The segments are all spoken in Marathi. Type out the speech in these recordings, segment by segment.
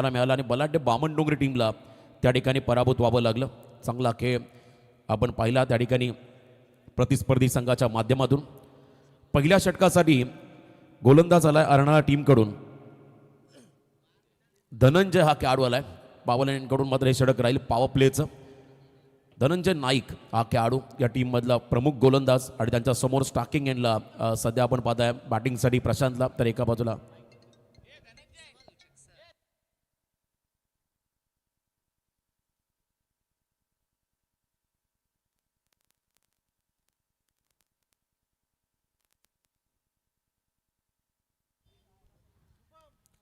मिळाला आणि बलाढ्य बामणडोंगरी टीमला त्या ठिकाणी पराभूत व्हावं लागलं. चांगला खेळ आपण पाहिला त्या ठिकाणी प्रतिस्पर्धी संघाच्या माध्यमातून. पहिल्या षटकासाठी गोलंदाज आलाय अर्नाळा टीमकडून धनंजय हा खेळाडू आलाय. पावलांकडून मात्र हे षटक राहील पॉवर प्लेचं. धनंजय नाईक हा खेळाडू या टीममधला प्रमुख गोलंदाज आणि त्यांच्या समोर स्टार्किंग एंडला सध्या आपण पाहताय बॅटिंगसाठी प्रशांतला, तर एका बाजूला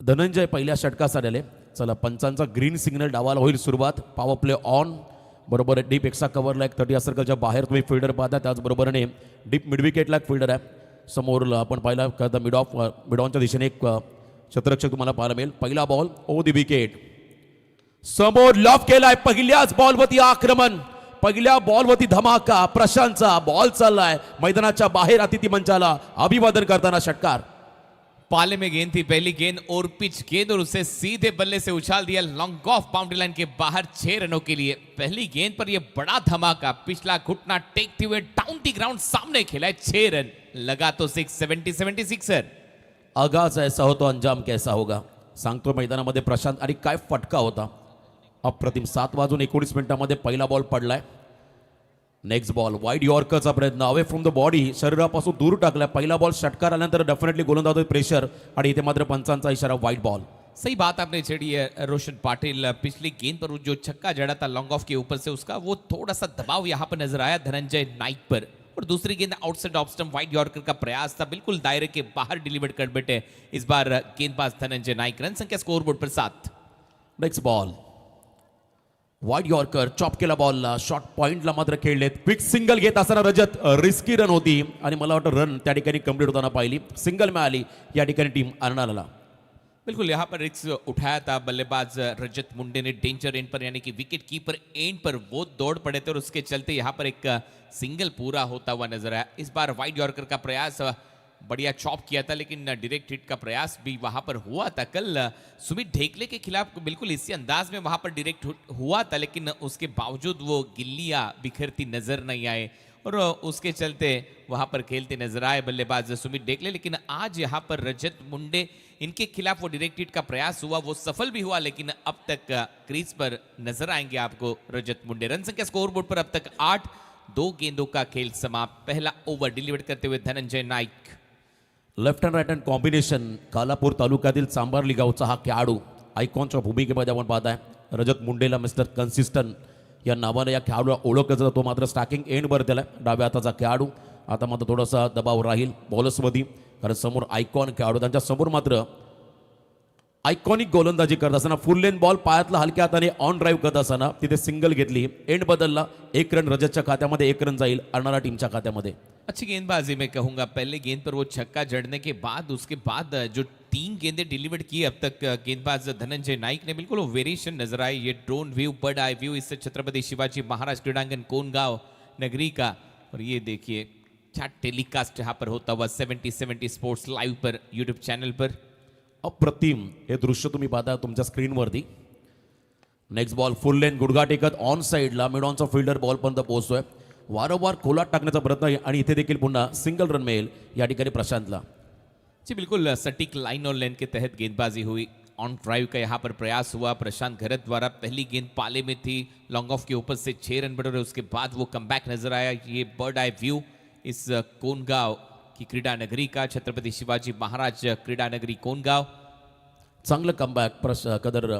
धनंजय पहिल्या षटकासाठी आले. चला पंचांचा ग्रीन सिग्नल डावाला होईल सुरुवात. Power play on. बरोबर डीप एक्स्ट्रा कव्हरला एक 30 सर्कलच्या बाहेर तुम्ही फिल्डर पाहता. त्याचबरोबरने डीप मिडविकेटला एक फिल्डर आहे. समोर आपण पाहिला का मिड ऑनच्या दिशेने एक क्षेत्ररक्षक तुम्हाला पाहायला मिळेल. पहिला बॉल ओ दी विकेट. समोर लॉफ केलाय. पहिल्याच बॉलवरती आक्रमण, पहिल्या बॉलवरती धमाका. प्रशांतचा बॉल चाललाय मैदानाच्या बाहेर. अतिथी मंचाला अभिवादन करताना षटकार. पाले में गेंद थी, पहली गेंद और पिच गेंद और उसे सीधे बल्ले से उछाल दिया लॉन्ग ऑफ बाउंड्री लाइन के बाहर 6 रनों के लिए. पहली गेंद पर यह बड़ा धमाका, पिछला घुटना टेकते हुए डाउन दी ग्राउंड सामने खेला है. 6 रन लगा तो 676 आगाज ऐसा हो तो अंजाम कैसा होगा सांगतो मैदानामध्ये प्रशांत. आणि काय फटका होता अप्रतिम. 7:19 पहिला बॉल पडलाय. नेक्स्ट बॉल वाईड यॉर्करचा प्रयत्न अवे फ्रॉम द बॉडी, शरीरापासून दूर टाकला. पहिला बॉल षटकार आल्यानंतर डेफिनेटली गोलंदाज प्रेशर आणि इथे मात्र पंचांचा इशारा वाईड बॉल. सही बात आपने छेड़ी है रोशन पाटिल. पिछली गेंद पर जो छक्का जड़ा था लॉन्ग ऑफ के ऊपर से, उसका वो थोड़ा सा दबाव यहाँ पर नजर आया धनंजय नाइक पर. और दूसरी गेंद outside off stump wide yorker का प्रयास था, बिल्कुल दायरे के बाहर डिलीवर कर बैठे इस बार गेंदबाज धनंजय नाइक. रन संख्या स्कोरबोर्ड पर 7. Next ball wide yorker, chop केला बॉलला. शॉर्ट पॉइंटला मात्र खेळलेत. क्विक सिंगल घेत असताना रजत रिस्की रन होती आणि मला वाटतं रन त्या ठिकाणी कंप्लीट होताना पाहिली. सिंगल मिळाली या ठिकाणी टीम अर्नाळाला. बिल्कुल यहाँ पर रिस्क उठाया था बल्लेबाज रजत मुंडे ने डेंजर एंड पर, यानी कि विकेट कीपर एंड पर वो दौड़ पड़े थे और उसके चलते यहाँ पर एक सिंगल पूरा होता हुआ नजर आया. इस बार वाइड यॉर्कर का प्रयास बढ़िया चॉप किया था, लेकिन डायरेक्ट हिट का प्रयास भी वहां पर हुआ था. कल सुमित ढेकले के खिलाफ बिल्कुल इसी अंदाज में वहां पर डायरेक्ट हुआ था, लेकिन उसके बावजूद वो गिल्लियां बिखरती नजर नहीं आए और उसके चलते वहां पर खेलते नजर आए बल्लेबाज सुमित ढेकले. लेकिन आज यहाँ पर रजत मुंडे, इनके खिलाफ वो डायरेक्ट हिट का प्रयास हुआ, वो सफल भी हुआ, लेकिन अब तक क्रीज पर नजर आएंगे आपको रजत मुंडे. रन संख्या स्कोरबोर्ड पर अब तक 8. 2 गेंदों का खेल समाप्त. पहला ओव्हर डिलीवर करते हुए Dhananjay Naik. Left hand right hand combination. Kalapur तालुक्यातील चांबारली गावचा हा खेळाडू आयकॉनच्या भूमिकेमध्ये आपण पाहताय. रजत मुंडेला मिस्टर कन्सिस्टंट या नावाने या खेळाडूला ओळखलं जातं. तो मात्र स्टार्किंग एंडवर त्याला डाव्या हाताचा खेळाडू. आता मात्र थोडासा दबाव राहील बॉलर्समध्ये, कारण समोर आयकॉन खेळाडू. त्यांच्या समोर मात्र आयकॉनिक गोलंदाजी करत असताना फुल लेन बॉल पायातला हलक्या हाताने ऑन ड्राईव्ह करत असताना तिथे सिंगल घेतली. एंड बदलला. 1 रन रजतच्या खात्यामध्ये, 1 रन जाईल अर्नाळा टीमच्या खात्यामध्ये. अच्छी गेंदबाजी मैं कहूंगा. पहले गेंद पर वो छक्का जड़ने के बाद, उसके बाद जो 3 गेंदें डिलीवर की अब तक गेंदबाज धनंजय नाइक ने, बिल्कुल वो वेरिएशन नजर आई. ये drone view, bird eye view इस छत्रपति शिवाजी महाराज क्रीडांगन कोनगांव नगरी का. और ये देखिए क्या टेलीकास्ट यहाँ पर होता हुआ 70 स्पोर्ट्स लाइव पर यूट्यूब चैनल पर. अप्रतिम हे दृश्य तुम्ही पाहता तुमच्या स्क्रीनवरती. नेक्स्ट बॉल फुल लेन गुडघा टेकत ऑन साईडला मिड ऑनचा फिल्डर बॉल पर्यंत पोहोचतोय. वारंवार खोलात टाकण्याचा प्रयत्न आहे आणि इथे देखील पुन्हा सिंगल रन मिळेल या ठिकाणी प्रशांतला. जी बिल्कुल सटीक लाइन और लेन के तहत गेंदबाजी हुई. ऑन ड्राइव का यहाँ पर प्रयास हुआ प्रशांत घरत द्वारा. पहली गेंद पाले में थी, लॉन्ग ऑफ के ऊपर से 6 रन बढ़े, उसके बाद वो कमबैक नजर आया. ये बर्ड आई व्यू इस कोनगांव की क्रीडा नगरी का, छत्रपति शिवाजी महाराज क्रीडा नगरी कोनगांव. चांगलं कमबॅक कदर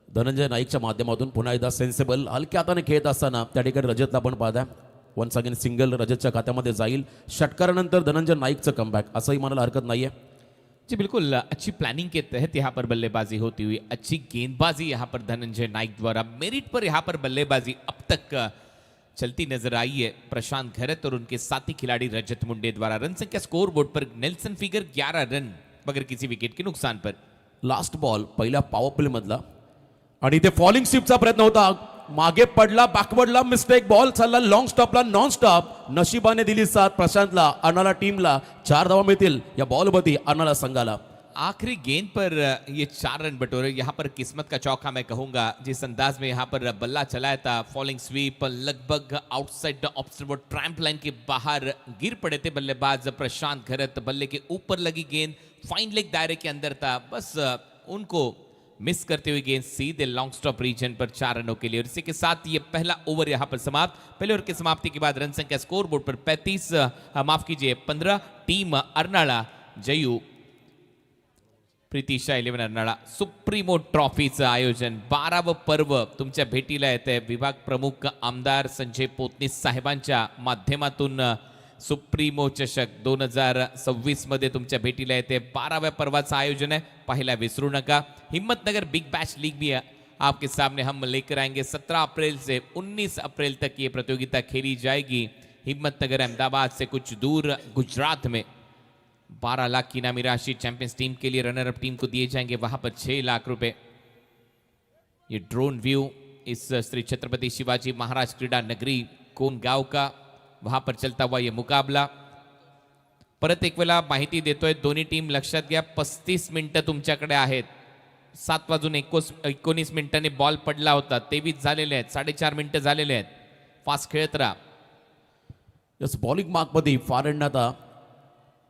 धनंजय नाईकच्या माध्यमातून. पुन्हा एकदा सेन्सिबल हलक्या हाताने खेळत असताना त्या ठिकाणी रजतला पण पाहता. वन्स अगेन सिंगल रजतच्या खात्यामध्ये जाईल. षटकारानंतर धनंजय नाईकचं कमबॅक असंही म्हणायला हरकत नाहीये. जी बिल्कुल अच्छी प्लानिंग के तहत यहाँ पर बल्लेबाजी होती हुई, अच्छी गेंदबाजी यहाँ पर धनंजय नाइक द्वारा. मेरिट पर यहाँ पर बल्लेबाजी अब तक चलती नजर आई है प्रशांत घरत और उनके साथी खिलाड़ी रजत मुंडे द्वारा. रन संख्या स्कोर बोर्ड पर नेल्सन फिगर 11 रन बगैर किसी विकेट के नुकसान पर. लास्ट बॉल पहिल्या पॉवर प्ले मधला आणि इथे फॉलिंग शिफ्टचा प्रयत्न होता. मागे पडला, बॅकवर्डला मिस्टेक. बॉल चालला लॉंग स्टॉपला, नॉन स्टॉप. नशिबाने दिली साथ प्रशांतला. अर्नाळा टीमला 4 धावा मिळतील या बॉलमध्ये अर्नाळा संघाला. आखिरी गेंद पर ये 4 रन बटोरे। यहाँ पर किस्मत का चौका मैं कहूंगा, जिस अंदाज में यहाँ पर बल्ला चलाया था, फॉलिंग स्वीप लगभग आउटसाइड द ऑब्स्टर्वर ट्रैम्प लाइन के बाहर गिर पड़े थे बल्लेबाज प्रशांत घरत। बल्ले के ऊपर लगी गेंद फाइन लेग दायरे के अंदर था, बस उनको मिस करते हुए गेंद सीधे लॉन्ग स्टॉप रीजन पर 4 रनों के लिए। और इसी के साथ ये पहला ओवर यहाँ पर समाप्त। पहले ओवर की समाप्ति के बाद रन संख्या स्कोर बोर्ड पर 15 टीम अर्नाळा जयू प्रीतिशा 11 अर्नाळा सुप्रीमो ट्रॉफीचं आयोजन 12व पर्व तुमच्या भेटीला येते। विभाग प्रमुख आमदार संजय पोतनीस साहेबांच्या माध्यमातून सुप्रीमो चषक 2026 मध्ये तुमच्या भेटीला येते। 12व्या पर्वाचं आयोजन आहे, पाहायला विसरू नका। हिम्मतनगर बिग बैश लीग भी आपके सामने हम लेकर आएंगे। 17 अप्रैल से 19 अप्रैल तक ये प्रतियोगिता खेली जाएगी। हिम्मतनगर अहमदाबाद से कुछ दूर गुजरात में 12 लाख की इनामी राशि चैंपियंस टीम के लिए, रनर अप टीम को दिए जाएंगे वहां पर 6 लाख रुपए। ये ड्रोन व्यू इस श्री छत्रपति शिवाजी महाराज क्रीडा नगरी कोनगाव का, वहां पर चलता हुआ ये मुकाबला। परत एक वेळा माहिती देतोय, दोन्ही टीम लक्षात घ्या, 35 मिनिटं तुमच्याकडे आहेत। 7:19 मिनिटांनी बॉल पडला होता, 23 झालेले आहेत, 4.5 मिनिटं झालेले आहेत। फास्ट खेळत राहा। यस, बॉलिंग मार्कमध्ये फारंडा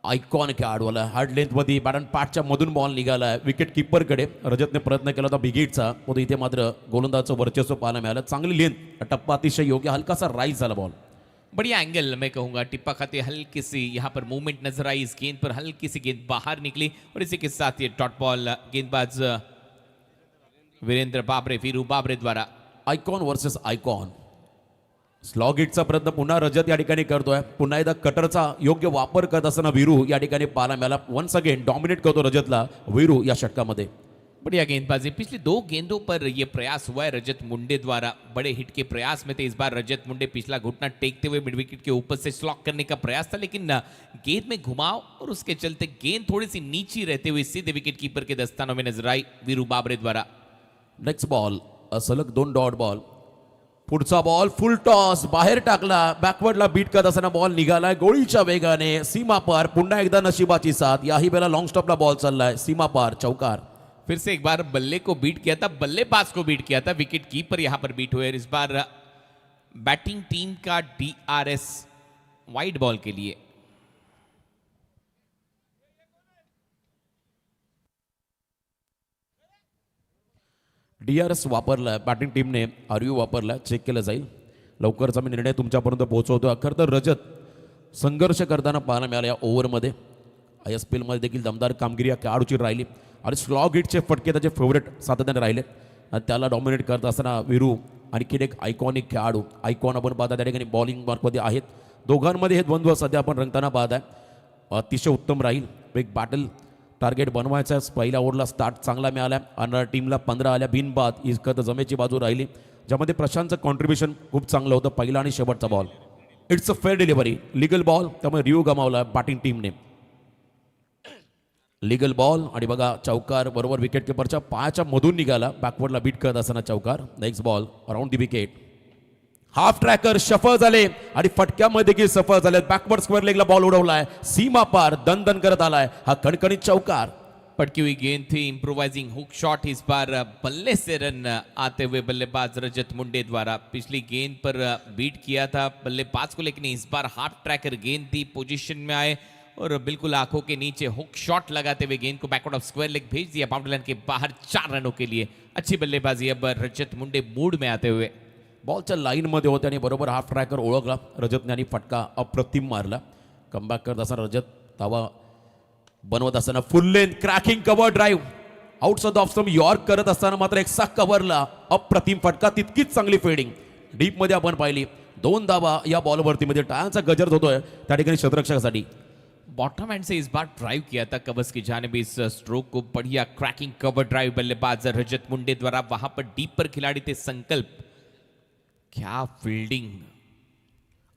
आयकॉन खेळाडू आला। हार्ड लेंथमध्ये बॅटन पाठच्या मधून बॉल निघाला आहे विकेट कीपरकडे। रजतने प्रयत्न केला होता बिगिटचा, पण इथे मात्र गोलंदाजचं वर्चस्व पाहायला मिळालं। चांगली लेंथ, टप्पा अतिशय योग्य, हलकासा राईज झाला बॉल। बढ़िया एंगल मैं कहूंगा, टिप्पा खाते हल्की सी यहाँ पर मूवमेंट नजर आई। इस गेंद पर हल्की सी गेंद बाहर निकली और इसी के साथ ये डॉट बॉल गेंदबाज वीरेंद्र बाबरे, वीरू बाबरे द्वारा। Icon versus icon. स्लॉग हिटचा प्रयत्न पुन्हा रजत या ठिकाणी करतोय। पुन्हा एकदा कटरचा योग्य वापर करत असताना वीरू या ठिकाणी पाहायला मिळाला। वन्स अगेन डॉमिनेट करतो रजतला वीरू या षटकामध्ये। बढ़िया गेंदबाजी। पिछली 2 गेंदों पर ये प्रयास हुआ है रजत मुंडे द्वारा, बड़े हिट के प्रयास में थे। इस बार रजत मुंडे पिछला घुटना टेकते हुए मिड विकेट के ऊपर से स्लॉक करने का प्रयास था, लेकिन गेंद में घुमाव और उसके चलते गेंद थोड़ी सी नीची रहते हुए सीधे विकेट कीपर के दस्तानों में नजर आई वीरू बाबरे द्वारा। नेक्स्ट बॉल, सलग 2 डॉट बॉल। पुढचा बॉल फुल टॉस बाहेर टाकला, बॅकवर्डला बीट करत असताना बॉल निघालाय गोळीच्या वेगाने सीमा पार। पुन्हा एकदा नशिबाची साथ, याही वेळेला लॉन्ग स्टॉपला बॉल चाललाय सीमा पार, चौकार। फिर से एक बार बल्ले को बीट किया था, बल्लेबाज को बीट किया था, विकेट कीपर यहां पर बीट हुए। इस बार बैटिंग टीम का DRS वाइड बॉल के लिए। DRS वापरला, बॅटिंग टीमने RU वापरला, चेक केलं जाईल। लवकरच आम्ही निर्णय तुमच्यापर्यंत पोहोचवतो। खरं तर रजत संघर्ष करताना पाहायला मिळाला या ओव्हरमध्ये। ISPL मध्ये देखील दमदार कामगिरी या खेळाडूची राहिली आणि स्लॉग हिटचे फटके त्याचे फेवरेट सातत्याने राहिले आणि त्याला डॉमिनेट करत असताना वीरू आणखीन एक आयकॉनिक खेळाडू। आयकॉन आपण पाहता त्या ठिकाणी बॉलिंग मार्कमध्ये आहेत। दोघांमध्ये हे द्वंद्व सध्या आपण रंगताना पाहत आहे। अतिशय उत्तम राहील, एक बॅटल टार्गेट बनवायचा आहे। पहिल्या ओव्हरला स्टार्ट चांगला मिळाला आणि टीमला 15 आल्या बिनबाद, ही खत जमेची बाजू राहिली, ज्यामध्ये प्रशांतचं कॉन्ट्रीब्युशन खूप चांगलं होतं। पहिला आणि शेवटचा ball it's a fair delivery, legal ball, त्यामुळे रिव्ह्यू गमावला बॅटिंग टीमने। लीगल बॉल आणि बघा चौकार, बरोबर विकेट किपरच्या पायाच्या मधून निघाला, बॅकवर्डला बीट करत असताना चौकार। Next ball around the wicket, half tracker सफल झाले आणि फटक्यामध्ये देखील सफल झाले। बॅकवर्ड स्क्वेअर लेगला बॉल उडवलाय, सीमा पार दन करत आलाय, हा कणकणीत चौकार। पटकी हुई गेंद थी, इंप्रोवाइजिंग हुक शॉट। इस बार बल्ले से रन आते हुए बल्लेबाज रजत मुंडे द्वारा। पिछली गेंद पर बीट किया था बल्लेबाज को, लेकिन इस बार हाफ ट्रैकर गेंद थी, पोजीशन में आए और बिल्कुल आंखों के नीचे हुक शॉट लगाते हुए गेंद को बैकवर्ड ऑफ स्क्वायर लेग भेज दिया बाउंड्री लाइन के बाहर 4 रनों के लिए। अच्छी बल्लेबाजी अब रजत मुंडे मूड में आते हुए। बॉलच्या लाईनमध्ये होते आणि बरोबर हाफ ट्रॅकर ओळखला रजतने आणि फटका अप्रतिम मारला। कमबॅक करत असताना रजत धावा बनवत असताना फुल length cracking cover drive outside off stump York करत असताना मात्र एक्सा कव्हरला अप्रतिम फटका, तितकीच चांगली फिल्डिंग। डीप मध्ये आपण पाहिली 2 धावा या बॉलवरती, मध्ये टाळ्यांचा गजर होतोय त्या ठिकाणी क्षेत्ररक्षकासाठी। बॉटम एंड से इस बार ड्राइव किया था कवर्स की जानिब, इस स्ट्रोक को बढ़िया क्रैकिंग कवर ड्राइव बल्लेबाज रजत मुंडे द्वारा। वहां पर डीप पर खिलाड़ी थे संकल्प, क्या फील्डिंग,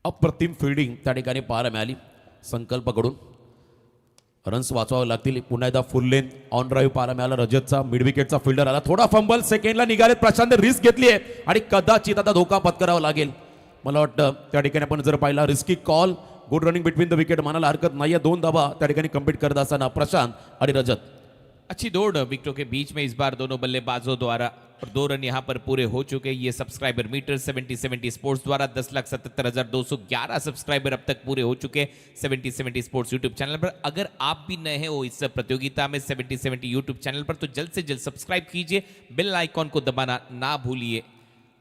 अप्रतिम फील्डिंग त्या ठिकाणी पाहायला मिळाली संकल्पकडून। रन्स वाचवावे लागतील। पुन्हा एकदा फुल लेंथ ऑन ड्राईव्ह पाहायला मिळाला रजतचा। मिड विकेटचा फिल्डर आला, थोडा फंबल सेकंडला निघाले, प्रशांत रिस्क घेतली आहे आणि कदाचित आता धोका पत्करावा लागेल। मला वाटतं त्या ठिकाणी आपण जर पाहिला risky call, good running between the wicket, म्हणायला हरकत नाहीये। 2 धावा त्या ठिकाणी कम्प्लीट करत असताना प्रशांत आणि रजत। अच्छी दौड़ विकेटों के बीच में इस बार दोनों बल्लेबाजों द्वारा, और 2 रन यहां पर पूरे हो चुके। ये सब्सक्राइबर मीटर 7070 स्पोर्ट्स द्वारा 10,77,211 सब्सक्राइबर अब तक पूरे हो चुके 7070 स्पोर्ट्स यूट्यूब चैनल पर। अगर आप भी नए हैं हो इस प्रतियोगिता में 7070 यूट्यूब चैनल पर, तो जल्द से जल्द सब्सक्राइब कीजिए, बेल आइकॉन को दबाना ना भूलिए।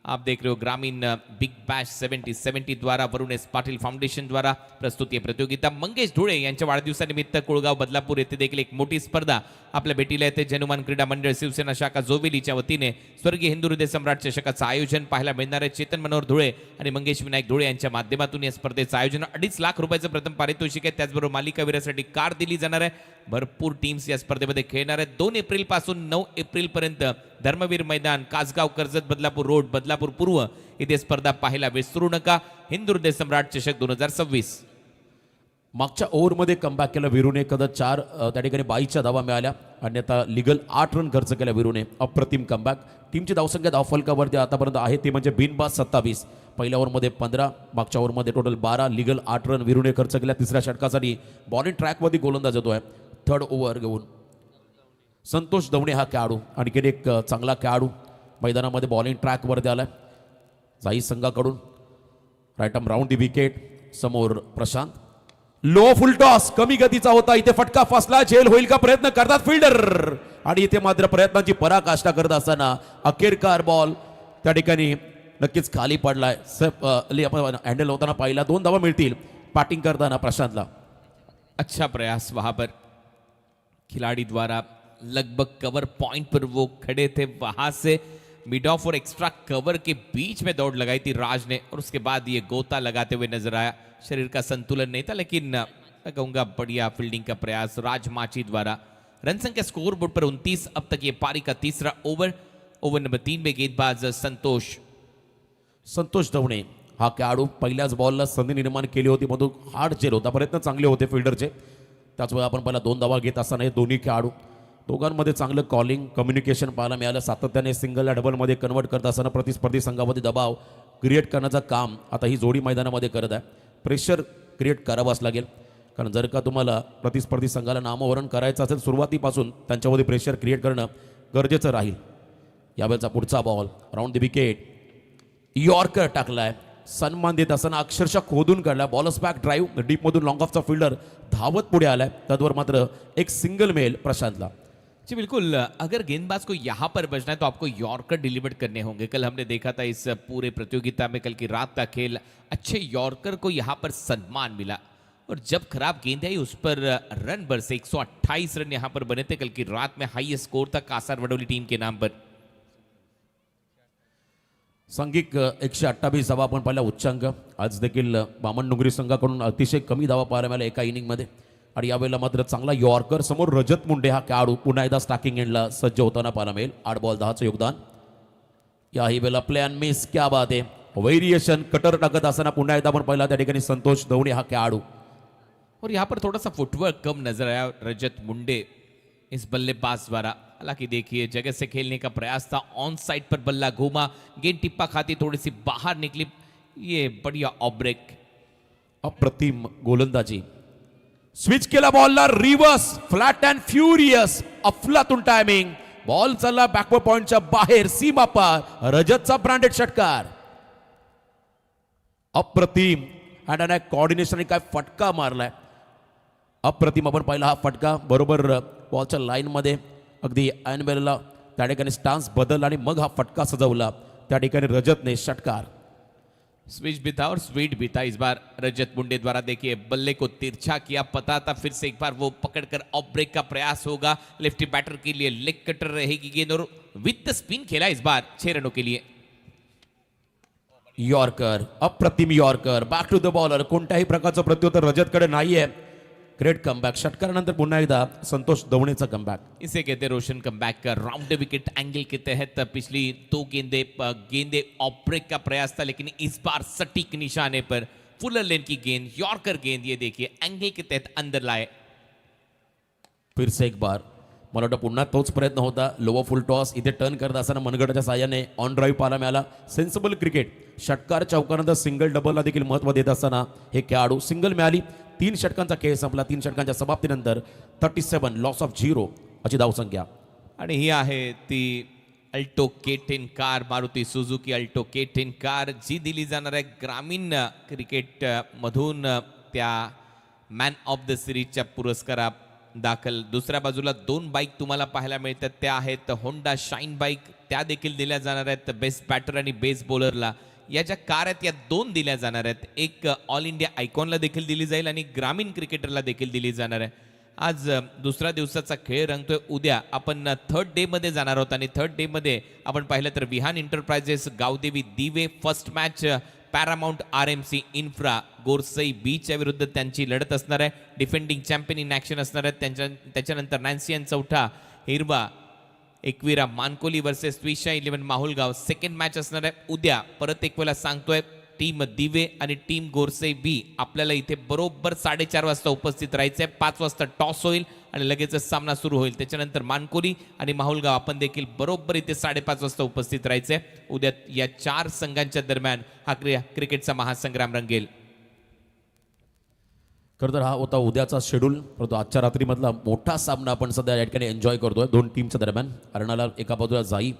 आप देख रहे हो ग्रामीण बिग बैश 7070 द्वारा, वरुण एस पाटील फाउंडेशन द्वारा प्रस्तुत ही प्रतियोगिता। मंगेश धुळे यांच्या वाढदिवसानिमित्त कुळगाव बदलापूर येथे देखील एक मोठी स्पर्धा आपल्या भेटीला येते। जनुमान क्रीडा मंडळ शिवसेना शाखा जोवेलीच्या वतीने स्वर्गीय हिंदू हृदय सम्राट चषकाचं आयोजन पाहायला मिळणार आहे। चेतन मनोहर धुळे आणि मंगेश विनायक धुळे यांच्या माध्यमातून या स्पर्धेचं आयोजन। 2.5 लाख रुपयाचं प्रथम पारितोषिक आहे, त्याचबरोबर मालिकावीरासाठी कार दिली जाणार आहे। भरपूर टीम्स या स्पर्धेमध्ये खेळणार आहेत। 2 एप्रिल पासून 9 एप्रिल पर्यंत धर्मवीर मैदान, कासगाव, कर्जत, बदलापूर रोड, बदलापूर पूर्व इथे स्पर्धा पाहायला विसरू नका। हिंदू हृदय सम्राट चषक 2026। मागच्या ओव्हरमध्ये कमबॅक केलं वीरूने, कदा 4 त्या ठिकाणी 22च्या धावा मिळाल्या, अन्यथा लिगल 8 रन खर्च केला वीरूने। अप्रतिम कमबॅक। टीमची धावसंख्या धावफलकावरती आतापर्यंत आहे ती म्हणजे बिनबाद 27, पहिल्या ओव्हरमध्ये 15, मागच्या ओव्हरमध्ये टोटल 12, लिगल 8 रन वीरूने खर्च केल्या। तिसऱ्या षटकासाठी बॉलिंग ट्रॅकवरती गोलंदाज येतोय। थर्ड ओव्हर घेऊन संतोष दवणे हा खेळाडू, आणखीन एक चांगला खेळाडू मैदानामध्ये बॉलिंग ट्रॅकवरती आलाय जाई संघाकडून। Right arm round the wicket, समोर प्रशांत। लो फुल टॉस कमी गतीचा होता, इथे फटका फसला, झेल होईल का प्रयत्न करतात फिल्डर, आणि इथे मात्र प्रयत्नांची पराकाष्ठा करत असताना अखेरकार बॉल त्या ठिकाणी नक्कीच खाली पडलाय। आपण हँडल होताना पाहिला, 2 धावा मिळतील बॅटिंग करताना प्रशांतला। अच्छा प्रयास वहां पर खिलाड़ी द्वारा, लगभग कवर पॉइंट पर वो खड़े थे, वहां से मिड ऑफ और एक्स्ट्रा कवर के बीच में दौड़ लगाई थी राज ने, और उसके बाद ये गोता लगाते हुए नजर आया। शरीर का संतुलन नहीं था, लेकिन मैं कहूंगा बढ़िया फील्डिंग का प्रयास राज माची द्वारा। रन संख्या स्कोर बोर्ड पर 29, अब तक ये पारी का तीसरा ओवर। ओवर नंबर 3 में गेंदबाज संतोष दवणे हा खेळाडू पहिल्याच बॉलला संधी निर्माण केली होती, मधून हार्ड झेल होता, प्रयत्न चांगले होते फिल्डरचे। त्याचवेळी आपण पहिला 2 धावा घेत असताना हे दोन्ही खेळाडू दोघांमध्ये चांगलं कॉलिंग कम्युनिकेशन पाहायला मिळालं। सातत्याने सिंगल या डबलमध्ये कन्वर्ट करत असताना प्रतिस्पर्धी संघामध्ये दबाव क्रिएट करण्याचं काम आता ही जोडी मैदानामध्ये करत आहे। प्रेशर क्रिएट करावंच लागेल, कारण जर का तुम्हाला प्रतिस्पर्धी संघाला नामोहरण करायचं असेल सुरुवातीपासून त्यांच्यामध्ये प्रेशर क्रिएट करणं गरजेचं राहील। यावेळेचा पुढचा ball round the wicket, yorker टाकलाय, सन्मान देत असताना अक्षरशः खोदून काढला। बॉलर्स बॅक ड्राईव्ह डीपमधून लॉंग ऑफचा फिल्डर धावत पुढे आलाय, त्यावर मात्र एक सिंगल मेल प्रशांतला। जी बिल्कुल, अगर गेंदबाज को यहाँ पर बचना है तो आपको यॉर्कर डिलीवर करने होंगे। कल हमने देखा था इस पूरे प्रतियोगिता में, कल की रात का खेल, अच्छे यॉर्कर को यहाँ पर सम्मान मिला, और जब खराब गेंद आई उस पर रन बरसे। 128 रन यहाँ पर बने थे, कल की रात में हाईएस्ट स्कोर था कासार वडोली टीम के नाम पर। सांघिक 128 धावा आपण पाहिल्या उच्चांक। आज देखील बामण डोंगरी संघाकडून अतिशय कमी धावा पाहायला मिळाल्या एका इनिंगमध्ये, आणि यावेळेला मात्र चांगला यॉर्कर समोर रजत मुंडे हा खेळाडू पुन्हा एकदा स्टार्टिंग एंडला सज्ज होताना पाहायला मिळेल। 8 बॉल 10चं योगदान। याही वेळेला प्ले अँड मिस, क्या बात आहे, व्हेरिएशन कटर टाकत असताना पुन्हा एकदा आपण पाहिला त्या ठिकाणी संतोष दवणे हा खेळाडू। और यहाँ पर थोड़ा सा फुटवर्क कम नजर आया रजत मुंडे इस बल्लेबाज द्वारा। हालांकि देखिए जगह से खेलने का प्रयास था, ऑन साइड पर बल्ला घूमा, गेंद टिप्पा खाती थोड़ी सी बाहर निकली, ये बढ़िया ऑफ ब्रेक। अप्रतिम गोलंदाजी, स्विच केला बॉलला, रिव्हर्स फ्लॅट अँड फ्युरियस, अफलातून टायमिंग, बॉल चालला बॅकवर्ड पॉइंटच्या बाहेर, सीमा पार, रजतचा ब्रँडेड षटकार। अप्रतिम अँड कॉर्डिनेशन, काय फटका मारलाय, अप्रतिम। आपण पाहिला हा फटका बरोबर बॉलच्या लाईन मध्ये, अगदी ऐन वेळेला त्या ठिकाणी स्टान्स बदलला आणि मग हा फटका सजवला, त्या ठिकाणी रजतने षटकार। स्विच भी था और स्वीट भी था इस बार रजत मुंडे द्वारा। देखिए बल्ले को तिरछा किया, पता था फिर से एक बार वो पकड़कर ऑफ ब्रेक का प्रयास होगा। लेफ्टी बैटर के लिए लेग कटर रहेगी गेंद, और विद स्पिन खेला इस बार 6 रनों के लिए। यॉर्कर, अप्रतिम yorker, back to the bowler, कोणत्याही प्रकारचं प्रत्युत्तर रजतकडे नाहीये। ग्रेट कमबॅक, षटकारानंतर पुन्हा एकदा संतोष दवणेचा कमबॅक। इसे कहते हैं रोशन कमबैक का। राउंड विकेट एंगल के तहत पिछली 2 गेंदे ऑफ ब्रेक का प्रयास था, लेकिन इस बार सटीक निशाने पर फुलर लेन की गेंद, यॉर्कर गेंद, ये देखिए एंगल के तहत अंदर लाए। फिर से एक बार, मला वाटतं पुन्हा तोच प्रयत्न होता, लोवर फुल टॉस, इथे टर्न करत असताना मनगटाच्या साहाय्याने ऑन ड्राईव्ह पाहायला मिळाला। सेन्सिबल क्रिकेट, षटकार चौकानंतर सिंगल डबलला देखील महत्त्व देत असताना हे खेळाडू, सिंगल मिळाली, 3 षटकांचा खेळ संपला। 3 षटकांच्या समाप्तीनंतर 37 लॉस ऑफ 0 अशी धावसंख्या. आणि ही आहे ती Alto K10 car, Maruti Suzuki Alto K10 car, जी दिली जाणार आहे ग्रामीण क्रिकेट मधून त्या मॅन ऑफ द सिरीजच्या पुरस्कारा दाखल. दुसऱ्या बाजूला 2 बाईक तुम्हाला पाहायला मिळतात, त्या आहेत होंडा शाईन बाईक, त्या देखील दिल्या जाणार आहेत बेस्ट बॅटर आणि बेस्ट बॉलरला. या ज्या कार आहेत या 2 दिल्या जाणार आहेत. एक ऑल इंडिया आयकॉनला देखील दिली जाईल आणि ग्रामीण क्रिकेटरला देखील दिली जाणार आहे. आज दुसऱ्या दिवसाचा खेळ रंगतोय. उद्या आपण थर्ड डे मध्ये जाणार आहोत आणि थर्ड डे मध्ये आपण पाहिलं तर विहान एंटरप्राइजेस गावदेवी दिवे फर्स्ट मॅच, पॅरामाउंट RMC इन्फ्रा गोरसई बीच्या विरुद्ध त्यांची लढत असणार आहे. डिफेंडिंग चॅम्पियन इन ॲक्शन असणार आहे. त्याच्यानंतर नॅन्सियन चौठा हिरवा एकविरा मानकोली वर्सेस ट्विशा 11 माहुलगाव सेकंड मॅच असणार आहे उद्या. परत एक वेळा सांगतोय, टीम दिवे आणि टीम गोरसे बी आपल्याला इथे बरोबर 4:30 वाजता उपस्थित राहायचं आहे. 5 वाजता टॉस होईल आणि लगेचच सामना सुरू होईल. त्याच्यानंतर मानकोली आणि माहुलगाव आपण देखील बरोबर इथे 5:30 वाजता उपस्थित राहायचं आहे. उद्या या 4 संघांच्या दरम्यान हा क्रिकेटचा महासंग्राम रंगेल. खरं तर हा होता उद्याचा शेड्यूल, परंतु आजच्या रात्रीमधला मोठा सामना आपण सध्या या ठिकाणी एन्जॉय करतोय 2 टीमच्या दरम्यान. अर्णाला एका बाजूला जाई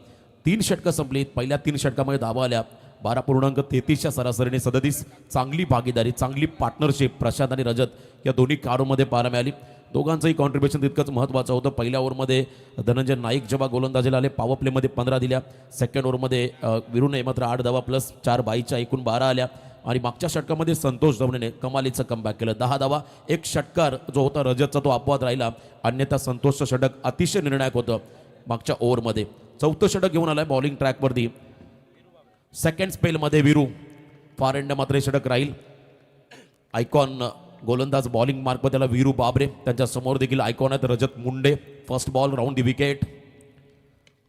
3 षटकं संपलीत. पहिल्या 3 षटकामध्ये धावा आल्या 12.33च्या सरासरीने 37. चांगली भागीदारी, चांगली पार्टनरशिप प्रशांत आणि रजत या दोन्ही खेळाडूंमध्ये पाहायला मिळाली. दोघांचंही कॉन्ट्रीब्युशन तितकंच महत्त्वाचं होतं. पहिल्या ओव्हरमध्ये धनंजय नाईक जेव्हा गोलंदाजीला आले, पॉवर प्लेमध्ये 15 दिल्या. सेकंड ओव्हरमध्ये विरूने मात्र 8 धावा प्लस 4 बाईच्या एकूण 12 आल्या. आणि मागच्या षटकामध्ये संतोष दवणेने कमालीचं कमबॅक केलं. 10 धावा. एक षटकार जो होता रजतचा तो अपवाद राहिला, अन्यथा संतोषचं षटक अतिशय निर्णायक होतं मागच्या ओव्हरमध्ये. 4थं षटक घेऊन आलाय bowling ट्रॅकवरती. Second स्पेलमध्ये Veeru far and मात्र हे षटक राहील. आयकॉन गोलंदाज बॉलिंग मार्कवर त्याला विरू बाबरे, त्यांच्या समोर देखील आयकॉन आहेत Rajat Munde. First ball round the wicket.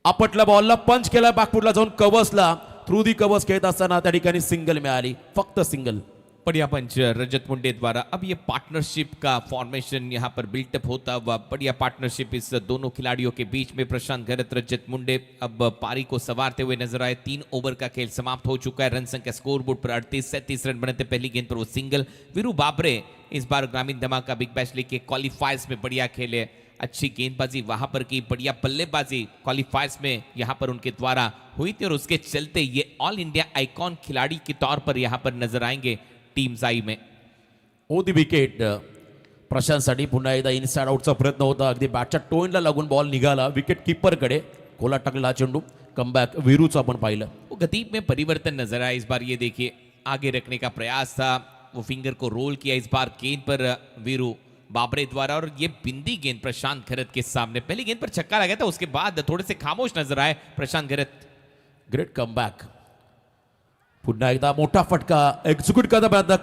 आपटल्या बॉलला पंच केला, बॅकफुटला जाऊन कव्हर्सला थ्रू दी कवर्स खेळत असताना त्या ठिकाणी सिंगल मिळाली, फक्त सिंगल. बढ़िया पंच रजत मुंडे द्वारा. अब ये पार्टनरशिप का फॉर्मेशन यहाँ पर बिल्टअप होता हुआ, बढ़िया पार्टनरशिप इस दोनों खिलाड़ियों के बीच में. प्रशांत गरत, रजत मुंडे अब पारी को संवारते हुए नजर आए. 3 ओवर का खेल समाप्त हो चुका है. रन संख्या स्कोर बोर्ड पर 38 रन बने थे. पहली गेंद पर वो सिंगल. वीरू बाबरे इस बार ग्रामीण धमाका बिग बैश लीग के क्वालिफायर्स में बढ़िया खेले. अच्छी गेंदबाजी वहां पर की, बढ़िया बल्लेबाजी क्वालिफायर्स में यहां पर उनके द्वारा हुई थी और उसके चलते ये ऑल इंडिया आइकॉन खिलाड़ी के तौर पर यहां पर नजर आएंगे टीम साई में. ओ दी विकेट प्रशांतसाठी पुन्हा एकदा इनसाइड आउटचा प्रयत्न होता. अगदी बॅटच्या टोनला लागून बॉल निघाला विकेट कीपरकडे. खोला टाकला चेंडू. कमबॅक वीरूचं आपण पाहिलं. वो गति में परिवर्तन नजर आया इस बार. ये देखिए आगे रखने का प्रयास था, वो फिंगर को रोल किया इस बार गेंद पर वीरू बाबरे द्वारा. और ये बिंदी गेंद प्रशांत गरत के सामने. पहली गेंद पर छक्का लगा था, उसके बाद थोड़े से खामोश नजर आए प्रशांत गरत. Great comeback. पुन्हा एकदा मोठा फटका एक्झिक्यूट करता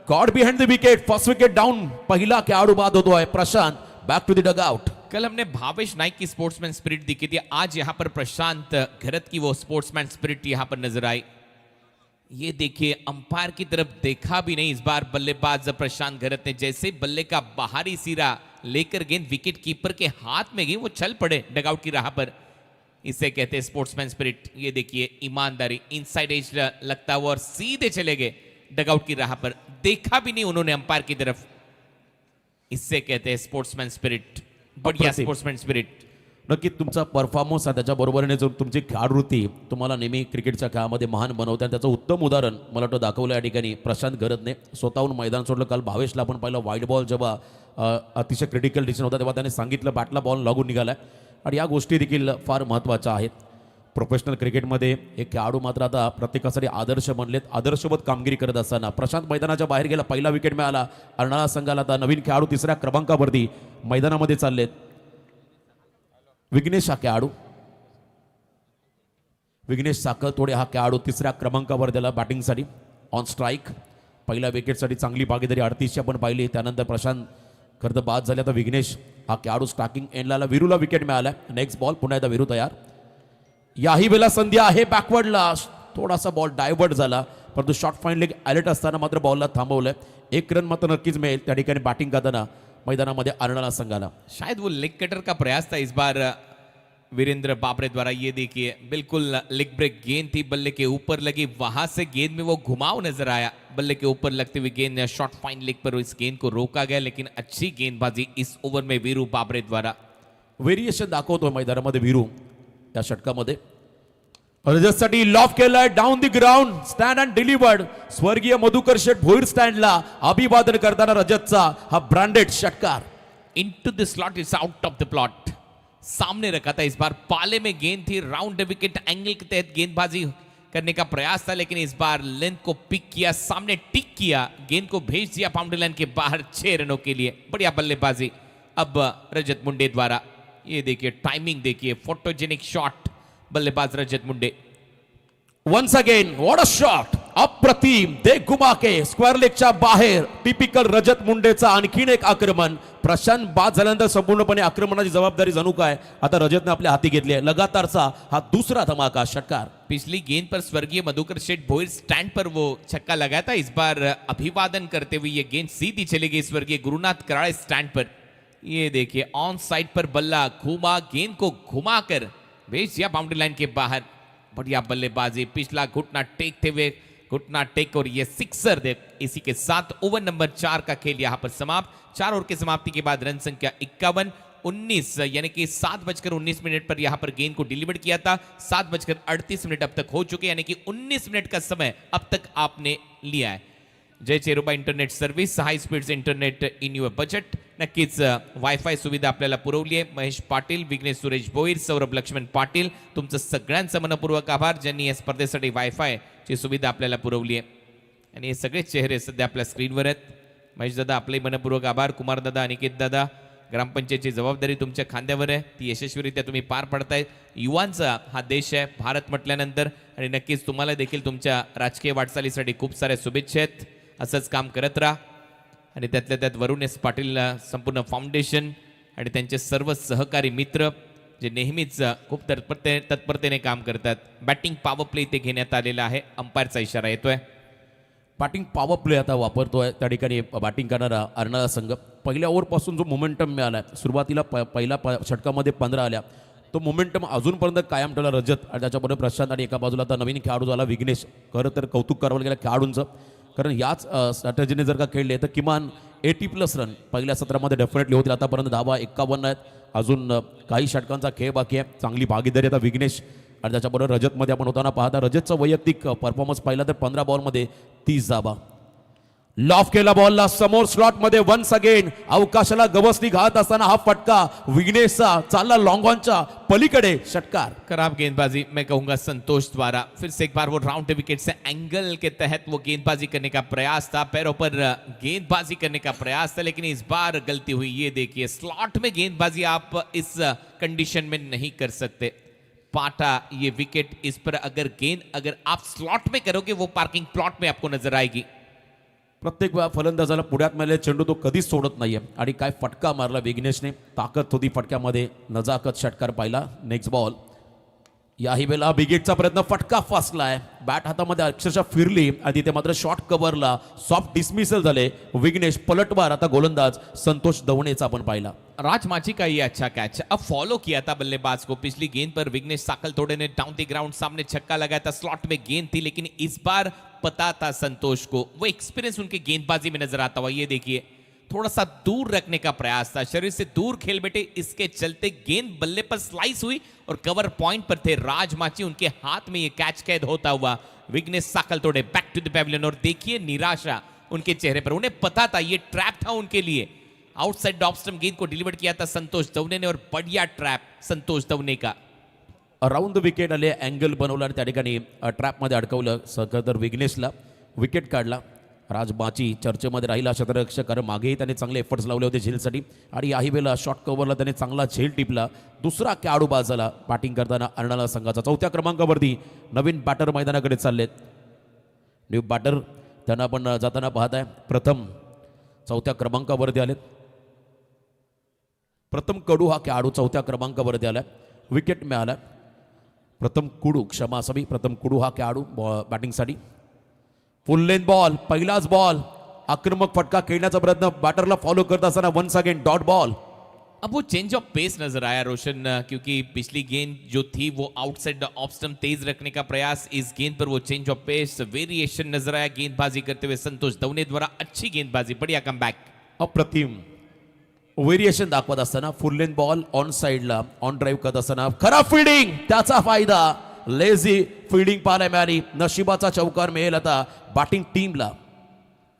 caught behind the wicket. First wicket down. पहिला खेळाडू बाद होतोय Prashant. Back to the dugout. कल हमने भावेश नाइक की स्पोर्ट्समैन स्पिरिट दिखी थी, आज यहां पर प्रशांत गरत की वो स्पोर्ट्समैन स्पिरिट यहां पर नजर आई. ये देखिए अंपायर की तरफ देखा भी नहीं इस बार बल्लेबाज प्रशांत गरत ने. जैसे बल्ले का बाहरी सिरा लेकर गेंद विकेट कीपर के हाथ में गई, वो चल पड़े डगआउट की राह पर. इसे कहते हैं स्पोर्ट्समैन स्पिरिट. ये देखिए ईमानदारी, इनसाइड एज लगता हुआ और सीधे चले गए डगआउट की राह पर. देखा भी नहीं उन्होंने अंपायर की तरफ. इससे कहते हैं स्पोर्ट्समैन स्पिरिट. बढ़िया स्पोर्ट्समैन स्पिरिट. नक्कीच तुमचा परफॉर्मन्स आहे, त्याच्या बरोबरीने जो तुमची खेळाडूवृत्ती तुम्हाला नेहमी क्रिकेटच्या खेळामध्ये महान बनवते आणि त्याचं उत्तम उदाहरण मला वाटतं दाखवलं या ठिकाणी प्रशांत गरतने. स्वतःहून मैदान सोडलं. काल भावेशला आपण पाहिलं वाईड बॉल जेव्हा अतिशय क्रिटिकल डिसिजन होता तेव्हा त्याने सांगितलं बॅटला बॉल लागून निघाला. आणि या गोष्टी देखील फार महत्त्वाच्या आहेत. प्रोफेशनल क्रिकेटमध्ये हे खेळाडू मात्र आता प्रत्येकासाठी आदर्श बनलेत. आदर्शवत कामगिरी करत असताना प्रशांत मैदानाच्या बाहेर गेला. पहिला विकेट मिळाला अर्नाळा संघाला. आता नवीन खेळाडू 3ऱ्या क्रमांकावरती मैदानामध्ये चाललेत. विघ्नेश हा खेळाडू, विघ्नेश साखरतोडे हा खेळाडू 3ऱ्या क्रमांकावर त्याला बॅटिंगसाठी ऑन स्ट्राईक. पहिल्या विकेटसाठी चांगली भागीदारी 38ची आपण पाहिली. त्यानंतर प्रशांत खरं तर बाद झाले. आता विघ्नेश हा खेळाडू स्टार्टिंग एंडला. विरूला विकेट मिळाला. Next ball. पुन्हा एकदा विरू तयार. याही वेळेला संधी आहे बॅकवर्डला. थोडासा बॉल डायव्हर्ट झाला, परंतु शॉर्ट फाईन लेग अलर्ट असताना मात्र बॉलला थांबवलंय. 1 रन मात्र नक्कीच मिळेल त्या ठिकाणी बॅटिंग करताना मैदानामध्ये अर्नाळा संघाला. शायद वो लेग कटर का प्रयास था इस बार वीरेंद्र बाबरे द्वारा. ये देखिए बिल्कुल लेग ब्रेक गेंद थी, बल्ले के ऊपर लगी, वहां से गेंद में वो घुमाव नजर आया. बल्ले के ऊपर लगते हुए गेंद शॉर्ट फाइन लेग पर इस गेंद को रोका गया, लेकिन अच्छी गेंदबाजी इस ओवर में वीरू बाबरे द्वारा. व्हेरिएशन दाखवतोय मैदानामध्ये वीरू या षटकामध्ये. रजतसाठी लॉफ केलाय down the ground stand and delivered. स्वर्गीय मधुकर शेठ भोईर स्टँडला अभिवादन करताना रजतचा हा ब्रँडेड षटकार. Into the slot, it's out of the plot. सामने रखा था इस बार, पाले में गेंद थी, राउंड विकेट एंगल के तहत गेंदबाजी करने का प्रयास था, लेकिन इस बार लेंथ को पिक किया, सामने टिक किया, गेंद को भेज दिया बाउंड्री लाइन के बाहर 6 रनों के लिए. बढ़िया बल्लेबाजी अब रजत मुंडे द्वारा. ये देखिए टाइमिंग देखिए, फोटोजेनिक शॉट बल्लेबाज Rajat Munde. Once again what a shot. अप्रतिम. ते घुमा के स्क्वेअर लेगच्या बाहेर. टिपिकल रजत मुंडेचा आणखीन एक आक्रमण. प्रशांत बाद झाल्यानंतर संपूर्णपणे आक्रमणाची जबाबदारी जणू काय आता रजतने आपल्या हाती घेतली आहे. लगातारचा हा दुसरा धमाका षटकार. पिछली गेंद पर स्वर्गीय मधुकर शेठ भोईर स्टैंड पर वो छक्का लगाया था. इस बार अभिवादन करते हुए ये गेंद सीधी चली गई स्वर्गीय गुरुनाथ कराड़े स्टैंड पर. ये देखिए ऑन साइड पर बल्ला घुमा, गेंद को घुमाकर भेज दिया बाउंड्री लाइन के बाहर. बढ़िया बल्लेबाजी, पिछला घुटना टेकते हुए घुटना टेक और ये सिक्सर दे. इसी के साथ ओवर नंबर 4 का खेल यहां पर समाप्त. 4 ओवर की समाप्ति के बाद रन संख्या 51-19 यानी कि 7:19 पर यहां पर गेंद को डिलीवर किया था. 7:38 अब तक हो चुके, यानी कि 19 मिनट का समय अब तक आपने लिया है. Jai Cheruba internet service, high speed internet in your budget. नक्कीच वायफाय सुविधा आपल्याला पुरवली आहे. महेश पाटील, विघ्नेश सुरेश भोईर, सौरभ लक्ष्मण पाटील, तुमचं सगळ्यांचं मनपूर्वक आभार ज्यांनी या स्पर्धेसाठी वायफायची सुविधा आपल्याला पुरवली आहे. आणि हे सगळे चेहरे सध्या आपल्या स्क्रीनवर आहेत. महेश दादा आपले मनपूर्वक आभार. कुमार दादा, अनिकेत दादा, ग्रामपंचायतची जबाबदारी तुमच्या खांद्यावर आहे, ती यशस्वीरित्या तुम्ही पार पडताय. युवांचा हा देश आहे भारत म्हटल्यानंतर, आणि नक्कीच तुम्हाला देखील तुमच्या राजकीय वाटचालीसाठी खूप साऱ्या शुभेच्छा आहेत. असंच काम करत राहा. आणि त्यातल्या त्यात वरुण एस पाटील संपूर्ण फाउंडेशन आणि त्यांचे सर्व सहकारी मित्र जे नेहमीच खूप तत्परतेने काम करतात. बॅटिंग पॉवर प्ले इथे घेण्यात आलेला आहे. अंपायरचा इशारा येतोय. बॅटिंग पॉवर प्ले आता वापरतोय त्या ठिकाणी बॅटिंग करणारा अर्नाळा संघ. पहिल्या ओव्हरपासून जो मोमेंटम मिळाला, सुरुवातीला पहिल्या षटकामध्ये 15 आल्या, तो मोमेंटम अजूनपर्यंत कायम ठेवला रजत. आणि त्याच्याबरोबर प्रशांत, आणि एका बाजूला आता नवीन खेळाडू झाला विघ्नेश. खरं तर कौतुक करावं गेलं खेळाडूंचं, कारण याच स्ट्रॅटेजीने जर का खेळले तर किमान 80+ रन पहिल्या सत्रामध्ये डेफिनेटली होतील. आतापर्यंत धावा 51 आहेत. अजून काही षटकांचा खेळ बाकी आहे. चांगली भागीदारी आता विघ्नेश आणि त्याच्याबरोबर रजतमध्ये आपण होताना पाहता. रजतचा वैयक्तिक परफॉर्मन्स पाहिला तर 15 बॉलमध्ये 30 धावा. लॉफ केला बॉलला समोर स्लॉटमध्ये. वन्स अगेन अवकाशाला गवसणी घालत असताना हा फटका विघ्नेशचा चालला लॉन्ग ऑनच्या पलीकडे षटकार. खराब गेंदबाजी मैं कहूंगा संतोष द्वारा. फिर से एक बार वो राउंड विकेट से एंगल के तहत वो गेंदबाजी करने का प्रयास था, पैरों पर गेंदबाजी करने का प्रयास था, लेकिन इस बार गलती हुई. ये देखिए स्लॉट में गेंदबाजी आप इस कंडीशन में नहीं कर सकते. पाटा ये विकेट, इस पर अगर आप स्लॉट में करोगे वो पार्किंग प्लॉट में आपको नजर आएगी. प्रत्येक वेळा फलंदाजाला पुढ्यात मिळालेला चेंडू तो कधीच सोडत नाहीये. आणि काय फटका मारला विघ्नेशने, ताकद होती फटक्यामध्ये, नजाकत षटकार पाहिला. Next ball. याही वेळेला बिगेटचा प्रयत्न, फटका फसलाय. बॅट हातामध्ये अक्षरशः फिरली आणि तिथे मात्र शॉर्ट कव्हरला सॉफ्ट डिसमिसल झाले. विघ्नेश पलटवार आता गोलंदाज संतोष दवणेचा आपण पाहिला. राजमाची का ये अच्छा कैच, अब फॉलो किया था बल्लेबाज को. पिछली गेंद पर विघ्नेश साकल थोड़े ने डाउन द ग्राउंड सामने छक्का लगाया था, स्लॉट में गेंद थी, लेकिन इस बार पता था संतोष को, वो एक्सपीरियंस उनके गेंदबाजी में नजर आता हुआ. ये देखिए थोड़ा सा दूर रखने का प्रयास था, शरीर से दूर खेल बेटे, इसके चलते गेंद बल्ले पर स्लाइस हुई और कवर पॉइंट पर थे राजमाची. उनके हाथ में ये कैच कैद होता हुआ विघ्नेश साकल तोड़े बैक टू द पैविलियन. और देखिए निराशा उनके चेहरे पर, उन्हें पता था ये ट्रैप था उनके लिए. आउटसाइड ऑफ स्टंप गेंद को डिलीवर किया था संतोष दवने ने, और बढ़िया ट्रैप संतोष दवने का. राऊंड विकेट आले, अँगल बनवला आणि त्या ठिकाणी ट्रॅपमध्ये अडकवलं. सगळं तर विघ्नेशला विकेट काढला. राजमाची चर्चेमध्ये राहिला क्षेत्ररक्षक, कारण मागेही त्याने चांगले एफर्ट्स लावले होते झेलसाठी. आणि याही वेळेला शॉर्ट कव्हरला त्याने चांगला झेल टिपला. दुसरा खेळाडू बाद झाला बॅटिंग करताना अर्नाळा संघाचा. 4थ्या क्रमांकावरती नवीन बॅटर मैदानाकडे चाललेत. न्यू बॅटर त्यांना आपण जाताना पाहताय. प्रथम 4थ्या क्रमांकावरती आलेत. प्रथम कडू हा खेळाडू 4थ्या क्रमांकावरती आला. विकेट मिळाला. प्रथम कुडू, क्षमा असावी, प्रथम कुडू हा खेळाडू बॅटिंगसाठी. फुल लेन बॉल, पहिलाच बॉल, आक्रमक फटका खेळण्याचा प्रयत्न बॅटरला फॉलो करत असताना वन्स अगेन डॉट बॉल. अब वो चेंज ऑफ पेस नजर आया रोशन, क्योंकि पिछली गेंद जो थी वो आउटसाइड ऑफ स्टंप तेज रखने का प्रयास, इस गेंद पर वो चेंज ऑफ पेस वेरिएशन नजर आया गेंदबाजी करते हुए संतोष दवने द्वारा. अच्छी गेंदबाजी, बढ़िया कमबैक. अप्रतिम. व्हेरिएशन दाखवत असताना फुल लेन बॉल ऑन साइडला ऑन ड्राईव्ह करत असताना खराब फिल्डिंग, त्याचा फायदा लेझी फिल्डिंग पाहायला मिळाली. नशिबाचा चौकार मिळेल आता बॅटिंग टीमला.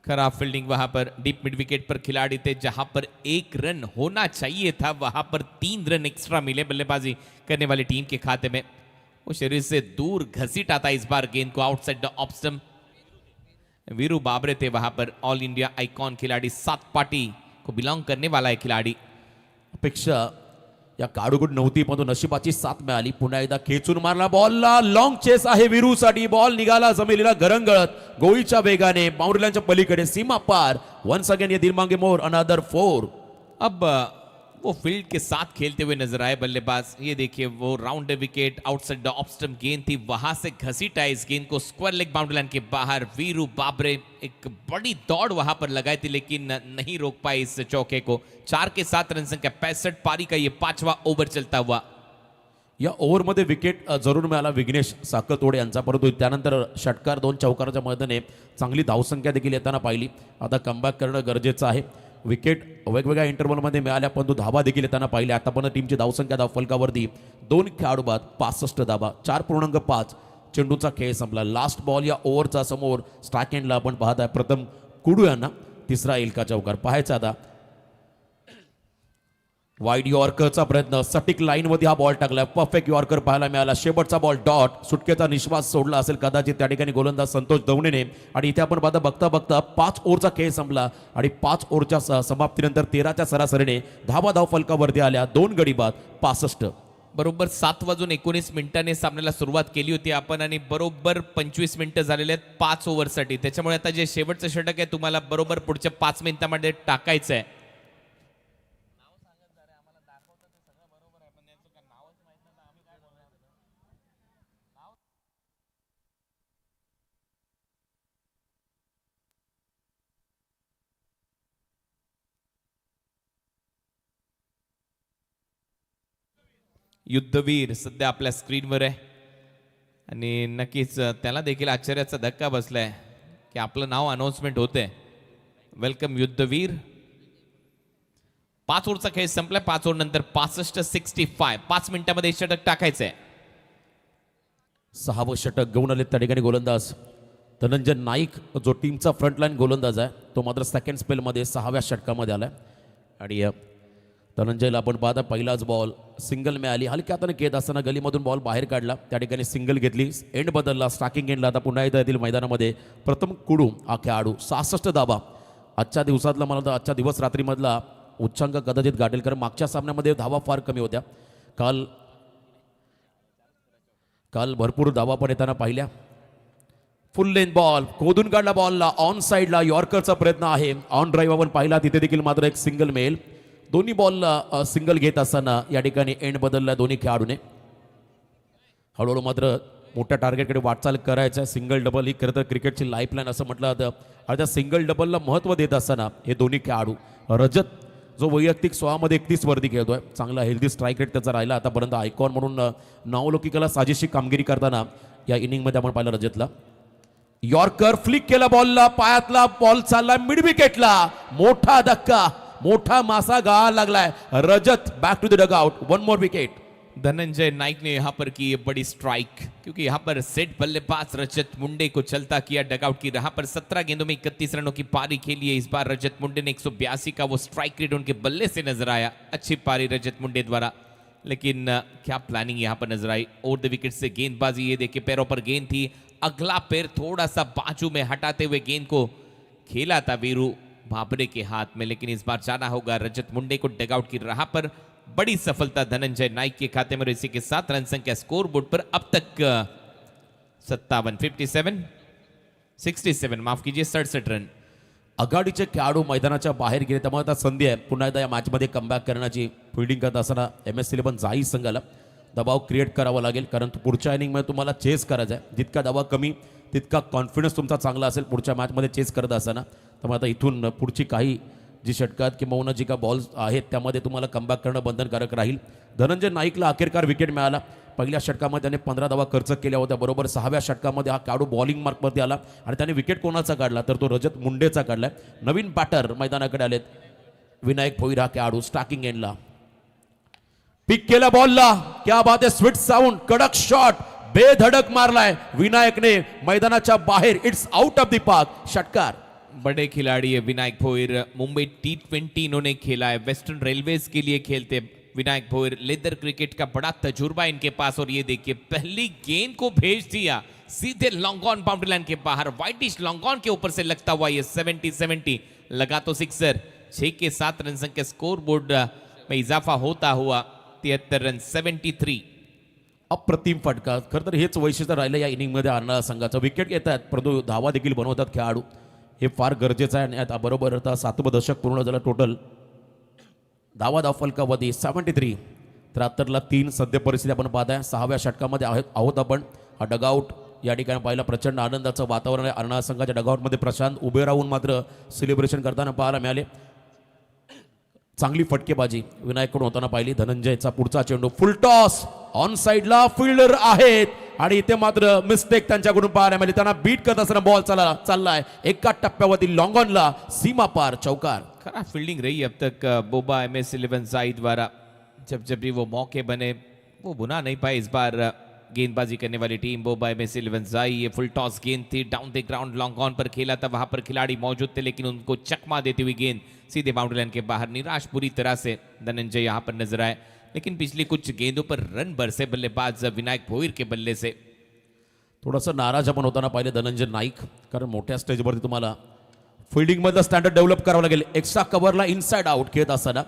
खराब फील्डिंग वहां पर डीप मिड विकेट पर खिलाड़ी थे, जहां पर 1 रन होना चाहिए था वहां पर 3 रन एक्स्ट्रा मिले बल्लेबाजी करने वाली टीम के खाते में. वो शरीर से दूर घसीटा था इस बार गेंद को outside the off stump. Viru Babre थे वहां पर, ऑल इंडिया आइकॉन खिलाड़ी, सात पार्टी को बिलोंग करने वाला है खिलाड़ी. अपेक्षा या काडूकडून नव्हती, परंतु नशिबाची साथ मिळाली. पुन्हा एकदा खेचून मारला बॉलला, लॉंग चेस आहे वीरूसाठी. बॉल निघाला जमिनीला गरंगळत गोळीच्या वेगाने बाउंड्रीच्या पलीकडे सीमा पार. वन्स अगेन ये दिल मांगे मोर, अनदर 4. अब वो फील्ड के साथ खेलते हुए नजर आए बल्लेबाज. ये देखिए वो round wicket outside the off stump गेंद थी, वहां से घसीटा इस गेंद को स्क्वायर लेग बाउंड्री लाइन के बाहर. वीरू बाबरे एक बड़ी दौड़ वहां पर लगाई थी लेकिन नहीं रोक पाए इस चौके को. 4 के 7 रन संख्या, 65 पारी का ये 5वां ओव्हर चलता हुआ. या ओव्हरमध्ये विकेट जरूर मिळाला विघ्नेश साकतोडे यांचा, परंतु त्यानंतर षटकार 2 चौकाराच्या मदतीने चांगली धावसंख्या देखील येताना पाहिली. आता कमबॅक करणं गरजेचं आहे. विकेट वेगवेगळ्या इंटरव्हलमध्ये मिळाल्या, परंतु धावा देखील येताना पाहिल्या. आतापर्यंत टीमची धावसंख्या धावफलकावरती 2 खेळाडू बाद 65 धावा, 4.5 चेंडूचा खेळ संपला. लास्ट बॉल या ओव्हरचा समोर स्ट्राईक एंडला आपण पाहत आहे प्रथम कुडू यांना. तिसरा येईल का चौकार पाहायचा आता. वाईड यॉर्करचा प्रयत्न, सटीक लाईनमध्ये हा बॉल टाकला. परफेक्ट यॉर्कर पाहायला मिळाला. शेवटचा बॉल डॉट, सुटकेचा निश्वास सोडला असेल कदाचित त्या ठिकाणी गोलंदाज संतोष दवणेने. आणि इथे आपण बघता बघता 5 ओव्हरचा खेळ संपला आणि 5 ओव्हरच्या समाप्तीनंतर 13च्या सरासरीने धावा धाव फलकावरती आल्या. 2 गडी बाद 65. बरोबर 7:19 सामन्याला सुरुवात केली होती आपण आणि बरोबर 25 मिनिटं झालेले आहेत 5 ओव्हरसाठी. त्याच्यामुळे आता जे शेवटचं षटक आहे तुम्हाला बरोबर पुढच्या 5 मिनिटांमध्ये टाकायचं आहे. युद्धवीर सध्या आपल्या स्क्रीनवर आहे आणि नक्कीच त्याला देखील आश्चर्याचा धक्का बसलाय की आपलं नाव अनाउन्समेंट होते. वेलकम युद्धवीर. 5 ओव्हरचा खेळ संपलाय. 5 ओव्हर नंतर 65-65 5 मिनिटांमध्ये षटक टाकायचंय. 6वं षटक घेऊन आले त्या ठिकाणी गोलंदाज धनंजय नाईक, जो टीमचा फ्रंटलाईन गोलंदाज आहे. तो मात्र सेकंड स्पेलमध्ये 6व्या षटकामध्ये आलाय. आणि धनंजयला आपण पाहता पहिलाच बॉल सिंगल मिळाली. हलक्या हाताने खेळत असताना गलीमधून बॉल बाहेर काढला, त्या ठिकाणी सिंगल घेतली. एंड बदलला, स्ट्रायकिंग एंडला. आता पुन्हा एकदा येथील मैदानामध्ये प्रथम कुडू हा खेळाडू. 66 धावा आजच्या दिवसातला, मला तर आजच्या दिवस रात्रीमधला उच्चांक कदाचित गाठेल, कारण मागच्या सामन्यामध्ये धावा फार कमी होत्या. काल भरपूर धावा पण येताना पाहिल्या. फुल लेन बॉल खोदून काढला, बॉलला ऑन साईडला यॉर्करचा प्रयत्न आहे. ऑन ड्राईव्ह आपण पाहिला, तिथे देखील मात्र एक सिंगल मिळेल. दोन्ही बॉलला सिंगल घेत असताना या ठिकाणी एंड बदलला दोन्ही खेळाडूने. हळूहळू मात्र मोठ्या टार्गेटकडे वाटचाल करायचं. सिंगल डबल ही खरं तर क्रिकेटची लाईफलाईन असं म्हटलं जातं. आणि त्या सिंगल डबलला महत्त्व देत असताना हे दोन्ही खेळाडू, रजत जो वैयक्तिक 16 मध्ये 31 वरती खेळतोय, चांगला हेल्दी स्ट्राईक रेट त्याचा राहिला आतापर्यंत. आयकॉन म्हणून नावलौकिकाला साजेशी कामगिरी करताना या इनिंगमध्ये आपण पाहिलं रजतला. यॉर्कर फ्लिक केला बॉलला, पायातला बॉल चालला मिड विकेटला. मोठा धक्का, मोठा मासा गाळा लागलाय. Rajat back to the dugout, 1 more wicket. Dhananjay Naik ने यहाँ पर की ये बड़ी स्ट्राइक, क्योंकि यहाँ पर सेट बल्लेबाज रजत मुंडे को चलता किया डगआउट की. यहाँ पर 17 गेंदों में 31 रनों की पारी खेली है इस बार रजत मुंडे ने. 182 का वो स्ट्राइक रेट उनके बल्ले से नजर आया. अच्छी पारी रजत मुंडे द्वारा, लेकिन क्या प्लानिंग यहाँ पर नजर आई. ओवर द विकेट से गेंदबाजी, ये देखिए पैरों पर गेंद थी, अगला पैर थोड़ा सा बाजू में हटाते हुए गेंद को खेला था वीरू बाबरे के हाथ में. लेकिन इस बार जाना होगा रजत मुंडे को डगआउट की राह पर. बड़ी सफलता धनंजय नाइक के खाते में. इसी के साथ रन संख्या स्कोर बोर्ड पर अब तक 67 माफ कीजिए 67 रन. आघाडीचे खेळाडू मैदानाच्या बाहेर गेले, त्यामुळे आता संधी आहे पुन्हा एकदा या मॅचमध्ये कमबॅक करण्याची. फिल्डिंग करत असताना MS11 जाई संघाला दबाव क्रिएट करावा लागेल, कारण पुढच्या इनिंगमध्ये तुम्हाला चेस करायचा आहे. जितका दबाव कमी तितका कॉन्फिडन्स तुमचा चांगला असेल पुढच्या मॅचमध्ये चेस करत असताना. त्यामुळे आता इथून पुढची काही जी षटकात किंवा जी का बॉल्स आहेत त्यामध्ये तुम्हाला कमबॅक करणं बंधनकारक राहील. धनंजय नाईकला अखेरकार विकेट मिळाला. पहिल्या षटकामध्ये त्याने 15 धावा खर्च केल्या होत्या. बरोबर 6व्या षटकामध्ये हा खेळाडू बॉलिंग मार्कवरती आला आणि त्याने विकेट कोणाचा काढला तर तो रजत मुंडेचा काढलाय. नवीन बॅटर मैदानाकडे आलेत. विनायक भोईर हा खेळाडू स्टार्किंग एंडला पिक केला बॉलला. क्या बात आहे, स्वीट साऊंड, कडक शॉट, बेधडक मारलाय विनायकने मैदानाच्या बाहेर. It's out of the park. षटकार. बड़े खिलाड़ी है विनायक भोईर. मुंबई T20 इन्होंने खेला है, वेस्टर्न रेलवेज के लिए खेलते विनायक भोईर. लेदर क्रिकेट का बड़ा तजुर्बा इनके पास. और ये देखिए पहली गेंद को भेज दिया सीधे लॉन्ग ऑन बाउंड्री लाइन के बाहर. वाइटिश लॉन्ग ऑन के ऊपर से लगता हुआ ये 70 लगा तो सिक्सर. 6 के 7 रन संख्या स्कोर बोर्ड में इजाफा होता हुआ 73 रन 73. अप्रतिम फटका. खरं तर हेच वैशिष्ट्य राहिलं या इनिंगमध्ये आणणारा संघाचं. विकेट घेतात परंतु धावा देखील बनवतात खेळाडू. हे फार गरजेचं आहे. आणि आता बरोबर आता 7वं दशक पूर्ण झालं टोटल. धावा फलकावधी 73. 73ला 3 सध्या परिस्थिती आपण पाहताय. 6व्या षटकामध्ये आहोत आपण. हा डगआउट या ठिकाणी पाहिला. प्रचंड आनंदाचं वातावरण आहे. अर्णा संघाच्या डगआउटमध्ये प्रशांत उभे राहून मात्र सेलिब्रेशन करताना पाहायला मिळाले. चांगली फटकेबाजी विनायककडून होताना पाहिली. धनंजयचा पुढचा चेंडू फुल टॉस ऑन साइडला. फिल्डर आहेत आणि इथे मात्र मिस्टेक त्यांच्याकडून पाहायला मिळाली. त्यांना बीट करत असताना बॉल चाललाय एका टप्प्यावरती लॉन्ग ऑनला सीमा पार. चौकार. खराब फील्डिंग रही अब तक बोबा MS11 साई द्वारा. जब भी वो मौके बने वो बुना नहीं पाए. इस बार गेंदबाजी करने वाली टीम बोबा MS11 साई. ये फुल टॉस गेंद थी, down the ground long on पर खेला था. वहां पर खिलाड़ी मौजूद थे लेकिन उनको चकमा देती हुई गेंद सीधे बाउंड्री लाइन के बाहर. निराश बुरी तरह से धनंजय यहां पर नजर आए. लेकिन पिछली कुछ गेंदों पर रन बरसे बल्लेबाज विनायक भोईर के बल्ले से. थोडंसं नाराज आपण होताना पाहिले धनंजय नाईक. कारण मोठ्या स्टेजवरती तुम्हाला फिल्डिंगमधलं स्टँडर्ड डेव्हलप करावं लागेल. एक्स्ट्रा कव्हरला इनसाइड आउट खेळत असताना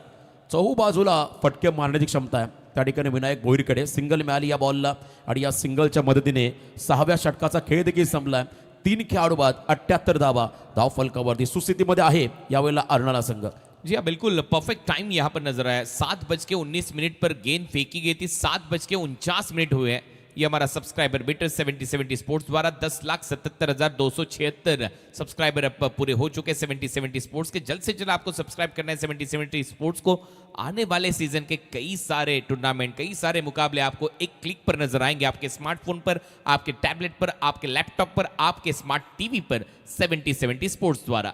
चहूबाजूला फटके मारण्याची क्षमता आहे. त्या ठिकाणी विनायक भोईरकडे सिंगल मिळाली या बॉलला. आणि या सिंगलच्या मदतीने 6व्या षटकाचा खेळ देखील संपलाय. 3 खेळाडू बाद 78 धावा. धाव फलकावरती सुस्थितीमध्ये आहे यावेळेला अर्नाळा संघ. जी हाँ बिल्कुल परफेक्ट टाइम यहाँ पर नजर आया. 7:19 पर गेंद फेंकी गई थी. 7:49 हुए हैं. ये हमारा सब्सक्राइबर बेटर 70 स्पोर्ट्स द्वारा 10,77,276 सब्सक्राइबर अब पूरे हो चुके हैं 70 स्पोर्ट्स के. जल्द से जल्द आपको सब्सक्राइब करना है 70 स्पोर्ट्स को. आने वाले सीजन के कई सारे टूर्नामेंट, कई सारे मुकाबले आपको एक क्लिक पर नजर आएंगे. आपके स्मार्टफोन पर, आपके टैबलेट पर, आपके लैपटॉप पर, आपके स्मार्ट टीवी पर 70 स्पोर्ट्स द्वारा.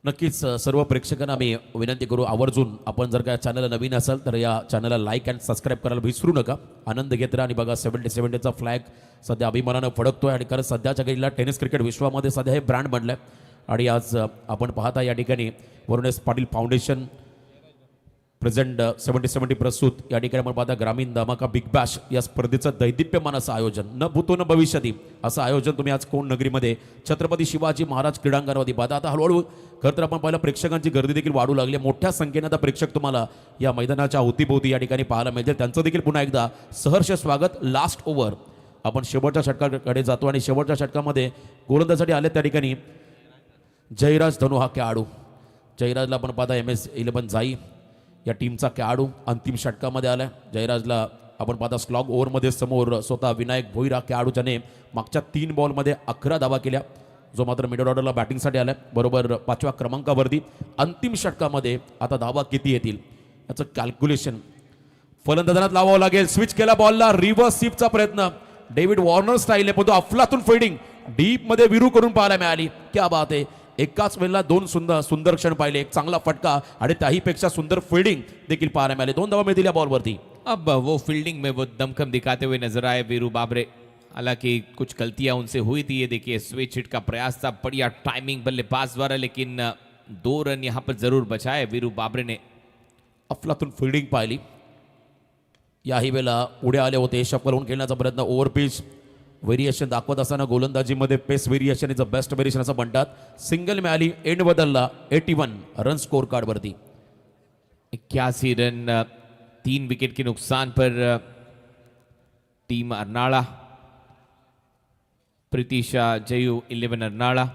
नक्कीच सर्व प्रेक्षकांना मी विनंती करू आवर्जून आपण जर का चॅनलला नवीन असाल तर या चॅनलला लाईक अँड सबस्क्राईब करायला विसरू नका. आनंद घेत राहा. आणि बघा 70चा फ्लॅग सध्या अभिमानानं फडकतोय. आणि कारण सध्याच्या घडीला टेनिस क्रिकेट विश्वामध्ये सध्या हे ब्रँड बनलंय. आणि आज आपण पाहता या ठिकाणी वरुण एस पाटील फाउंडेशन प्रेझेंट 70 प्रस्तुत या ठिकाणी आपण पाहता ग्रामीण धमाका बिग बॅश या स्पर्धेचं दैदिप्यमान असं आयोजन. न भूतो न भविष्यती असं आयोजन तुम्ही आज कोण नगरीमध्ये छत्रपती शिवाजी महाराज क्रीडांगणावरती पाहता. आता हळूहळू खरं तर आपण पाहिलं प्रेक्षकांची गर्दी देखील वाढू लागली. मोठ्या संख्येने आता प्रेक्षक तुम्हाला या मैदानाच्या अवतीभोवती या ठिकाणी पाहायला मिळतील. त्यांचं देखील पुन्हा एकदा सहर्ष स्वागत. लास्ट ओव्हर आपण शेवटच्या षटकाकडे जातो. आणि शेवटच्या षटकामध्ये गोलंदाजीसाठी आले त्या ठिकाणी जयराज धनु हा खेळाडू. जयराजला आपण पाहता MS11 जाई या टीमचा खेळाडू अंतिम षटकामध्ये आलाय. जयराजला आपण पाहता स्लॉग ओव्हरमध्ये समोर स्वतः विनायक भोईर हा खेळाडू ज्याने मागच्या 3 बॉलमध्ये 11 धावा केल्या, जो मात्र मिडल ऑर्डरला बॅटिंगसाठी आलाय बरोबर 5व्या क्रमांकावरती. अंतिम षटकामध्ये आता धावा किती येतील याचं कॅल्क्युलेशन फलंदाजात लावावं लागेल. स्विच केला बॉलला. रिव्हर्स स्वीपचा प्रयत्न डेव्हिड वॉर्नर स्टाईल आहे पण तो अफलातून फिल्डिंग डीपमध्ये विरू करून पाहायला मिळाली. क्या बात आहे. एकाच वेळेला 2 सुंदर क्षण पाहिले. एक चांगला फटका आणि त्याहीपेक्षा सुंदर फिल्डिंग देखील पाहायला मिळाली. 2 धावा मिळतील या बॉलवरती. अब वो फील्डिंग में वो दमखम दिखाते हुए नजर आए वीरू बाबरे. हालांकि कुछ गलतियां उनसे हुई थी. ये देखिए स्विच हिट का प्रयास था, बढ़िया टाइमिंग बल्लेबाज द्वारा, लेकिन 2 रन यहां पर जरूर बचाए वीरू बाबरे ने. अफलातून फिल्डिंग पाहिली. याही वेळेला पुढे आले होते शफल होऊन खेळण्याचा प्रयत्न. ओव्हर पिच व्हेरिएशन दाखवत असताना गोलंदाजीमध्ये pace variation is the best variation असं म्हणतात. सिंगल मिळाली. एंड बदलला. 81 रन स्कोर कार्डवरती. 81 रन 3 विकेट के नुकसान पर टीम अर्नाड़ा. प्रीतिशा जयू 11 अर्नाड़ा.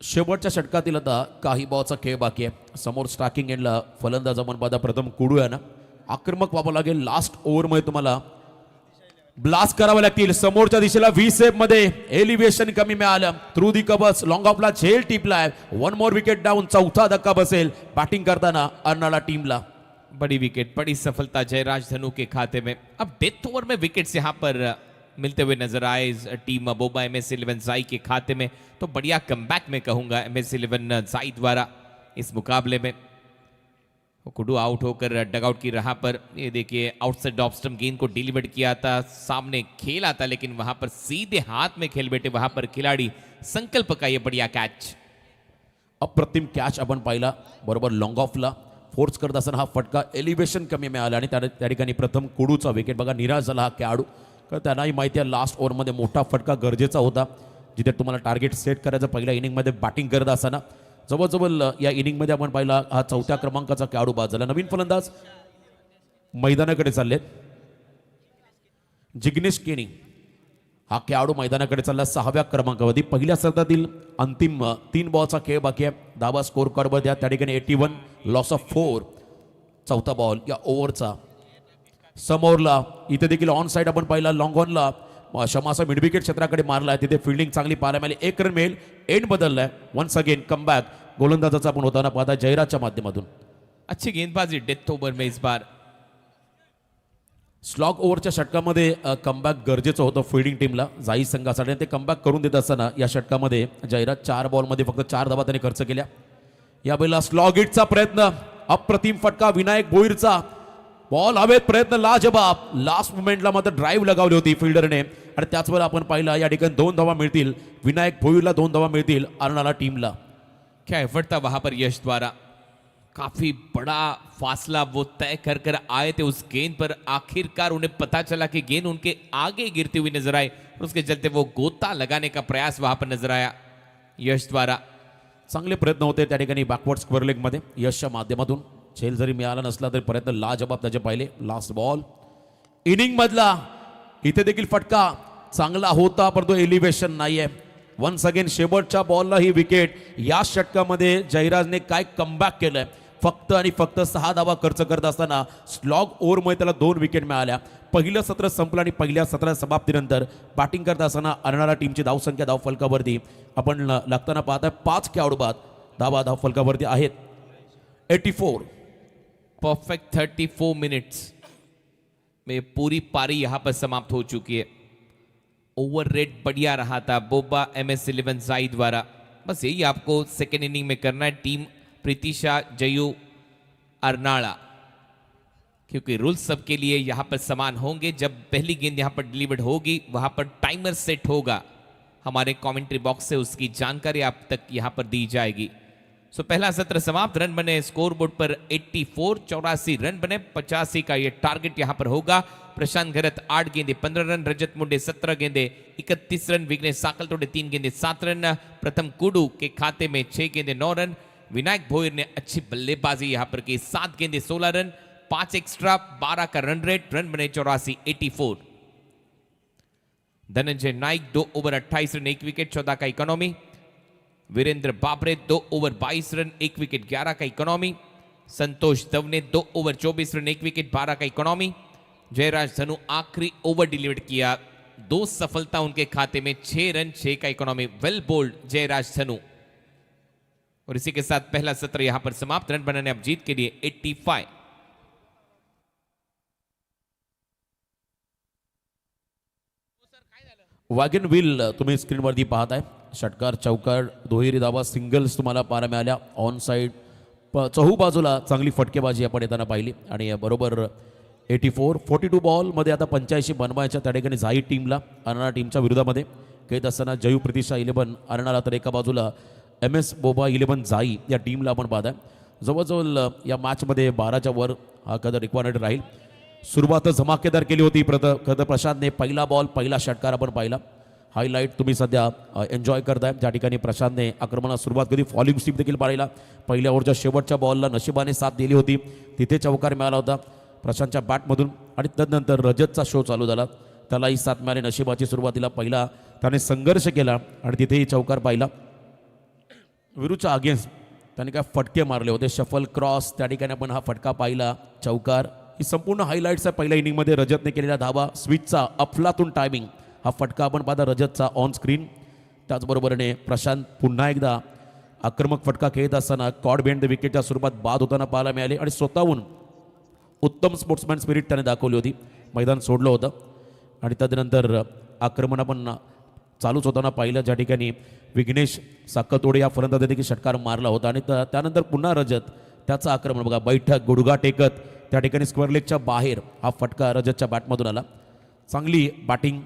शेवटच्या षटकातील आता काही बॉलचा खेळ बाकी आहे. समोर स्टार्किंग एंडला फलंदाज आपण पाहता प्रथम कुडू आहे ना. आक्रमक व्हावं लागेल. लास्ट ओव्हरमध्ये तुम्हाला ब्लास्ट करावं लागतील. समोरच्या दिशेला व्ही सेप मध्ये एलिव्हेशन कमी मिळालं. थ्रू दी कव्हर्स लॉंग ऑफला झेल टिपलाय. 1 मोर विकेट डाऊन. 4था धक्का बसेल बॅटिंग करताना अर्नाळा टीमला. बड़ी विकेट, बड़ी सफलता जयराज धनु के खाते में। अब डेथ ओवर में विकेट्स यहाँ पर मिलते हुए नजर आए इस टीम बोबा MS11 जाई के खाते में, तो बढ़िया कमबैक में कहूंगा MS11 जाई द्वारा इस मुकाबले में। कुडू आउट होकर डगआउट की राह पर, ये देखिए आउटसाइड ऑफ स्टंप गेंद को डिलीवर किया था, सामने खेला था, लेकिन वहां पर सीधे हाथ में खेल बैठे वहां पर खिलाड़ी संकल्प का ये बढ़िया कॅच। अप्रतिम कॅच आपण पाहिला, बरोबर लॉंग ऑफला फोर्स करत असताना हा फटका एलिव्हेशन कमी मिळाला आणि त्या ठिकाणी प्रथम कुडूचा विकेट बघा निराश झाला हा खेळाडू, कारण त्यांनाही माहिती आहे लास्ट ओव्हरमध्ये मोठा फटका गरजेचा होता, जिथे तुम्हाला टार्गेट सेट करायचं पहिल्या इनिंगमध्ये बॅटिंग करत असताना। जवळजवळ या इनिंगमध्ये आपण पाहिला हा 4थ्या क्रमांकाचा खेळाडू बाद झाला। नवीन फलंदाज मैदानाकडे चाललेत, जिग्नेश केनी हा खेळाडू मैदानाकडे चालला 6व्या क्रमांकावरती। पहिल्या सत्रातील अंतिम 3 बॉलचा खेळ बाकी आहे, धावा स्कोर कार्डवर द्या, त्या ठिकाणी 81 लॉस ऑफ 4 चौथा बॉल या ओव्हरचा। समोरला इथे देखील ऑन साइड आपण पाहिला, लॉंग ऑनला शमाचा मिड विकेट क्षेत्राकडे मारला आहे, तिथे फिल्डिंग चांगली पाहायला मिळाली, 1 रन मिळेल, एंड बदललाय, वन्स अगेन कमबॅक गोलंदाजाचा आपण होताना पाहता जयराजच्या माध्यमातून। अच्छी गेंदबाजी डेथ ओवर में इस बार। स्लॉग ओव्हरच्या षटकामध्ये कमबॅक गरजेचं होतं फील्डिंग टीमला जाई संघासाठी, ते कमबॅक करून देत असताना या षटकामध्ये जयराज 4 बॉलमध्ये फक्त 4 धावा त्याने खर्च केल्या। या वेळेला स्लॉग हिटचा प्रयत्न, अप्रतिम फटका विनायक भोईरचा, बॉल हवेत, प्रयत्न लाजबाब, लास्ट मोमेंटला मात्र ड्राईव्ह लगावली होती फिल्डरने, आणि त्याच वेळेला आपण पाहिला या ठिकाणी 2 धावा मिळतील, विनायक भोईरला 2 धावा मिळतील अर्नाला टीमला। क्या एफर्ट था वहां पर यश द्वारा, काफी बड़ा फासला वो तय कर कर आए थे उस गेंद पर, आखिरकार उन्हें पता चला कि गेंद उनके आगे गिरती हुई नजर आई और उसके चलते वो गोता लगाने का प्रयास वहां पर नजर आया यश द्वारा। चांगले प्रयत्न होते त्या ठिकाणी बॅकवर्ड स्क्वेअर लेगमध्ये यशच्या माध्यमातून, झेल जरी मिळाला नसला तरी प्रयत्न लाजबाब त्याचे पाहिले। लास्ट बॉल इनिंग मधला, इथे देखील फटका चांगला होता परंतु एलिव्हेशन नाहीये। वन्स अगेन शेवटच्या बॉलला ही विकेट, या षटकामध्ये जयराजने काय कमबॅक केलंय, फक्त आणि फक्त 6 धावा खर्च करत असताना स्लॉग ओव्हरमुळे त्याला 2 विकेट मिळाल्या। पहिलं सत्र संपलं आणि पहिल्या सत्राच्या समाप्तीनंतर बॅटिंग करत असताना अर्नाळा टीमची धावसंख्या धावफलकावरती आपण लागताना पाहताय 5 खेळाडू बाद धावा धावफलकावरती आहेत 84। परफेक्ट 34 मिनट्स में पूरी पारी यहां पर समाप्त हो चुकी है। ओवर रेट बढ़िया रहा था बोबा MS11 जाई द्वारा। बस यही आपको सेकेंड इनिंग में करना है, टीम प्रीतिशा जयू अर्नाड़ा, क्योंकि रूल्स सबके लिए यहां पर समान होंगे। जब पहली गेंद यहां पर डिलीवर्ड होगी वहां पर टाइमर सेट होगा, हमारे कमेंट्री बॉक्स से उसकी जानकारी आप तक यहां पर दी जाएगी। सो पहला सत्र समाप्त, रन बने स्कोर बोर्ड पर 84, 84 रन बने, 85 का ये टारगेट यहां पर होगा। प्रशांत घरत 8 गेंदे 15 रन, रजत मुंडे 17 गेंदे 31 रन, विघ्नेश साकलतोड़े 3 गेंदे 7 रन, प्रथम कुडू के खाते में 6 गेंदे 9 रन, विनायक भोईर ने अच्छी बल्लेबाजी यहां पर की, 7 गेंदे 16 रन, 5 एक्स्ट्रा, 12 का रन रेट, रन बने 84, 84। Dhananjay Naik 2 over 28 run 1 wicket 14 का इकोनॉमी, वीरेंद्र बाबरे 2 ओवर 22 रन 1 विकेट 11 का economy, Santosh Dawane 2 over 24 run 1 wicket 12 का इकोनॉमी, जयराज धनु आखिरी ओवर डिलीवर किया, 2 सफलता उनके खाते में, 6 रन 6 का इकोनॉमी, वेल बोल्ड जयराज धनु। और इसी के साथ पहला सत्र यहां पर समाप्त, रन बनाने अब जीत के लिए 85। वॅगन व्हील तुम्ही स्क्रीनवरती पाहताय, षटकार चौकार दुहेरी धावा सिंगल्स तुम्हाला पाहायला मिळाल्या, ऑन साइड चहू बाजूला चांगली फटकेबाजी आपण येताना पाहिली, आणि बरोबर 84 42 बॉलमध्ये आता 85 बनवायच्या त्या ठिकाणी जाई टीमला अर्नाळा टीमच्या विरोधामध्ये खेळत असताना जयू प्रीतिशा 11 अर्नाळा, तर एका बाजूला MS बोबा 11 जाई या टीमला आपण पाहताय। जवळजवळ या मॅचमध्ये 12च्या वर हा कदर रिक्वायर्ड राहील। सुरुवात धमाकेदार केली होती कदर प्रशांतने, पहिला बॉल पहिला षटकार आपण पाहिला, हायलाईट तुम्ही सध्या एन्जॉय करताय, ज्या ठिकाणी प्रशांतने आक्रमणाला सुरुवात केली, फॉलिंग स्टीप देखील पाहिला, पहिल्या ओव्हरच्या शेवटच्या बॉलला नशिबाने साथ दिली होती, तिथे चौकार मिळाला होता प्रशांतच्या बॅटमधून, आणि तदनंतर रजतचा शो चालू झाला, त्यालाही साथ मिळाली, नशिबाची सुरुवातीला पहिला त्याने संघर्ष केला आणि तिथेही चौकार पाहिला, विरुद्धच्या अगेन्स्ट त्याने काय फटके मारले होते, शफल क्रॉस त्या ठिकाणी आपण हा फटका पाहिला, चौकार, ही संपूर्ण हायलाईट्स आहे पहिल्या इनिंगमध्ये रजतने केलेल्या धावा, स्विचचा अफलातून टायमिंग, हा फटका आपण पाहता रजतचा ऑन स्क्रीन। त्याचबरोबरीने प्रशांत पुन्हा एकदा आक्रमक फटका खेळत असताना कॉड बेंड विकेटच्या स्वरूपात बाद होताना पाहायला मिळाले, आणि स्वतःहून उत्तम स्पोर्ट्समॅन स्पिरिट त्याने दाखवली होती. मैदान सोडलं होतं आणि त्यानंतर आक्रमण आपण चालूच होताना पाहिलं, ज्या ठिकाणी विघ्नेश साकतोडे या फलंदाजाने देखील षटकार मारला होता आणि त्यानंतर पुन्हा रजत त्याचं आक्रमण बघा, बैठक गुडघा टेकत त्या ठिकाणी स्क्वेअर लेगच्या बाहेर हा फटका रजतच्या बॅटमधून आला. चांगली बॅटिंग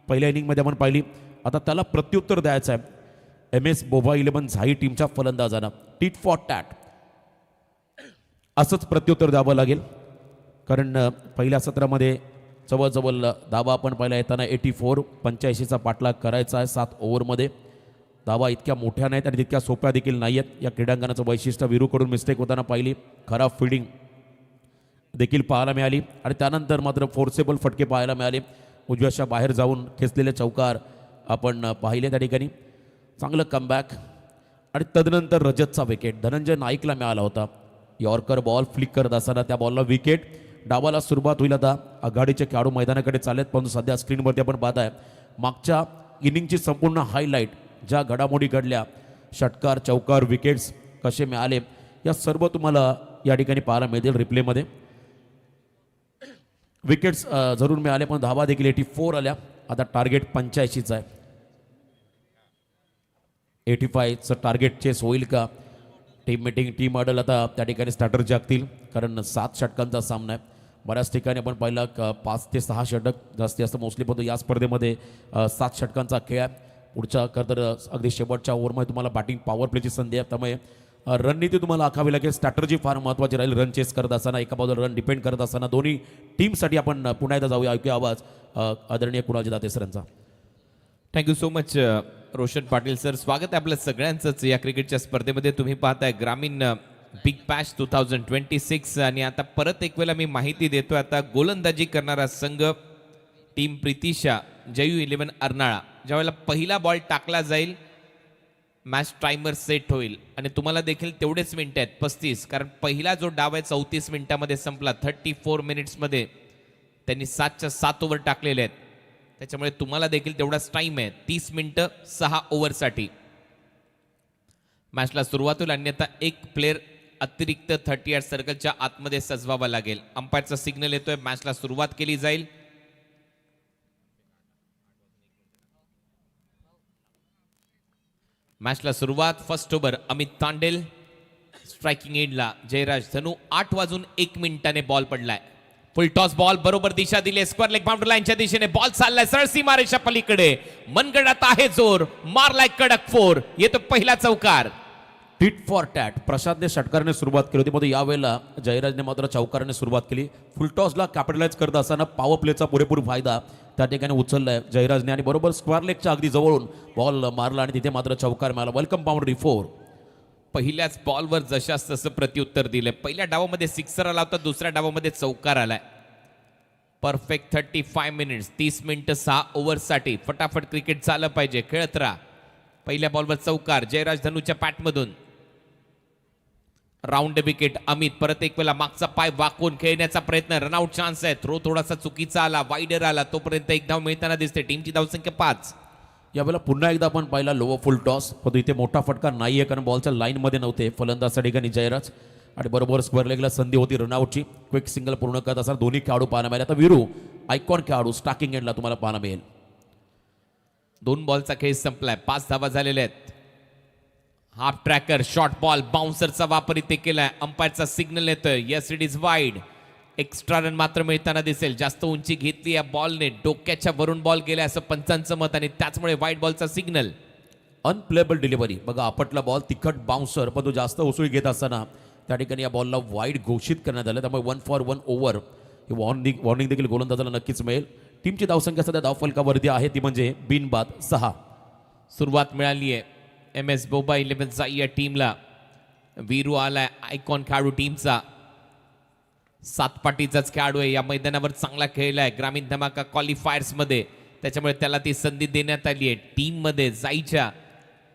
पहिल्या इनिंगमध्ये आपण पाहिली. आता त्याला प्रत्युत्तर द्यायचं आहे MS बोबा 11 झाई टीमच्या फलंदाजांना. टीट फॉर टॅट असंच प्रत्युत्तर द्यावं लागेल, कारण पहिल्या सत्रामध्ये जवळजवळ धावा आपण पाहिला येताना 84 85चा पाठलाग करायचा आहे 7 ओव्हरमध्ये. धावा इतक्या मोठ्या नाहीत आणि तितक्या सोप्या देखील नाही आहेत. या क्रीडांगणाचं वैशिष्ट्य वीरूकडून मिस्टेक होताना पाहिली, खराब फिल्डिंग देखील पाहायला मिळाली आणि त्यानंतर मात्र फोर्सेबल फटके पाहायला मिळाले. उजव्याच्या बाहेर जाऊन खेचलेले चौकार आपण पाहिले त्या ठिकाणी. चांगलं कमबॅक आणि तदनंतर रजतचा विकेट धनंजय नाईकला मिळाला होता. यॉर्कर बॉल फ्लिक करत असताना त्या बॉलला विकेट. डावाला सुरुवात होईल. आता आघाडीचे खेळाडू मैदानाकडे चाललेत, परंतु सध्या स्क्रीनवरती आपण पाहताय मागच्या इनिंगची संपूर्ण हायलाईट, ज्या घडामोडी घडल्या, षटकार चौकार विकेट्स कसे मिळाले, या सर्व तुम्हाला या ठिकाणी पाहायला मिळतील रिप्लेमध्ये. विकेट्स जरूर मिळाले पण धावा देखील 84 आल्या. आता टार्गेट 85चं आहे. 85चं टार्गेट चेस होईल का? टीम ऑर्डर आता त्या ठिकाणी स्टार्टर जागतील, कारण 7 षटकांचा सामना आहे. बऱ्याच ठिकाणी आपण पाहिलं 5 ते 6 षटक जास्तीत जास्त मोस्टली पण या स्पर्धेमध्ये 7 षटकांचा खेळ आहे. पुढच्या तर अगदी शेवटच्या ओव्हरमध्ये तुम्हाला बॅटिंग पॉवर प्लेची संधी आहे, त्यामुळे रणनीती तुम्हाला आखावी लागेल. स्ट्रॅटर्जी फार महत्त्वाची राहील. रन चेस करत असताना, एका बाजूला रन डिपेंड करत असताना, दोन्ही टीमसाठी आपण पुन्हा एकदा जाऊया, ऐकूया आवाज आदरणीय कुणालजी दाते सरांचा. Thank you so much Roshan Patil sir. स्वागत आहे आपल्या सगळ्यांचंच या क्रिकेटच्या स्पर्धेमध्ये. तुम्ही पाहताय ग्रामीण बिग बॅश 2026 आणि आता परत एक वेळेला मी माहिती देतो. आता गोलंदाजी करणारा संघ टीम प्रीतिशा जयू 11 अर्नाळा. ज्यावेळेला पहिला बॉल टाकला जाईल मॅच टायमर सेट होईल आणि तुम्हाला देखील तेवढेच मिनिटं आहेत 35, कारण पहिला जो डाव आहे 34 मिनिटामध्ये संपला. 34 मिनिट्समध्ये त्यांनी 7च्या 7 ओव्हर टाकलेले आहेत, त्याच्यामुळे तुम्हाला देखील तेवढाच टाइम आहे. 30 मिनिटं 6 ओव्हरसाठी मॅचला सुरुवात होईल. अन्यथा एक प्लेअर अतिरिक्त 38 सर्कलच्या आतमध्ये सजवावा लागेल. अंपायरचा सिग्नल येतोय, मॅचला सुरुवात केली जाईल. मॅचला सुरुवात. First over Amit Tandel. Striking एंडला जयराज धनू. 8:01 बॉल पडलाय. फुल टॉस बॉल, बरोबर दिशा दिली. स्क्वेअर लेग बाउंड्री लाईनच्या दिशेने बॉल चाललाय सरळ सीमारेषा पलीकडे. मनगडात आहे जोर, मारलाय कडक 4. येतो पहिला चौकार. Tit for tat. प्रशांतने षटकाराने सुरुवात केली होती, मध्ये यावेळेला जयराजने मात्र चौकाराने सुरुवात केली. फुलटॉसला कॅपिटलाइज करत असताना पॉवर प्लेचा पुरेपूर फायदा त्या ठिकाणी उचललाय जयराजने आणि बरोबर स्क्वेअर लेगच्या अगदी जवळून बॉल मारला आणि तिथे मात्र चौकार मिळाला. Welcome boundary 4. पहिल्याच बॉलवर जशास तसं प्रत्युत्तर दिलंय. पहिल्या डावामध्ये सिक्सर आला होता, दुसऱ्या डावामध्ये चौकार आलाय. परफेक्ट 35 मिनिट्स, 30 मिनिटं 6 ओव्हरसाठी. फटाफट क्रिकेट चाललं पाहिजे, खेळत राहा. पहिल्या बॉलवर चौकार जयराज धनूच्या पॅटमधून. Round wicket Amit. परत एक वेळा मागचा पाय वाकून खेळण्याचा प्रयत्न. रनआउट चान्स आहे. थ्रो थोडासा चुकीचा आला, वाईडर आला, तोपर्यंत एक धाव मिळताना दिसते. टीमची धावसंख्या 5. यावेळेला पुन्हा एकदा आपण पाहिला लोअर फुल टॉस, पण इथे मोठा फटका नाही आहे, कारण बॉलच्या लाईनमध्ये नव्हते फलंदाज त्या ठिकाणी जयराज. आणि बरोबर स्क्वेअर लेगला संधी होती रनआउटची. क्विक सिंगल पूर्ण करत असताना दोन्ही खेळाडू पाहायला मिळाले. आता वीरू आयकॉन खेळाडू स्टार्किंग एंडला तुम्हाला पाहायला मिळेल. 2 बॉलचा खेळ संपलाय. 5 धावा झालेल्या आहेत. हाफ ट्रॅकर शॉर्ट बॉल बाउन्सरचा वापर इथे केलाय. अंपायरचा सिग्नल येतोय, yes it is wide. Extra run मात्र मिळताना दिसेल. जास्त उंची घेतली या बॉलने, डोक्याच्या वरून बॉल गेला असं पंचांचं मत आणि त्याचमुळे वाईड बॉलचा सिग्नल. अनप्लेबल डिलिव्हरी बघा, आपटला बॉल तिखट बाउन्सर, पण तो जास्त उसळी घेत असताना त्या ठिकाणी या बॉलला वाईड घोषित करण्यात आलं. त्यामुळे 1 फॉर 1 ओव्हर ही वॉर्निंग देखील गोलंदाजाला नक्कीच मिळेल. टीमची धावसंख्या सध्या धावफलकावरती आहे, ती म्हणजे बिनबाद 6. सुरुवात मिळाली आहे MS बोबा 11 या टीमला. वीरू आलाय आयकॉन खेळाडू टीमचा. 7 पाटीचाच खेळाडू आहे. या मैदानावर चांगला खेळलाय ग्रामीण धमाका क्वालिफायर्स मध्ये, त्याच्यामुळे त्याला ती संधी देण्यात आली आहे टीम मध्ये जायच्या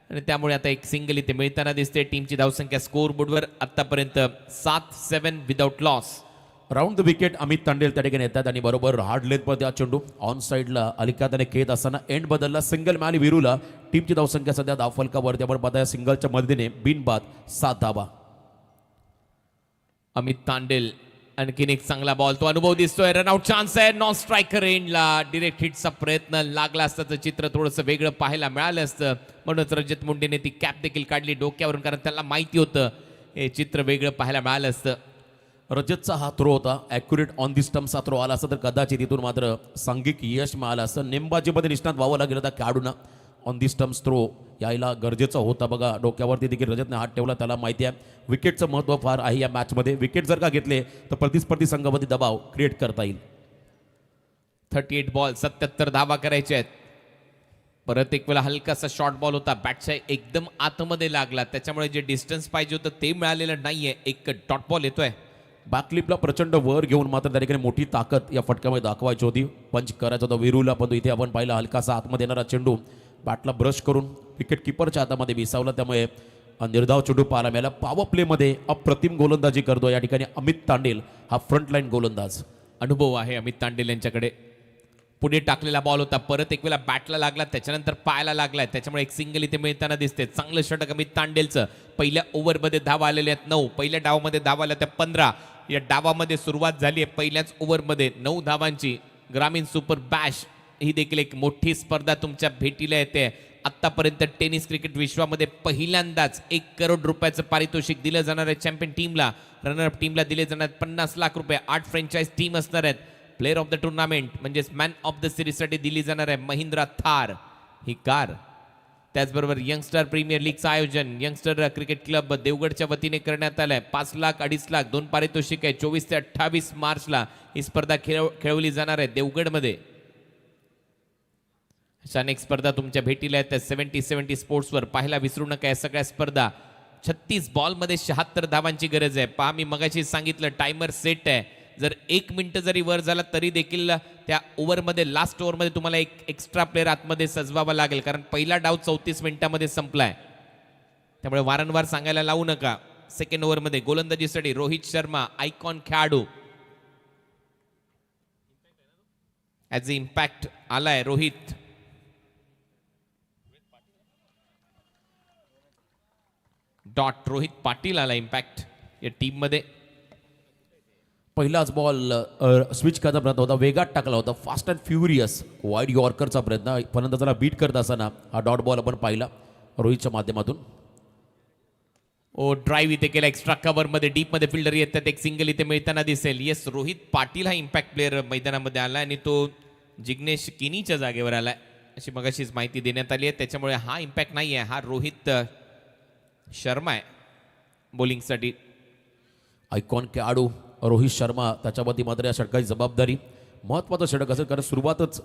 आणि त्यामुळे आता एक सिंगल इथे मिळताना दिसते. टीमची धावसंख्या स्कोर बोर्डवर आतापर्यंत 7-7 without loss. Round the wicket Amit Tandel त्या ठिकाणी येतात आणि बरोबर हार्ड लेंथमध्ये हा चेंडू ऑन साईडला अलिकादाने खेळत असताना एंड बदलला. सिंगल मिळाली वीरूला. टीमची धावसंख्या सध्या धावफलकावरती आपण पाहता. या सिंगलच्या मदतीने बिनबाद 7 धावा. अमित तांडेल आणखीन एक चांगला बॉल, तो अनुभव दिसतोय. रनआउट चान्स आहे, नॉन स्ट्रायकर एंडला. डिरेक्ट हिटचा प्रयत्न लागला असता तर चित्र थोडंसं वेगळं पाहायला मिळालं असतं. म्हणूनच रजत मुंडेने ती कॅप देखील काढली डोक्यावरून, कारण त्याला माहिती होतं हे चित्र वेगळं पाहायला मिळालं असतं. रजतचा हा थ्रो होता, ॲक्युरेट ऑन दी स्टम्पचा थ्रो आला असता तर कदाचित इथून मात्र सांघिक यश मिळालं असतं. नेमबाजीमध्ये निष्णात व्हावं लागेल होता खेळाडूंना. ऑन दी स्टम्प्स थ्रो यायला गरजेचा होता. बघा डोक्यावरती देखील रजतने हात ठेवला, त्याला माहिती आहे विकेटचं महत्त्व फार आहे या मॅचमध्ये. विकेट जर का घेतले तर प्रतिस्पर्धी संघामध्ये दबाव क्रिएट करता येईल. 38 बॉल 77 धावा करायचे आहेत. परत एक वेळा हलकासा शॉर्ट बॉल होता, बॅटच्या एकदम आतमध्ये लागला, त्याच्यामुळे जे डिस्टन्स पाहिजे होतं ते मिळालेलं नाहीये. एक डॉट बॉल येतोय. बॅकलिपला प्रचंड वर घेऊन मात्र त्या ठिकाणी मोठी ताकद या फटक्यामध्ये दाखवायची होती. पंच करायचा होता विरूला, पण इथे आपण पाहिला हलकासा आतमध्ये येणारा चेंडू बॅटला ब्रश करून विकेट किपरच्या हातामध्ये विसावला. त्यामुळे निर्धाव चेंडू पाहायला मिळाला. पॉवर प्लेमध्ये अप्रतिम गोलंदाजी करतो या ठिकाणी अमित तांडेल, हा फ्रंटलाईन गोलंदाज. अनुभव आहे अमित तांडेल यांच्याकडे. पुढे टाकलेला बॉल होता, परत एक वेळा बॅटला लागला, त्याच्यानंतर पायाला लागलाय, त्याच्यामुळे एक सिंगल इथे मिळताना दिसते. चांगलं षटक अमित तांडेलचं. पहिल्या ओव्हरमध्ये धावा आलेल्या आहेत 9, पहिल्या डावामध्ये धावा आल्या त्या 15. या डावामध्ये सुरुवात झाली आहे पहिल्याच ओव्हरमध्ये 9 धावांची. ग्रामीण सुपर बॅश ही देखील एक मोठी स्पर्धा तुमच्या भेटीला येते. आतापर्यंत टेनिस क्रिकेट विश्वामध्ये पहिल्यांदाच 1 करोड रुपयाचं पारितोषिक दिलं जाणार आहे चॅम्पियन टीमला. रनरअप टीमला दिले जाणार आहेत 50 लाख रुपये. 8 फ्रँचाइज टीम असणार आहेत. प्लेअर ऑफ द टुर्नामेंट म्हणजेच मॅन ऑफ द सिरीजसाठी दिली जाणार आहे महिंद्रा थार ही कार. त्याचबरोबर यंगस्टर प्रीमियर लीगचं आयोजन यंगस्टर क्रिकेट क्लब देवगडच्या वतीने करण्यात आलं आहे. 5 लाख 2.5 लाख 2 पारितोषिक आहे. 24 ते 28 मार्चला ही स्पर्धा खेळवली जाणार आहे देवगडमध्ये. अशा अनेक स्पर्धा तुमच्या भेटीला आहेत. 70 स्पोर्ट्सवर पाहायला विसरू नका या सगळ्या स्पर्धा. 36 बॉलमध्ये 76 धावांची गरज आहे. पहा मी मगाशी सांगितलं टायमर सेट आहे. जर 1 मिनिट जरी वर झाला तरी देखील त्या ओव्हरमध्ये लास्ट ओव्हरमध्ये तुम्हाला एक एक्स्ट्रा प्लेअर आतमध्ये सजवावा लागेल, कारण पहिला डाव 34 मिनिटांमध्ये संपलाय. त्यामुळे वारंवार सांगायला लावू नका. सेकंड ओव्हरमध्ये गोलंदाजीसाठी रोहित शर्मा आयकॉन खेळाडू. ॲज अ इम्पॅक्ट आलाय रोहित. रोहित पाटील आला इम्पॅक्ट या टीममध्ये. पहिलाच बॉल स्विच करता प्रयत्न होता, वेगात टाकला होता, फास्ट अँड फ्युरियस वाईड यॉर्करचा प्रयत्न. फलंदाजाला बीट करत असताना हा डॉट बॉल आपण पाहिला रोहितच्या माध्यमातून. ड्राईव्ह इथे केला एक्स्ट्रा कव्हरमध्ये. डीपमध्ये फिल्डर येतात, एक सिंगल इथे मिळताना दिसेल. येस, रोहित पाटील हा इम्पॅक्ट प्लेअर मैदानामध्ये आला आणि तो जिग्नेश किनीच्या जागेवर आलाय अशी मगाशीच माहिती देण्यात आली आहे. त्याच्यामुळे हा इम्पॅक्ट नाही आहे, हा रोहित शर्मा आहे बॉलिंगसाठी. आयकॉन खेळाडू रोहित शर्मा, त्याच्यावरती मात्र या षटकाची जबाबदारी. महत्वाचं षटक असेल कारण सुरुवातच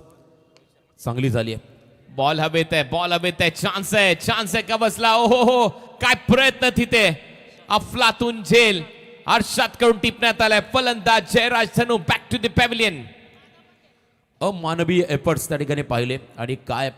चांगली झाली आहे. बॉल हवेत आहे, बॉल हवेत आहे. चान्स आहे का बसला. हो काय प्रयत्न तिथे. अफलातून झेल अर्षाद कडून टिपण्यात आलाय. फलंदाज जयराज धनू बॅक टू द पॅव्हिलियन. अमानवीय एफर्ट्स त्या ठिकाणी पाहिले आणि काय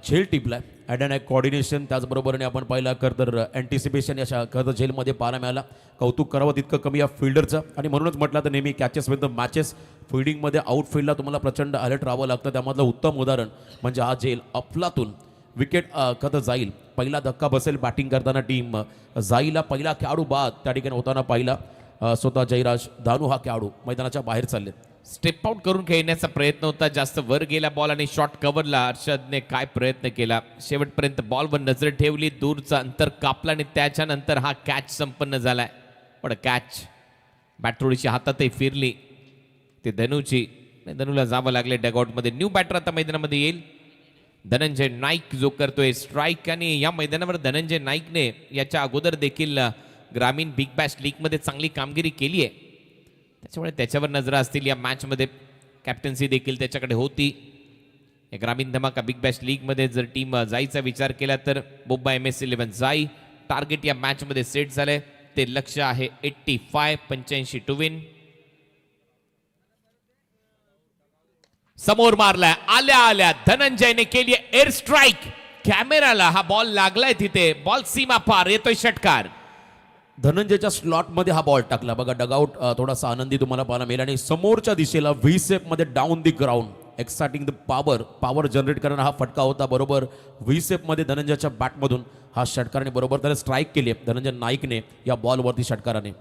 झेल टिपलाय. ॲडॅन कॉर्डिनेशन, त्याचबरोबरने आपण पाहिलं खरं तर अँटिसिपेशन या खरं झेलमध्ये पाहायला मिळाला. कौतुक करावं तितकं कमी या फिल्डरचं. आणि म्हणूनच म्हटलं तर नेहमी कॅचेस विथ द मॅचेस. फिल्डिंगमध्ये आउटफील्डला तुम्हाला प्रचंड अलर्ट राहावं लागतं. त्यामधलं उत्तम उदाहरण म्हणजे हा झेल. अफलातून विकेट खरं जाईल, पहिला धक्का बसेल बॅटिंग करताना टीम जाईला. पहिला खेळाडू बाद त्या ठिकाणी होताना पाहिला. स्वतः जयराज धानू हा खेळाडू मैदानाच्या बाहेर चालले. स्टेप आउट करून खेळण्याचा प्रयत्न होता, जास्त वर गेला बॉल आणि शॉट कव्हरला. अर्षदने काय प्रयत्न केला, शेवटपर्यंत बॉलवर नजर ठेवली, दूरचा अंतर कापला आणि त्याच्यानंतर हा कॅच संपन्न झालाय. पण कॅच बॅट थोडीशी हातातही फिरली ते धनूची. धनूला जावं लागले डगआउटमध्ये. न्यू बॅटर आता मैदानामध्ये येईल धनंजय नाईक जो करतोय स्ट्राईक. आणि या मैदानावर धनंजय नाईकने याच्या अगोदर देखील ग्रामीण बिग बॅश लीगमध्ये चांगली कामगिरी केली आहे, त्याच्यामुळे त्याच्यावर नजरा असतील या मॅचमध्ये. कॅप्टन्सी देखील त्याच्याकडे होती. या ग्रामीण धमाका बिग बॅश लीगमध्ये जर टीम जाईचा विचार केला तर बोब्बा MS11 जाई टार्गेट या मॅचमध्ये सेट झालंय. ते लक्ष आहे 85 टू विन. समोर मारलाय, आल्या धनंजयने केली एअर स्ट्राईक. कॅमेराला हा बॉल लागलाय तिथे. बॉल सीमा पार, येतोय षटकार. धनंजयच्या स्लॉटमध्ये हा बॉल टाकला. बघा डगआउट थोडासा आनंदी तुम्हाला पाहायला मिळेल. आणि समोरच्या दिशेला व्ही सेपमध्ये down the ground exciting the power generate करणारा हा फटका होता. बरोबर व्ही सेपमध्ये धनंजयच्या बॅटमधून हा षटकाराने बरोबर त्याला स्ट्राईक केली धनंजय नाईकने या बॉलवरती षटकाराने.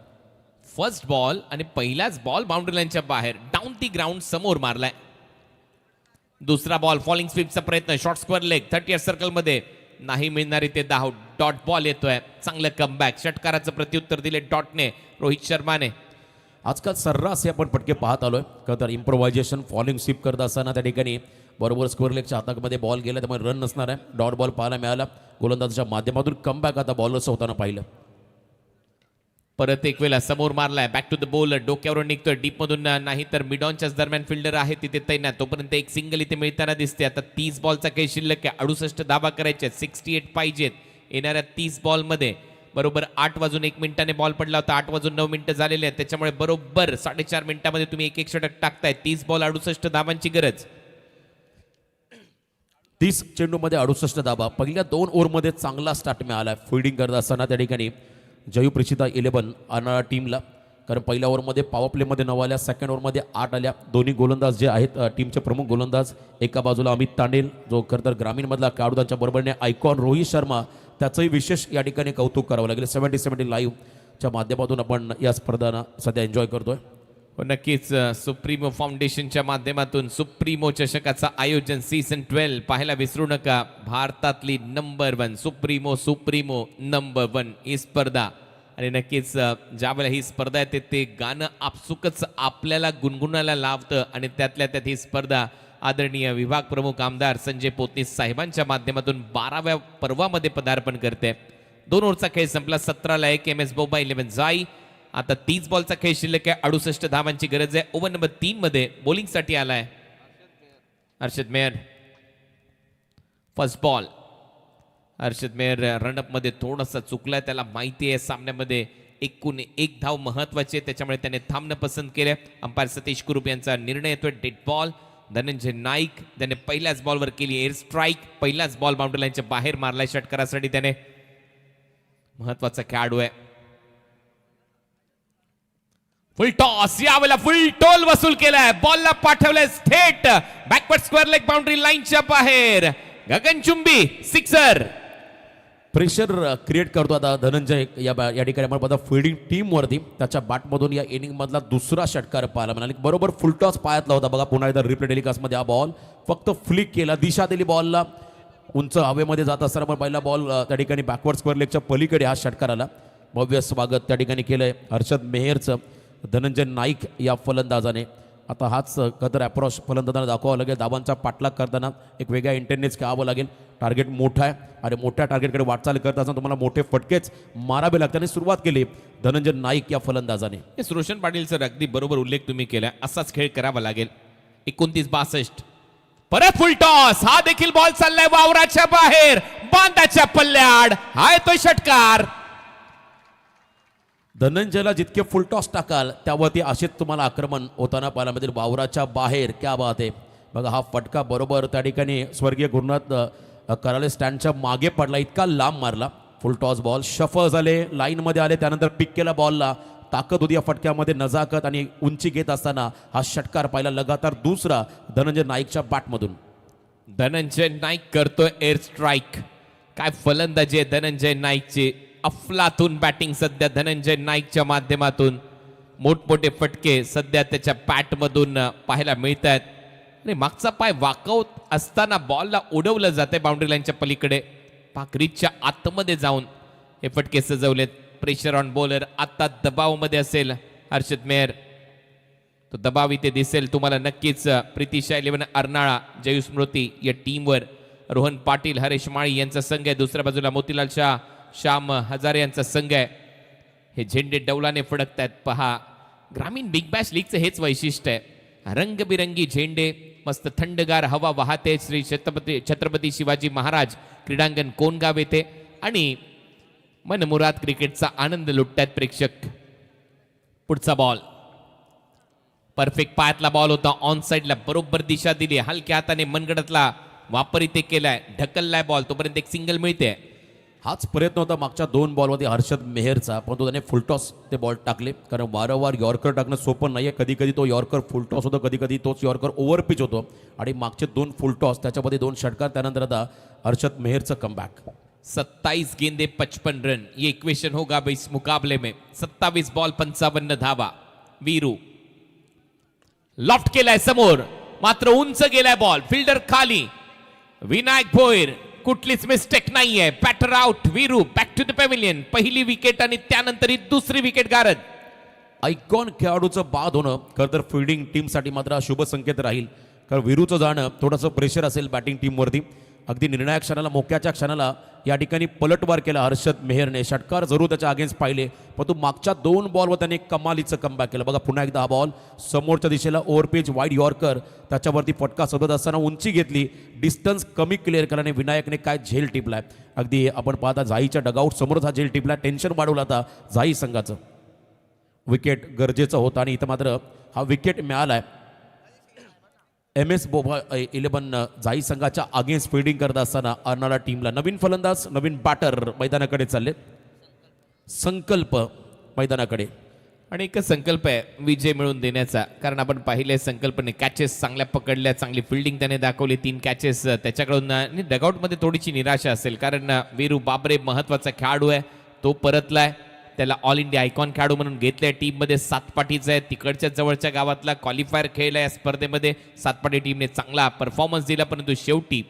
फर्स्ट बॉल आणि पहिलाच बॉल बाउंड्री लाईनच्या बाहेर डाऊन दी ग्राउंड समोर मारलाय. दुसरा बॉल फॉलिंग स्वीपचा प्रयत्न शॉर्ट स्क्वेअर लेग 30 सर्कल मध्ये नाही मिळणारी ते धाव. डॉट बॉल येतोय. चांगलं कमबॅक षटकाराचं प्रत्युत्तर दिले डॉटने रोहित शर्माने. आजकाल सर्रास हे आपण पटके पाहत आलोय खरं तर इम्प्रोव्हायझेशन फॉलिंग स्वीप करत असताना त्या ठिकाणी बरोबर स्क्वेअर लेगच्या हातामध्ये बॉल गेला त्यामुळे रन नसणार आहे. डॉट बॉल पाहायला मिळाला. गोलंदाजाच्या माध्यमातून कमबॅक आता बॉलर्स होताना पाहिलं. परत एक वेळा समोर मारलाय. बॅक टू द बॉलर डोक्यावरून निघतोय डीप मधून नाही तर मिड ऑनच्याच दरम्यान फिल्डर आहे तिथे तैनात. तोपर्यंत एक सिंगल इथे मिळताना दिसते. आता 30 बॉलचा काही शिल्लक आहे. 68 धावा करायच्या 68 पाहिजेत येणाऱ्या 30 बॉल मध्ये. बरोबर 8 वाजून 1 मिनिटाने बॉल पडला होता. 8 वाजून 9 मिनिटं झालेले आहेत त्याच्यामुळे बरोबर 4.5 मिनिटामध्ये तुम्ही एक षटक टाकताय. 30 बॉल 68 धावांची गरज. 30 चेंडूमध्ये 68 धाबा. पहिल्या 2 ओव्हरमध्ये चांगला स्टार्ट मिळाला. फिल्डिंग करत असताना त्या ठिकाणी जयू प्रिशिता 11 आणणारा टीमला. कारण पहिल्या ओव्हरमध्ये पॉवर प्लेमध्ये 9 आल्या. सेकंड ओव्हरमध्ये 8 आल्या. दोन्ही गोलंदाज जे आहेत टीमचे प्रमुख गोलंदाज एका बाजूला अमित तांडेल जो खरं तर ग्रामीणमधला खेळाडू त्यांच्या बरोबरने आयकॉन रोहित शर्मा त्याचंही विशेष या ठिकाणी कौतुक करावं लागेल. 70-70 लाईव्हच्या माध्यमातून आपण या स्पर्धांना सध्या एन्जॉय करतोय. नक्कीच सुप्रीमो फाउंडेशनच्या माध्यमातून सुप्रीमो चषकाचं आयोजन सीझन 12 पाहायला विसरू नका. भारतातली नंबर 1 सुप्रीमो नंबर 1 ही स्पर्धा. आणि नक्कीच ज्यावेळेला ही स्पर्धा येते ते गाणं आपसुकच आपल्याला गुणगुणायला लावतं. आणि त्यातल्या त्यात ही स्पर्धा आदरणीय विभाग प्रमुख आमदार संजय पोतनीस साहेबांच्या माध्यमातून 12व्या पर्वामध्ये पदार्पण करते. 2 ओव्हरचा खेळ संपला. 17ला 1 MS बोबा 11 जाई. आता 30 बॉलचा खेळ शिल्लक आहे. 68 धावांची गरज आहे. ओव्हर नंबर 3 मध्ये बॉलिंगसाठी आलाय Harshad Mehar. First ball. Harshad Mehar run up मध्ये थोडासा चुकलाय. त्याला माहिती आहे सामन्यामध्ये एकूण 1 धाव महत्वाची आहे त्याच्यामुळे त्याने थांबणं पसंत केलंय. अंपायर सतीश कुरूप यांचा निर्णय येतोय. Dead ball. धनंजय नाईक त्याने पहिल्याच बॉलवर केली एअर स्ट्राईक. पहिलाच बॉल बाउंड्री लाईनच्या बाहेर मारलाय षटकारासाठी. त्याने महत्वाचा खेळाडू आहे. फुल टॉस. यावेळेला फुल टोल वसूल केलाय. बॉलला पाठवलंय थेट बॅकवर्ड स्क्वेअर लेग बाउंड्री लाईनच्या बाहेर. गगनचुंबी सिक्सर. प्रेशर क्रिएट करतो आता धनंजय या ठिकाणी आपण पाहता फिल्डिंग टीमवरती. त्याच्या बॅटमधून या इनिंगमधला दुसरा षटकार पाहायला मिळाला. बरोबर फुलटॉस पायातला होता बघा. पुन्हा एकदा रिप्ले टेलिकास्टमध्ये हा बॉल फक्त फ्लिक केला. दिशा दिली बॉलला. उंच हवेमध्ये जात असताना पण पहिला बॉल त्या ठिकाणी बॅकवर्ड स्क्वेअर लेगच्या पलीकडे हा षटकार आला. भव्य स्वागत त्या ठिकाणी केलंय हर्षद मेहरचं धनंजय नाईक या फलंदाजाने. आता हाच कदर अप्रॉच फलंदाजांना दाखवावं लागेल. धावांचा पाठलाग करताना एक वेगळ्या इंटेन्सनेस खेळावं लागेल. टार्गेट मोठा आहे आणि मोठ्या टार्गेटकडे वाटचाल करत असताना तुम्हाला मोठे फटकेच मारावे लागतात. आणि सुरुवात केली धनंजय नाईक या फलंदाजाने. रोशन पाटील सर अगदी बरोबर उल्लेख तुम्ही केला. असाच खेळ करावा लागेल. 29-62. परत फुल टॉस. हा देखील बॉल चाललाय वावराच्या बाहेर बांधाच्या पल्ल्याड. हा येतोय षटकार. धनंजयला जितके फुल टॉस टाकाल त्यावरती असेच तुम्हाला आक्रमण होताना पाहायला मिळेल वावराच्या बाहेर. क्या बात आहे बघा. हा फटका बरोबर त्या ठिकाणी स्वर्गीय गुरुनाथ कराले स्टँडच्या मागे पडला. इतका लांब मारला. फुल टॉस बॉल शफल झाले. लाईनमध्ये आले. त्यानंतर पिक केला बॉलला. ताकद होती या फटक्यामध्ये. नजाकत आणि उंची घेत असताना हा षटकार पाहिला लगातार दुसरा धनंजय नाईकच्या बॅटमधून. धनंजय नाईक करतोय एअर स्ट्राईक. काय फलंदाजी आहे धनंजय नाईकची. अफलातून बॅटिंग सध्या धनंजय नाईकच्या माध्यमातून. मोठमोठे फटके सध्या त्याच्या बॅटमधून पाहायला मिळत आहेत. आणि मागचा पाय वाकवत असताना बॉलला उडवलं जाते बाउंड्री लाईनच्या पलीकडे. पाकरीच्या आतमध्ये जाऊन हे फटके सजवलेत. Pressure on bowler. आता दबावमध्ये असेल हर्षद मेहर. तो दबाव इथे दिसेल तुम्हाला नक्कीच. प्रीतिशा 11 अर्नाळा जयू स्मृती या टीमवर रोहन पाटील हरेश माळी यांचा संघ आहे. दुसऱ्या बाजूला मोतीलाल शाह श्याम हजारे यांचा संघ आहे. हे झेंडे डौलाने फडकत आहेत. पहा ग्रामीण बिग बॅश लीगचं हेच वैशिष्ट्य आहे. रंगबिरंगी झेंडे. मस्त थंडगार हवा वाहते. श्री छत्रपती शिवाजी महाराज क्रीडांगण कोणगाव येथे. आणि मनमुराद क्रिकेटचा आनंद लुटतायत प्रेक्षक. पुढचा बॉल परफेक्ट पायातला बॉल होता. ऑन साइडला बरोबर दिशा दिली. हलक्या हाताने मनगडतला वापर इथे केलाय. ढकललाय बॉल. तोपर्यंत एक सिंगल मिळते. हाच प्रयत्न होता मागच्या 2 बॉलवरती हर्षद मेहरचा. परंतु त्याने फुलटॉस ते बॉल टाकले. कारण वारंवार यॉर्कर टाकणं सोपं नाही आहे. कधी कधी तो यॉर्कर फुलटॉस होतो. कधी कधी तोच यॉर्कर ओव्हरपिच होतो. आणि मागचे 2 फुलटॉस त्याच्यामध्ये 2 षटकार. त्यानंतर आता हर्षद मेहरचं कमबॅक. 27 गेंदे 55 रन, ये इक्वेशन होगा अब इस मुकाबले में। 27 बॉल 55 धावा। वीरू लॉफ्ट केलाय समोर, मात्र उंच गेलाय बॉल, फिल्डर खाली। विनायक भोईर कुठलीच मिस्टेक नाहीये, batter out. Viru back to the pavilion, पहिली विकेट आणि त्यानंतर ही दुसरी विकेट गारद। आयकॉन खेळाडूचं बाद होणं खरं तर फिल्डिंग टीमसाठी मात्र हा शुभ संकेत राहील, कारण वीरूचं जाणं थोडंसं प्रेशर असेल बॅटिंग टीमवरती। अगदी निर्णायक क्षणाला, मोक्याच्या क्षणाला या ठिकाणी पलटवार केला हर्षद मेहरने। षटकार जरूर त्याच्या अगेन्स्ट पाहिले, पण तो मागच्या 2 बॉलवर त्याने कमालीचं कमबॅक केलं। बघा पुन्हा एकदा हा बॉल समोरच्या दिशेला ओव्हरपेज वाईड यॉर्कर, त्याच्यावरती फटका शोधत असताना उंची घेतली, डिस्टन्स कमी क्लिअर केल्याने विनायकने काय झेल टिपलाय। अगदी आपण पाहता झाईच्या डगआउट समोरच हा झेल टिपला, टेन्शन वाढवलं आता झाई संघाचं। विकेट गरजेचं होतं आणि इथं मात्र हा विकेट मिळालाय। MS बोबा 11 जाई संघाच्या अगेन्स्ट फिल्डिंग करत असताना अर्नाळा टीमला नवीन फलंदाज, नवीन बॅटर मैदानाकडे चालले। संकल्प मैदानाकडे आणि एक संकल्प आहे विजय मिळवून देण्याचा, कारण आपण पाहिले संकल्पने कॅचेस चांगल्या पकडल्या, चांगली फिल्डिंग त्याने दाखवली, 3 कॅचेस त्याच्याकडून। डगआउटमध्ये थोडीशी निराशा असेल, कारण वीरू बाबरे महत्वाचा खेळाडू आहे, तो परतलाय, त्याला ऑल इंडिया आयकॉन खेळाडू म्हणून घेतलंय। टीममध्ये 7 पाठीचा आहे, तिकडच्या जवळच्या गावातला क्वालिफायर खेळला या स्पर्धेमध्ये। 7 पाटी टीमने चांगला परफॉर्मन्स दिला, परंतु शेवटी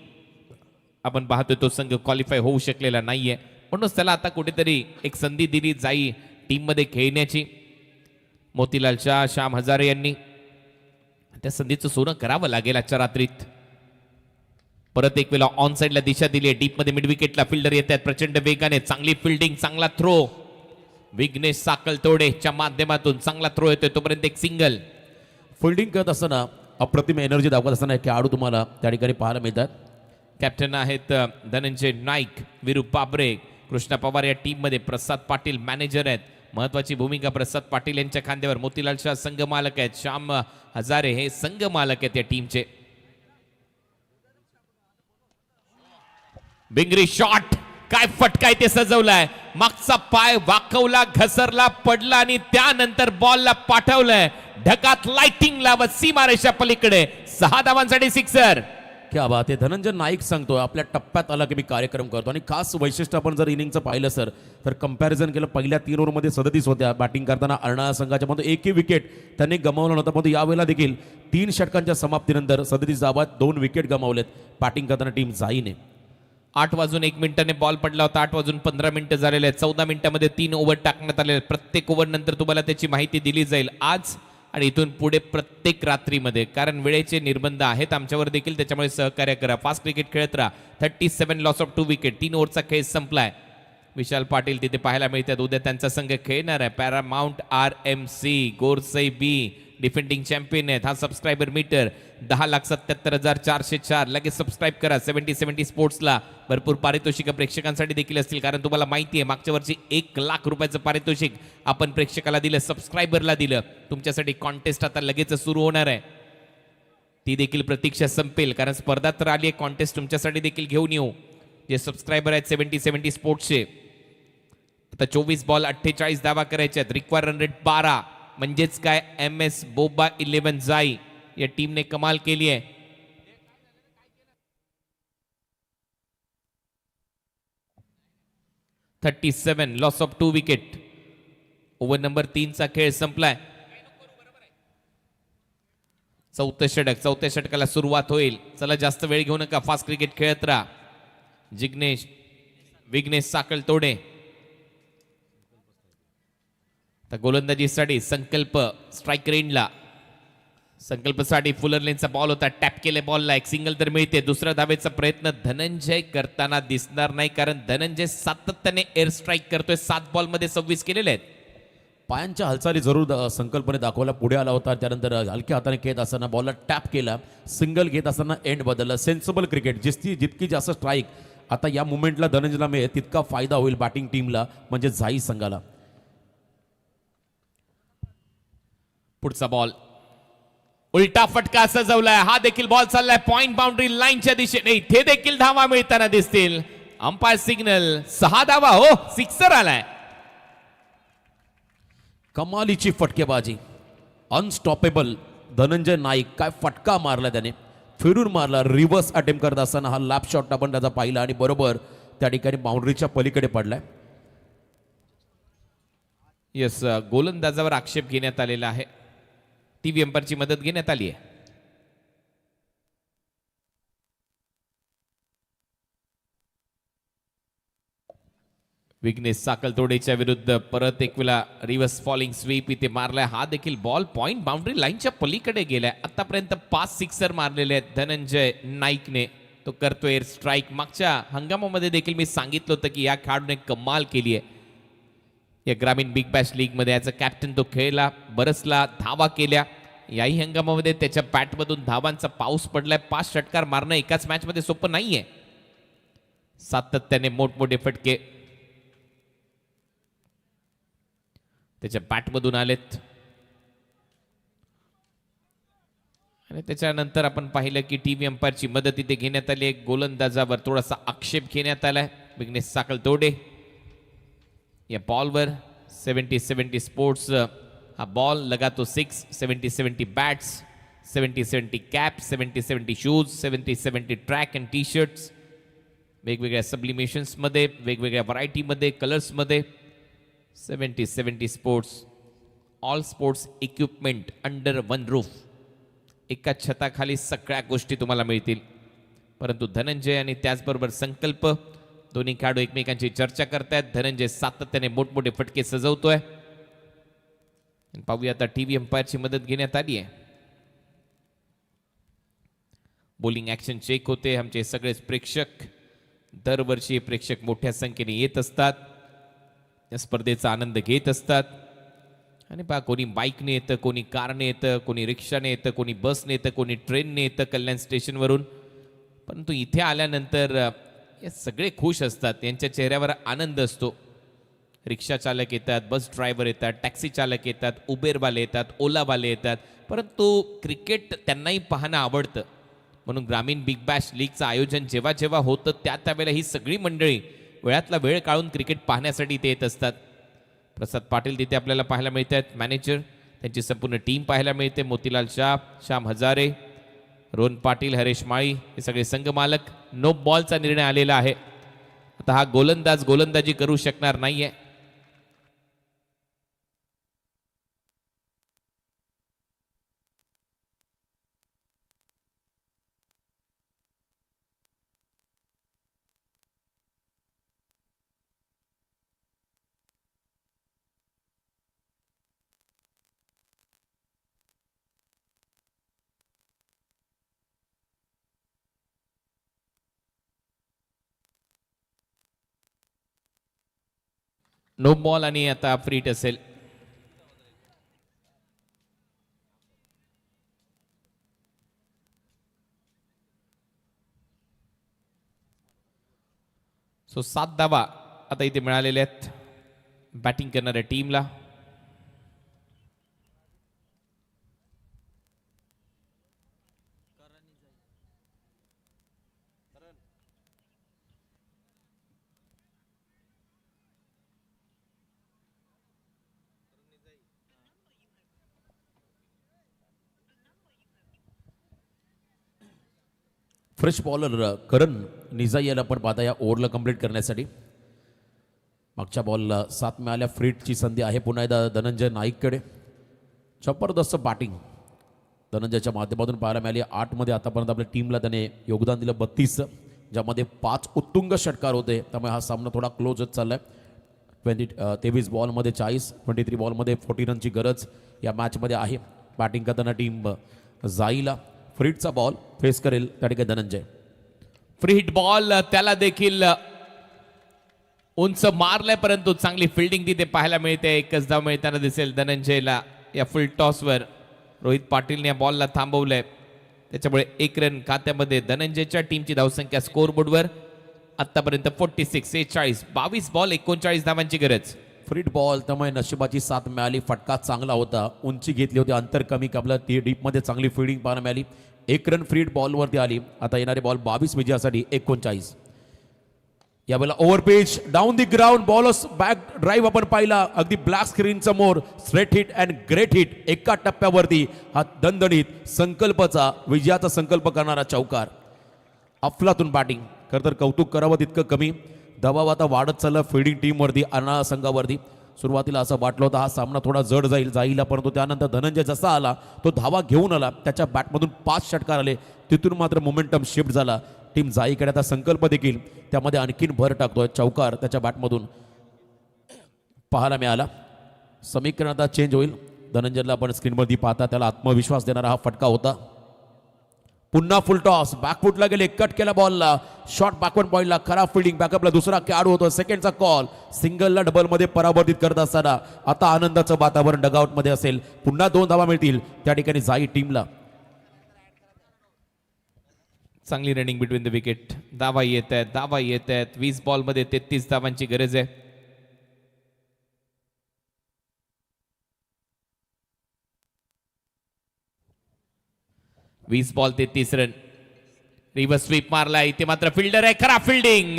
आपण पाहतोय तो संघ क्वालिफाय होऊ शकलेला नाहीये, म्हणूनच त्याला आता कुठेतरी एक संधी दिली जाई टीममध्ये खेळण्याची। मोतीलाल शाह, श्याम हजारे यांनी त्या संधीचं सोनं करावं लागेल आजच्या रात्रीत। परत एक वेळा ऑन साइडला दिशा दिली आहे, डीप मध्ये मिड विकेटला फिल्डर येत आहेत प्रचंड वेगाने, चांगली फिल्डिंग, चांगला थ्रो। विघ्नेश साकलतोडेच्या माध्यमातून चांगला थ्रो येतोय, तोपर्यंत एक सिंगल। फिल्डिंग करत असताना अप्रतिम एनर्जी दाखवत असताना हे खेळाडू तुम्हाला त्या ठिकाणी पाहायला मिळतात। कॅप्टन आहेत धनंजय नाईक, वीरू बाबरे, कृष्णा पवार या टीम मध्ये, प्रसाद पाटील मॅनेजर आहेत, महत्वाची भूमिका प्रसाद पाटील यांच्या खांद्यावर। मोतीलाल शाह संघ मालक आहेत, श्याम हजारे हे संघ मालक आहेत या टीमचे। बिंगरी शॉट, काय फटका ते सजवलाय, मागचा पाय वाकवला, घसरला, पडला आणि त्यानंतर बॉलला पाठवलंय ढकात लाइटिंग लावत सीमारेषा पलीकडे। 6 धावांसाठी सिक्सर। क्या बात आहे, धनंजय नाईक सांगतो आपल्या टप्प्यात आला की मी कार्यक्रम करतो। आणि खास वैशिष्ट्य आपण जर इनिंगचं पाहिलं सर, तर कंपॅरिझन केलं, पहिल्या 3 ओव्हरमध्ये 37 होत्या बॅटिंग करताना अर्नाळा संघाच्या मध्ये एकही विकेट त्यांनी गमावलं नव्हतं, परंतु यावेळेला देखील 3 षटकांच्या समाप्तीनंतर 37 धावात 2 विकेट गमावलेत बॅटिंग करताना टीम जाईने। 8:01 बॉल पडला होता, 8:15 झालेले आहेत। 14 मिनिटांमध्ये 3 ओव्हर टाकण्यात आले, प्रत्येक ओव्हर नंतर तुम्हाला त्याची माहिती दिली जाईल आज आणि इथून पुढे प्रत्येक रात्रीमध्ये, कारण वेळेचे निर्बंध आहेत आमच्यावर देखील, त्याच्यामुळे सहकार्य करा। फास्ट क्रिकेट खेळत राहा। 37 लॉस ऑफ 2 विकेट, 3 ओव्हरचा खेळ संपलाय। विशाल पाटील तिथे पाहायला मिळतात, उद्या त्यांचा संघ खेळणार आहे। पॅरामाउंट RMC गोरसई बी डिफेंडिंग चॅम्पियन आहेत। हा सबस्क्रायबर मीटर 10,77,404, लगेच सबस्क्राईब करा। 70 स्पोर्ट्सला भरपूर पारितोषिक प्रेक्षकांसाठी देखील असतील, कारण तुम्हाला माहिती आहे मागच्या वर्षी 1 लाख रुपयाचं पारितोषिक आपण प्रेक्षकाला दिलं, सबस्क्रायबरला दिलं। तुमच्यासाठी कॉन्टेस्ट आता लगेच सुरू होणार आहे, ती देखील प्रतीक्षा संपेल, कारण स्पर्धा तर आली आहे, कॉन्टेस्ट तुमच्यासाठी देखील घेऊन येऊ। जे सबस्क्रायबर आहेत 70 स्पोर्ट्सचे, आता 24 बॉल 48 धावा करायच्या आहेत, रिक्वायर रन रेट 12, म्हणजेच काय MS बोबा 11 जाई या टीमने कमाल केली आहे। $37 loss of 2 wicket. Over number 3चा खेळ संपलाय। चौथं षटक, 4थ्या षटकाला सुरुवात होईल। चला जास्त वेळ घेऊ नका, फास्ट क्रिकेट खेळत राहा। विघ्नेश साकलतोडे तर गोलंदाजीसाठी संकल्प स्ट्राइक रेंजला। संकल्पसाठी फुलर लेनचा बॉल होता, टॅप केले बॉलला, एक सिंगल तर मिळते। दुसऱ्या धावेचा प्रयत्न धनंजय करताना दिसणार नाही, कारण धनंजय सातत्याने एअर स्ट्राईक करतोय। 7 बॉलमध्ये 26 केलेले आहेत। पायांच्या हालचाली जरूर संकल्पने दाखवला, पुढे आला होता, त्यानंतर हलक्या हाताने खेळत असताना बॉलला टॅप केला, सिंगल घेत असताना एंड बदलला। सेन्सिबल क्रिकेट, जितकी जास्त स्ट्राईक आता या मुवमेंटला धनंजयला मिळेल तितका फायदा होईल बॅटिंग टीमला, म्हणजे जाई संघाला। पुढचा बॉल उलटा फटका सजवलाय, हा देखील बॉल चाललाय पॉइंट बाउंड्री लाईनच्या दिशेने, इथे देखील धावा मिळताना दिसतील। अंपायर सिग्नल, 6 धावा, हो सिक्सर आलाय। कमालीची फटकेबाजी, अनस्टॉपेबल धनंजय नाईक, काय फटका मारला त्याने, फिरून मारला, रिव्हर्स अटेम्प्ट करत असताना हा लॅप शॉट आपण त्याचा पाहिला आणि बरोबर त्या ठिकाणी बाउंड्रीच्या पलीकडे पडलाय. यस, गोलंदाजावर आक्षेप घेण्यात आलेला आहे. टीव्ही अंपायरची मदत घेण्यात आली आहे. विघ्नेश साकलतोडेच्या विरुद्ध परत एक वेळा रिव्हर्स फॉलिंग स्वीप इथे मारलाय. हा देखील बॉल पॉइंट बाउंड्री लाईनच्या पलीकडे गेलाय. आतापर्यंत 5 सिक्सर मारलेले आहेत धनंजय नाईकने. तो करतोय स्ट्राईक. मागच्या हंगामामध्ये देखील मी सांगितलं होतं की या खेळाडूने कमाल केली आहे या ग्रामीण बिग बॅश लीग मध्ये. याचा कॅप्टन तो खेळला, बरसला, धावा केल्या. याही हंगामामध्ये त्याच्या बॅटमधून धावांचा पाऊस पडलाय. 5 षटकार मारणं एकाच मॅच मध्ये सोपं नाहीये. सातत्याने मोठमोठे फटके त्याच्या बॅटमधून आलेत. आणि त्याच्यानंतर आपण पाहिलं की टीव्ही अंपायरची मदत इथे घेण्यात आली. गोलंदाजावर थोडासा आक्षेप घेण्यात आलाय विघ्नेश साकलतोडे या बॉलवर. 70-70 स्पोर्ट्स हा बॉल लगा तो 6. 70-70 bats, 70-70 cap, 70-70 shoes, 70-70 track and T shirts. वेगवेगळ्या सब्लिमेशन्समध्ये, वेगवेगळ्या व्हरायटीमध्ये, कलर्समध्ये. 70-70 sports, all sports equipment under one roof. एका छताखाली सगळ्या गोष्टी तुम्हाला मिळतील. परंतु धनंजय आणि त्याचबरोबर संकल्प दोन्ही खेळाडू एकमेकांची चर्चा करतायत. धनंजय सातत्याने मोठमोठे फटके सजवतोय. पाहूया आता टीव्ही अंपायरची मदत घेण्यात आली आहे. बॉलिंग ऍक्शन चेक होते. आमचे सगळेच प्रेक्षक दरवर्षी प्रेक्षक मोठ्या संख्येने येत असतात, या स्पर्धेचा आनंद घेत असतात. आणि पहा, कोणी बाईकने येतं, कोणी कारने येतं, कोणी रिक्षाने येतं, कोणी बसने येतं, कोणी ट्रेनने येतं कल्याण स्टेशनवरून. परंतु इथे आल्यानंतर हे सगळे खुश असतात. यांच्या चेहऱ्यावर आनंद असतो. रिक्षा चालक येतात, बस ड्रायव्हर येतात, टॅक्सी चालक येतात, उबेरवाले येतात, ओलावाले येतात. परंतु क्रिकेट त्यांनाही पाहणं आवडतं. म्हणून ग्रामीण बिग बॅश लीगचं आयोजन जेव्हा जेव्हा होतं त्यावेळेला ही सगळी मंडळी वेळातला वेळ काढून क्रिकेट पाहण्यासाठी इथे येत असतात. प्रसाद पाटील तिथे आपल्याला पाहायला मिळत आहेत, मॅनेजर. त्यांची संपूर्ण टीम पाहायला मिळते. मोतीलाल शाह, श्याम हजारे, रोहन पाटील, हरेश माळी हे सगळे संघ मालक. नो बॉलचा निर्णय आलेला आहे. आता हा गोलंदाज गोलंदाजी करू शकणार नाहीये. नो बॉल आणि आता फ्रीट असेल. सो 7 धावा आता इथे मिळालेल्या आहेत बॅटिंग करणाऱ्या टीमला. फ्रेश बॉलर करण निजाई याला पण पाहता या ओव्हरला कंप्लीट करण्यासाठी. मागच्या बॉलला 7 मिळाल्या. फ्रीटची संधी आहे पुन्हा एकदा धनंजय नाईककडे. जबरदस्त बॅटिंग धनंजयच्या माध्यमातून पाहायला मिळाली. 8 मध्ये आतापर्यंत आपल्या टीमला त्याने योगदान दिलं 32, ज्यामध्ये 5 उत्तुंग षटकार होते. त्यामुळे हा सामना थोडा क्लोजच चाललाय. 23 बॉलमध्ये 40, 23 बॉलमध्ये 40 रनची गरज या मॅचमध्ये आहे. बॅटिंग करताना टीम जाईला. फ्रीटचा बॉल फेस करेल त्या ठिकाणी धनंजय. फ्री हिट बॉल त्याला देखील उंच मारलाय, परंतु चांगली फिल्डिंग तिथे पाहायला मिळते. एकच धाव मिळताना दिसेल धनंजयला या फुल टॉसवर. रोहित पाटीलने या बॉलला थांबवलंय. त्याच्यामुळे 1 रन खात्यामध्ये. धनंजयच्या टीमची धावसंख्या स्कोरबोर्डवर आतापर्यंत 46, 40, 22 बॉल 39 धावांची गरज. फ्रीट बॉल त्यामुळे नशिबाची साथ मिळाली. फटका चांगला होता, उंची घेतली होती, अंतर कमी कापलं. ती डीपमध्ये चांगली फील्डिंग पाहायला मिळाली. 1 रन फ्रीट बॉलवरती आली. आता येणारे बॉल 22 विजयासाठी 39. यावेळेला overpitch down the ground bowlers back drive आपण पाहिला. अगदी ब्लॅक स्क्रीन समोर. Straight hit and great hit. एका टप्प्यावरती हा दणदणीत संकल्पचा विजयाचा संकल्प करणारा चौकार. अफलातून बॅटिंग. खरं तर कौतुक करावं तितकं कमी. दबाव आता वाढत चालला फिल्डिंग टीमवरती, अर्नाळा संघावरती. सुरुवातीला असं वाटलं होतं हा सामना थोडा जड जाईल, परंतु त्यानंतर धनंजय जसा आला तो धावा घेऊन आला, त्याच्या बॅटमधून 5 षटकार आले, तिथून मात्र मोमेंटम शिफ्ट झाला. टीम जाईकडे आता संकल्प देखील त्यामध्ये आणखीन भर टाकतोय. चौकार त्याच्या बॅटमधून पाहायला मिळाला. समीकरण आता चेंज होईल. धनंजयला आपण स्क्रीनवरती पाहता त्याला आत्मविश्वास देणारा हा फटका होता. पुन्हा फुल टॉस, बॅकफुटला गेले, कट केला बॉलला, शॉट बॅकवर्ड पॉईंटला, खराब फिल्डिंग, बॅकअपला दुसरा खेळाडू होतो, सेकंडचा कॉल, सिंगलला डबलमध्ये परावर्तित करत असताना आता आनंदाचं वातावरण डगआउटमध्ये असेल. पुन्हा 2 धावा मिळतील त्या ठिकाणी जाई टीमला. चांगली रनिंग बिटवीन द विकेट. धावा येत आहेत 20 बॉलमध्ये 33 धावांची गरज आहे. वीस बॉल 33 रन. रिव्हर्स स्वीप मारला, इथे मात्र फिल्डर आहे, खराब फिल्डिंग.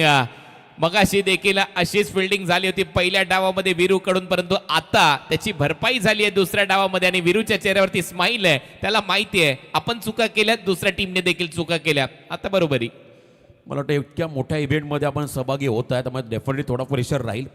मगाशी देखील अशीच फिल्डिंग झाली होती पहिल्या डावामध्ये वीरूकडून, परंतु आता त्याची भरपाई झाली आहे दुसऱ्या डावामध्ये आणि वीरूच्या चेहऱ्यावरती स्माईल आहे. त्याला माहिती आहे आपण चुका केल्या, दुसऱ्या टीमने देखील चुका केल्या. आता बरोबरी. मला वाटतं इतक्या मोठ्या इव्हेंटमध्ये आपण सहभागी होत आहे, त्यामुळे डेफिनेटली थोडा प्रेशर राहील,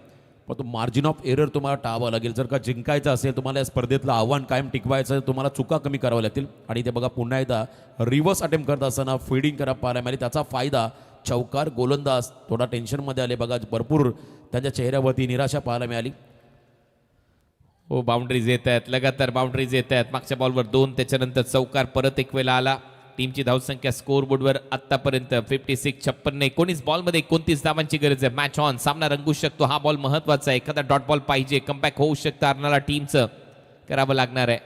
पण तो मार्जिन ऑफ एरर तुम्हाला टाळावा लागेल. जर का जिंकायचं असेल, तुम्हाला या स्पर्धेतलं आव्हान कायम टिकवायचं, तुम्हाला चुका कमी कराव्या लागतील. आणि ते बघा पुन्हा एकदा रिव्हर्स अटेम्प्ट करत असताना फिल्डिंग करा पाहायला मिळाली, त्याचा फायदा. चौकार, गोलंदाज थोडा टेन्शनमध्ये आले बघा, भरपूर त्यांच्या चेहऱ्यावरती निराशा पाहायला मिळाली. हो, बाउंड्रीज येत आहेत, लगातार बाउंड्रीज येत आहेत. मागच्या बॉलवर 2, त्याच्यानंतर चौकार परत एक वेळेला आला. टीमची धावसंख्या स्कोअर बोर्डवर आतापर्यंत 56, 56, 19 बॉलमध्ये 29 धावांची गरज आहे. मॅच ऑन, सामना रंगू शकतो, हा बॉल महत्वाचा आहे. एखादा डॉट बॉल पाहिजे, कमबॅक होऊ शकतं अर्नाळा टीमचं, करावं लागणार आहे.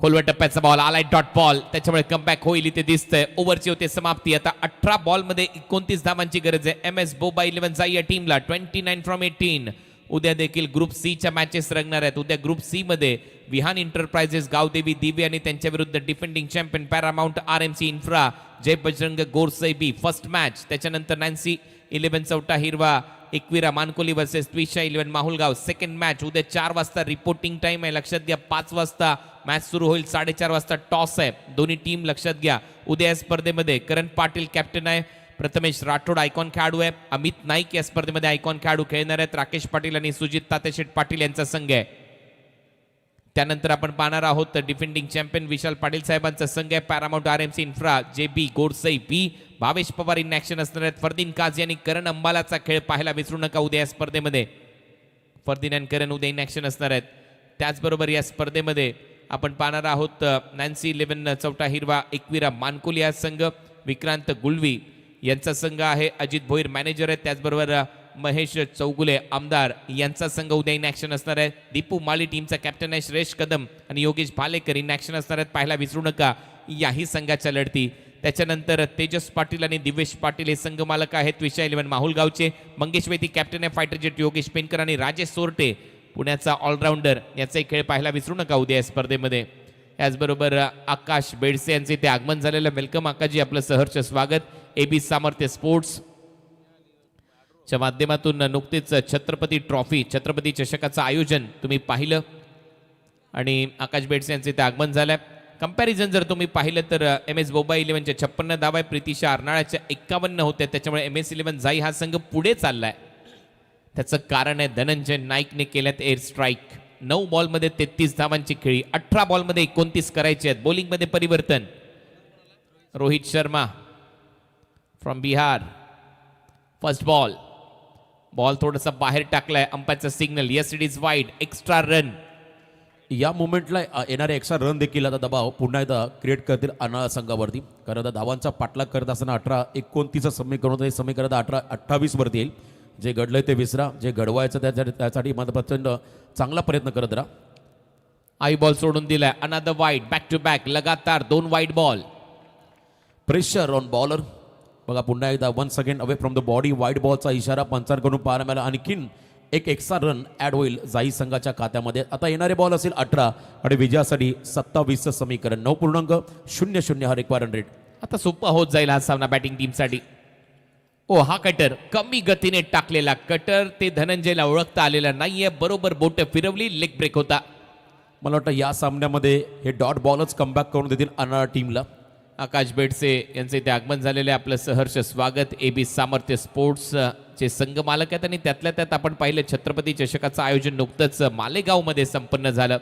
खोलवर टप्प्याचा बॉल आलाय, डॉट बॉल, त्याच्यामुळे कमबॅक होईल इथे दिसतंय. ओव्हरची होते समाप्ती. आता 18 बॉलमध्ये 29 धावांची गरज आहे. MS बोबा 11 जाई या टीमला 29 फ्रॉम 18. उद्या देखील ग्रुप सी च्या मॅचेस रंगणार आहेत. उद्या ग्रुप सी मध्ये विहान एंटरप्राइजेस गावदेवी दिवे आणि त्यांच्या विरुद्ध डिफेंडिंग चॅम्पियन पॅरामाउंट RMC इन्फ्रा जय बजरंग गोरसई बी फर्स्ट मॅच. त्याच्यानंतर नॅन्सी 11 चौटा हिरवा Ekvira Mankoli versus त्विषा 11 Mahulgaon second match. उद्या 4 वाजता रिपोर्टिंग टाइम आहे, लक्षात घ्या. 5 वाजता मॅच सुरू होईल, 4:30 वाजता टॉस आहे. दोन्ही टीम लक्षात घ्या. उद्या या स्पर्धेमध्ये करण पाटील कॅप्टन आहे, प्रथमेश राठोड आयकॉन खेळाडू आहे, अमित नाईक या स्पर्धेमध्ये आयकॉन खेळाडू खेळणार आहेत, राकेश पाटील आणि सुजित तात्याशेठ पाटील यांचा संघ आहे. त्यानंतर आपण पाहणार आहोत डिफेंडिंग चॅम्पियन विशाल पाटील साहेबांचा संघ आहे, Paramount RMC infra JB Gorsai B. Bhavesh Pawar in action असणार आहेत. फरदीन काझी आणि करण अंबालाचा खेळ पाहायला विसरू नका उद्या या स्पर्धेमध्ये. फरदीन आणि करण उद्या इन ऍक्शन असणार आहेत. त्याचबरोबर या स्पर्धेमध्ये आपण पाहणार आहोत नॅन्सी 11 चौटा हिरवा एकविरा मानकोली हा संघ, विक्रांत गुळवी यांचा संघ आहे, अजित भोईर मॅनेजर आहेत. त्याचबरोबर महेश चौगुले आमदार यांचा संघ उद्या इन ऍक्शन असणार आहे. दीपू माळी टीमचा कॅप्टन आहे, श्रेष कदम आणि योगेश भालेकर इन ऍक्शन असणार आहेत. पाहायला विसरू नका याही संघाच्या लढती. त्याच्यानंतर तेजस पाटील आणि दिवेश पाटील हे संघ मालक आहेत, त्विषा 11 माहुलगावचे. मंगेश वेदी कॅप्टन आहे, फायटर जेट योगेश पेनकर आणि राजेश सोरटे पुण्याचा ऑलराऊंडर याचाही खेळ पाहायला विसरू नका उद्या या स्पर्धेमध्ये. याचबरोबर आकाश बेडसे यांचे ते आगमन झालेलं. वेलकम आकाशजी, आपलं सहर्ष स्वागत. AB सामर्थ्य स्पोर्ट्स च्या माध्यमातून नुकतेच छत्रपती ट्रॉफी छत्रपती चषकाचं आयोजन तुम्ही पाहिलं आणि आकाश बेडसे यांचे ते आगमन झालंय. कंपॅरिझन जर तुम्ही पाहिलं तर MS बोबा 11च्या 56 धावा आहे, प्रीतिशा अर्नाळ्याच्या 51 होत्या, त्याच्यामुळे MS 11 जाई हा संघ पुढे चाललाय. त्याचं कारण आहे धनंजय नाईकने केल्यात एअर स्ट्राईक. 9 बॉलमध्ये 33 धावांची खेळी, 18 बॉलमध्ये 29 करायचे आहेत. बॉलिंगमध्ये परिवर्तन. Rohit Sharma from Bihar, first ball थोडासा बाहेर टाकलाय, अंपायरचा signal, yes it is wide, extra run. या मुवमेंटला येणारे एक्स्ट्रा रन देखील आता दबाव पुन्हा एकदा क्रिएट करतील अर्नाळा संघावरती, कारण आता धावांचा पाठलाग करत असताना 18-29 समीकरण होतं, हे समीकरण 18-28 वरती येईल. जे घडलंय ते विसरा, जे घडवायचं त्यासाठी मात्र प्रचंड चांगला प्रयत्न करत राहा. आई बॉल सोडून दिलाय, another wide, back to back, लगातार 2 wide ball. Pressure on bowler बघा पुन्हा एकदा 1 second away from the body, wide बॉलचा इशारा पंचांकडून पाहायला मिळाला. आणखीन एक एक्स्ट्रा रन ॲड होईल जाई संघाच्या खात्यामध्ये. आता येणारे बॉल असेल 18 आणि विजयासाठी 27चं समीकरण 9.00 हा रिक्वायर्ड रेट. आता सोपा होत जाईल हा सामना बॅटिंग टीमसाठी. ओ हा कटर कमी गतीने टाकलेला कटर, ते धनंजयला ओळखता आलेला नाहीये, बरोबर बोट फिरवली, लेग ब्रेक होता. मला वाटतं या सामन्यामध्ये हे डॉट बॉलच कमबॅक करून देतील अर्नाळा टीमला. आकाश बेडसे यांचे इथे आगमन झालेले आपलं सहर्ष स्वागत. AB सामर्थ्य स्पोर्ट्स चे संघ मालक आहेत आणि त्यातल्या त्यात आपण पाहिलं छत्रपती चषकाचं आयोजन नुकतंच मालेगावमध्ये संपन्न झालं.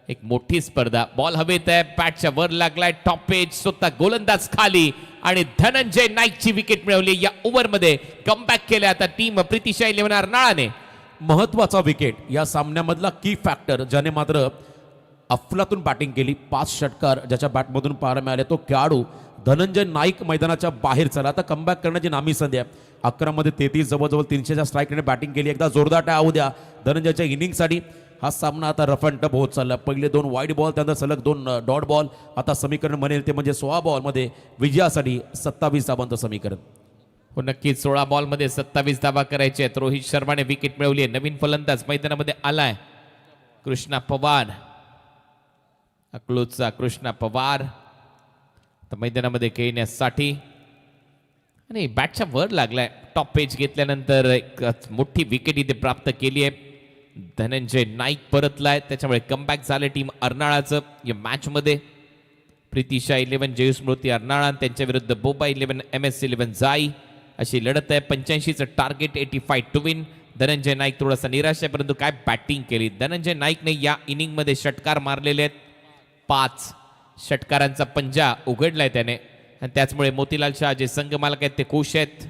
एक मोठी स्पर्धा. बॉल हवेत आहे, बॅटच्या वर लागलाय, टॉप पेज, स्वतः गोलंदाज खाली आणि धनंजय नाईकची विकेट मिळवली. या ओव्हरमध्ये कमबॅक केले आता टीम प्रीतिशा 11 अर्नाळाने. महत्वाचा विकेट या सामन्यामधला की फॅक्टर ज्याने मात्र अफलातून बॅटिंग केली. 5 षटकार ज्याच्या बॅटमधून पाहायला मिळाले तो खेळाडू धनंजय नाईक मैदानाच्या बाहेर चला. आता कमबॅक करण्याची नामी संधी आहे. 11 मध्ये 33 जवळजवळ 300च्या स्ट्राईकने बॅटिंग केली. एकदा जोरदार टाळ्या द्या धनंजयच्या इनिंगसाठी. हा सामना आता रफ अँड टफ होत चालला. पहिले 2 वाईड बॉल, त्यानंतर सलग 2 डॉट बॉल. आता समीकरण म्हणेल ते म्हणजे 16 बॉलमध्ये विजयासाठी 27 धावांचं समीकरण. हो नक्कीच 16 बॉलमध्ये 27 धावा करायचे आहेत. रोहित शर्माने विकेट मिळवली आहे. नवीन फलंदाज मैदानामध्ये आलाय कृष्णा पवार. अकलूजचा कृष्णा पवार तर मैदानामध्ये खेळण्यासाठी आणि बॅटच्या वर लागलाय. टॉप पेज घेतल्यानंतर एक मोठी विकेट इथे प्राप्त केली आहे. धनंजय नाईक परतलाय, त्याच्यामुळे कमबॅक झाले टीम अर्नाळाचं या मॅचमध्ये. प्रीतिशा 11 जयस्मृती अर्नाळा त्यांच्या विरुद्ध बोबा 11 MS11 जाई अशी लढत आहे. 85चं target, 85 to win. Dhananjay Naik थोडासा निराश आहे परंतु काय बॅटिंग केली. धनंजय नाईकने या इनिंगमध्ये षटकार मारलेले आहेत. 5 षटकारांचा पंजा उघडलाय त्याने आणि त्याचमुळे मोतीलाल शाह जे संघ मालक आहेत ते खुश आहेत,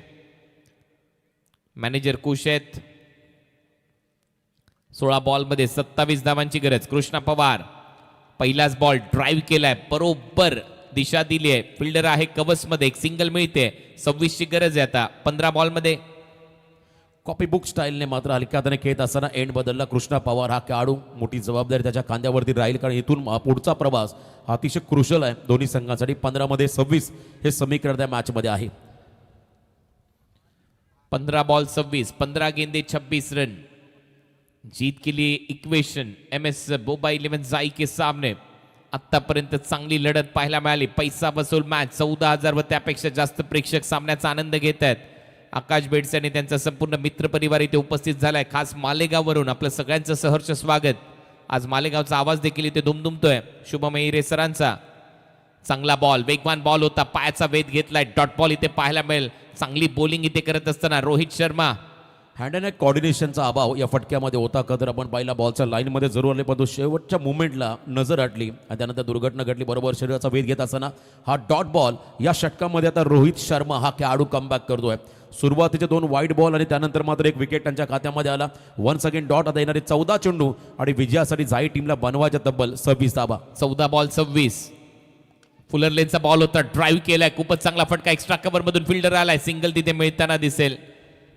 मॅनेजर खुश आहेत. 16 बॉलमध्ये 27 धावांची गरज. कृष्णा पवार पहिलाच बॉल ड्राईव्ह केलाय, बरोबर दिशा दिली आहे. फिल्डर आहे कवचमध्ये, एक सिंगल मिळते. 26ची गरज आहे आता 15 बॉलमध्ये. कॉपी बुक स्टाईलने मात्र हलक्या हाताने खेळत असताना एंड बदलला. कृष्णा पवार हा खेळाडू मोठी जबाबदारी त्याच्या खांद्यावरती राहील कारण इथून पुढचा प्रवास हा अतिशय क्रुशल आहे दोन्ही संघांसाठी. 15 मध्ये 26 हे समीकरण त्या मॅचमध्ये आहे. 15 बॉल 26, 15 गेंदे 26 रन. जीत के लिए इक्वेशन MS बोबा 11 जाई के सामने. आतापर्यंत चांगली लढत पाहायला मिळाली. पैसा वसूल मॅच. 14,000 व त्यापेक्षा जास्त प्रेक्षक सामन्याचा आनंद घेत आहेत. आकाश बेडसे आणि त्यांचा संपूर्ण मित्रपरिवार इथे उपस्थित झालाय. खास मालेगाववरून आपलं सगळ्यांचं सहर्ष स्वागत. आज मालेगावचा आवाज देखील इथे दुमदुमतोय. शुभम हिरे सरांचा. चांगला बॉल, वेगवान बॉल होता, पायाचा वेध घेतलाय. डॉट बॉल इथे पाहायला मिळेल. चांगली बॉलिंग इथे करत असताना रोहित शर्मा. हँड अँड कॉर्डिनेशनचा अभाव या फटक्यामध्ये होता का तर आपण पहिला बॉलच्या लाईनमध्ये जरूर आले परंतु शेवटच्या मुवमेंटला नजर हटली आणि त्यानंतर दुर्घटना घडली. बरोबर शरीराचा वेध घेत असताना हा डॉट बॉल या षटकामध्ये आता रोहित शर्मा हा खेळाडू कमबॅक करतोय. सुरुवातीचे 2 वाईड बॉल आणि त्यानंतर मात्र एक विकेट त्यांच्या खात्यामध्ये आला. Once again dot. आता येणारे 14 चेंडू आणि विजयासाठी जाई टीमला बनवायच्या तब्बल 26 धावा. 14 बॉल 26. फुलर लेनचा बॉल होता, ड्राईव्ह केलाय, खूपच चांगला फटका. एक्स्ट्रा कव्हर मधून फिल्डर आलाय. सिंगल तिथे मिळताना दिसेल.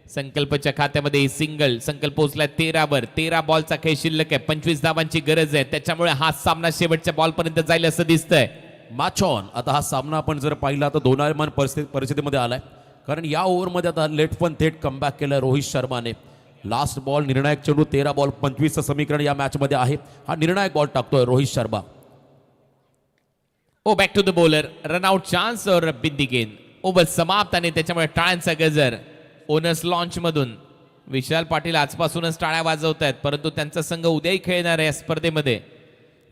संकल्पच्या खात्यामध्ये सिंगल. संकल्प पोहोचलाय 13 वर. 13 बॉलचा खेळ शिल्लक आहे. 25 धावांची गरज आहे. त्याच्यामुळे हा सामना शेवटच्या बॉलपर्यंत जाईल असं दिसतंय. Match on. आता हा सामना आपण जर पाहिला तर दोनायमान परिस्थितीमध्ये आलाय कारण या ओव्हरमध्ये आता लेट पण थेट कमबॅक केलं रोहित शर्माने. लास्ट बॉल निर्णायक चेंडू. 13 बॉल 25चं समीकरण या मॅचमध्ये आहे. हा निर्णायक बॉल टाकतोय Rohit Sharma. Oh back to the bowler. Run out chance और बिंदी गेंद. ओव्हर समाप्त आणि त्याच्यामुळे टाळ्यांचा गजर. ओनर्स लॉन्च मधून विशाल पाटील आजपासूनच टाळ्या वाजवत आहेत परंतु त्यांचा संघ उद्याही खेळणार आहे या स्पर्धेमध्ये.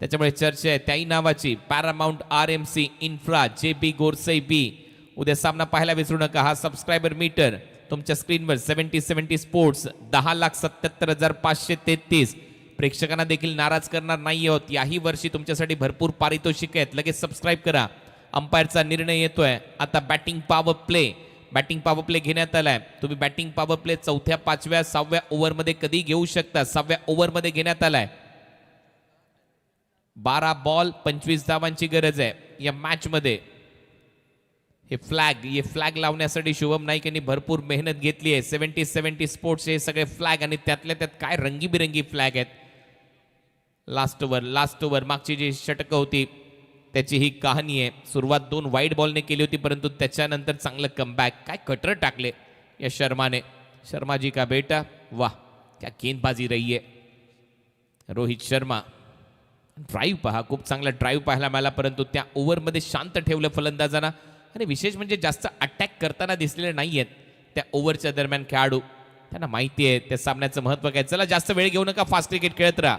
त्याच्यामुळे चर्चा आहे त्याही नावाची. पॅरामाउंट RMC इन्फ्रा JB गोरसई B. उद्या सामना पाहायला विसरू नका. हा सबस्क्रायबर मीटर तुमच्या स्क्रीनवर 7070 स्पोर्ट्स 10,77,533. प्रेक्षकांना देखील नाराज करणार नाही आहोत. याही वर्षी तुमच्यासाठी भरपूर पारितोषिक आहेत. लगेच सबस्क्राईब करा. अंपायरचा निर्णय येतोय आता. Batting power play. Batting power play घेण्यात आलाय. तुम्ही बॅटिंग पॉवर प्ले 4थ्या 5व्या 6व्या ओव्हरमध्ये कधी घेऊ शकता. 6व्या ओव्हरमध्ये घेण्यात आलाय. 12 बॉल 25 धावांची गरज आहे या मॅच मध्ये. हे फ्लॅग लावण्यासाठी शुभम नाईक यांनी भरपूर मेहनत घेतली आहे. 7070 स्पोर्ट्स हे सगळे फ्लॅग आणि त्यातल्या त्यात काय रंगीबिरंगी फ्लॅग आहेत. लास्ट ओव्हर मागची जी षटकं होती त्याची ही कहाणी आहे. सुरुवात 2 वाईड बॉलने केली होती परंतु त्याच्यानंतर चांगलं कमबॅक. काय कटर टाकले या शर्माने. शर्माजी का बेटा वाह क्या गेंदबाजी रही है. रोहित शर्मा. ड्राईव्ह पहा, खूप चांगला ड्राईव्ह पाहायला मिळाला परंतु त्या ओव्हरमध्ये शांत ठेवलं फलंदाजांना आणि विशेष म्हणजे जास्त अटॅक करताना दिसलेले नाही आहेत त्या ओव्हरच्या दरम्यान खेळाडू. त्यांना माहिती आहे त्या सामन्याचं महत्त्व काय. चला जास्त वेळ घेऊ नका, फास्ट क्रिकेट खेळत राहा.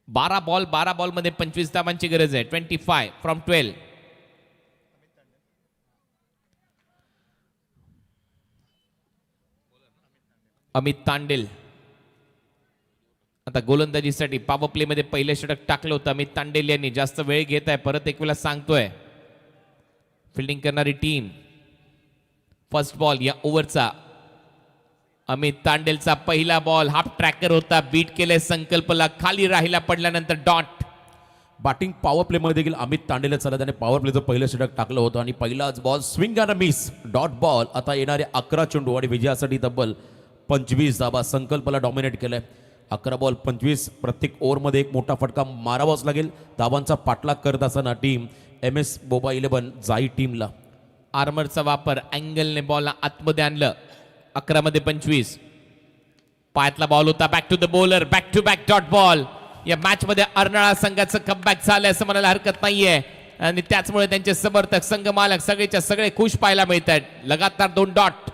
12 बॉलमध्ये 25 धावांची गरज आहे. 25 फ्रॉम 12. अमित तांडेल आता गोलंदाजीसाठी पॉवर प्ले मध्ये पहिले षटक टाकलं होतं अमित तांडेल यांनी. जास्त वेळ घेत आहे, परत एक वेळा सांगतोय. फिल्डिंग करणारी टीम. फर्स्ट बॉल या ओव्हरचा. अमित तांडेलचा पहिला बॉल हाफ ट्रॅकर होता, बीट केले संकल्पला, खाली राहिला, पडल्यानंतर डॉट. बॅटिंग पॉवर प्लेमध्ये देखील अमित तांडेल चालत त्याने पॉवर प्लेचं पहिलं षटक टाकलं होतं आणि पहिलाच ball swing and miss dot ball. आता येणारे 11 चेंडू आणि विजयासाठी तब्बल 25 धाबा. संकल्पला डॉमिनेट केलंय. 11 बॉल 25. प्रत्येक ओव्हरमध्ये एक मोठा फटका मारावाच लागेल. धावांचा पाठलाग करत असताना टीम MS बोबा 11 जाई टीमला. आर्मरचा वापर, अँगलने बॉलला आतमध्ये आणलं. 11 मध्ये 25. पायातला बॉल होता, back to the bowler, back to back dot ball. या मॅच मध्ये अर्नाळा संघाचं कमबॅक झालंय असं म्हणायला हरकत नाहीये आणि त्याचमुळे त्यांचे समर्थक, संघ मालक सगळेच्या सगळे खुश पाहायला मिळत आहेत. लगातार 2 डॉट.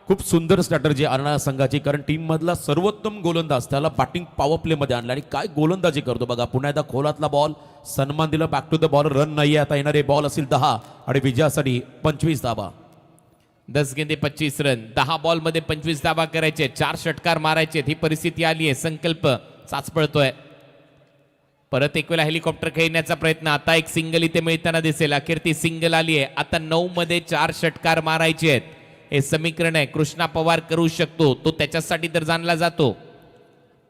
खूप सुंदर स्ट्रॅटर्जी अर्नाळा संघाची, कारण टीम मधला सर्वोत्तम गोलंदाज त्याला बॅटिंग पॉवर प्ले मध्ये आणला आणि काय गोलंदाजी करतो बघा. पुन्हा एकदा खोलातला बॉल, सन्मान दिला, back to the ball, run नाहीये. आता येणारे बॉल असतील 10 आणि विजयासाठी 25 धाबा. 10 गेंदे 25 रन. 10 बॉल मध्ये 25 धाबा करायचे, 4 षटकार मारायचे. ही परिस्थिती आली आहे. संकल्प चाचपळतोय. परत एक वेळा हेलिकॉप्टर खेळण्याचा प्रयत्न. आता एक सिंगल इथे मिळताना दिसेल. अखेर ती सिंगल आली आहे. आता 9 मध्ये 4 षटकार मारायचे आहेत. हे समीकरण आहे. कृष्णा पवार करू शकतो, तो त्याच्यासाठी तर जाणला जातो.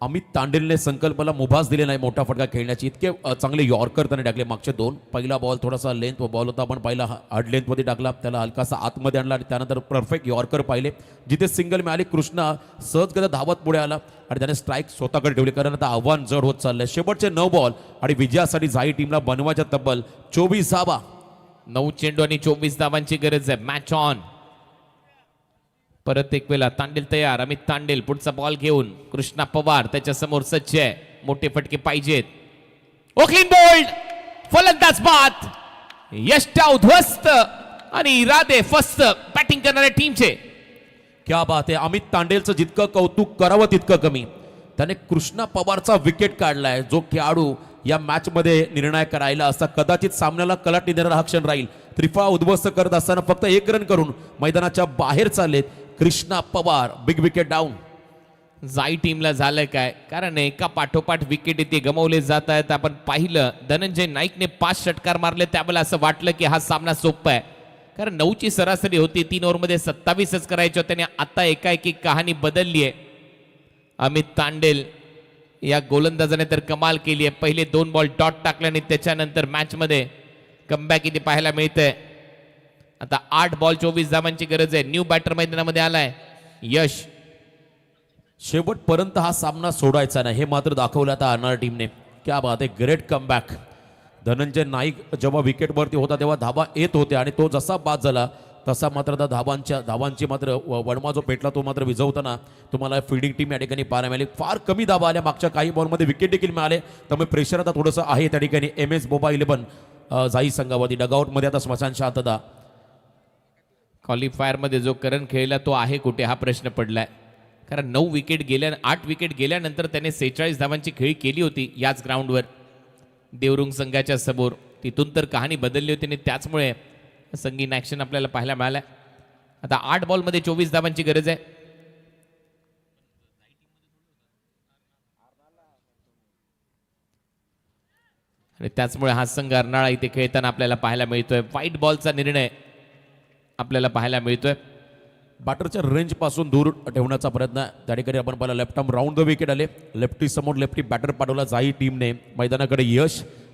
अमित तांडेलने संकल्पला मुभास दिले नाही मोठा फटका खेळण्याची. इतके चांगले यॉर्कर त्याने टाकले मागचे 2. पहिला बॉल थोडासा लेंथ बॉल होता, पण पहिला हार्ड लेंथमध्ये टाकला, त्याला हलकासा आतमध्ये आणला आणि त्यानंतर परफेक्ट यॉर्कर पाहिले. जिथे सिंगल मिळाली कृष्णा सहजगत धावत पुढे आला आणि त्याने स्ट्राईक स्वतःकडे ठेवली, कारण आता आव्हान जड होत चाललंय. शेवटचे 9 बॉल आणि विजयासाठी जाई टीमला बनवायच्या तब्बल 24 धावा. 9 चेंडू आणि 24 धावांची गरज आहे. Match on. परत एक वेळा तांडेल तयार. अमित तांडेल पुढचा बॉल घेऊन. कृष्णा पवार त्याच्या समोर सज्ज आहे. मोठे फटके पाहिजेत. ओक्लिन बोल्ड, फलंदाज बाद. यष्टा उद्ध्वस्त आणि इरादे फस्त बॅटिंग करणाऱ्या टीमचे. क्या बात आहे. अमित तांडेलचं जितकं कौतुक करावं तितकं कमी. त्याने कृष्णा पवारचा विकेट काढलाय, जो खेळाडू या मॅच मध्ये निर्णायक राहिला असता. कदाचित सामन्याला कलाटणी देणारा हा क्षण राहील. त्रिफळा उद्ध्वस्त करत असताना फक्त 1 रन करून मैदानाच्या बाहेर चाललेत Krishna Pawar. Big wicket down. जाई टीमला झालं काय, कारण एका पाठोपाठ विकेट इथे गमावले जात आहेत. आपण पाहिलं धनंजय नाईकने 5 षटकार मारले, त्यावेळेला असं वाटलं की हा सामना सोपा आहे, कारण 9ची सरासरी होती. 3 ओव्हरमध्ये 27च करायचे होते आणि आता एकाएकी कहाणी बदलली आहे. अमित तांडेल या गोलंदाजाने तर कमाल केली आहे. पहिले 2 बॉल डॉट टाकले आणि त्याच्यानंतर मॅच मध्ये कमबॅक इथे पाहायला मिळतंय. आता 8 बॉल 24 धावांची गरज आहे. न्यू बॅटर मैदानामध्ये आलाय यश. शेवटपर्यंत हा सामना सोडायचा नाही हे मात्र दाखवलं आता अर्नाळा टीमने. क्या बात आहे. Great comeback. धनंजय नाईक जेव्हा विकेटवरती होता तेव्हा धाबा येत होते आणि तो जसा बाद झाला तसा मात्र त्या धावांची मात्र वणमा जो पेटला तो मात्र विझवताना तुम्हाला फिल्डिंग टीम या ठिकाणी पाहायला मिळाली. फार कमी धाबा आल्या. मागच्या काही बॉलमध्ये विकेट देखील मिळाले, त्यामुळे प्रेशर आता थोडंसं आहे त्या ठिकाणी. MS बोबा 11 जाई संघावरती. डगआउटमध्ये आता स्मशान शांतता. क्वालिफायर मध्ये जो करण खेळला तो आहे कुठे हा प्रश्न पडलाय, कारण 8 विकेट गेल्यानंतर त्याने 46 धावांची खेळी केली होती याच ग्राउंडवर देवरुंग संघाच्या समोर. तिथून तर कहाणी बदलली होती आणि त्याचमुळे संगीन ऍक्शन आपल्याला पाहायला मिळालाय. आता 8 बॉल मध्ये 24 धावांची गरज आहे. आणि त्याचमुळे हा संघ अर्नाळा इथे खेळताना आपल्याला पाहायला मिळतोय. व्हाईट बॉलचा निर्णय आपल्याला पाहायला मिळतोय. बॅटरच्या रेंज पासून दूर ठेवण्याचा प्रयत्न त्या ठिकाणी आपण पाहिला. Left arm round the wicket आले. लेफ्टी समोर लेफ्टी बॅटर पाठवला जाई टीमने मैदानाकडे.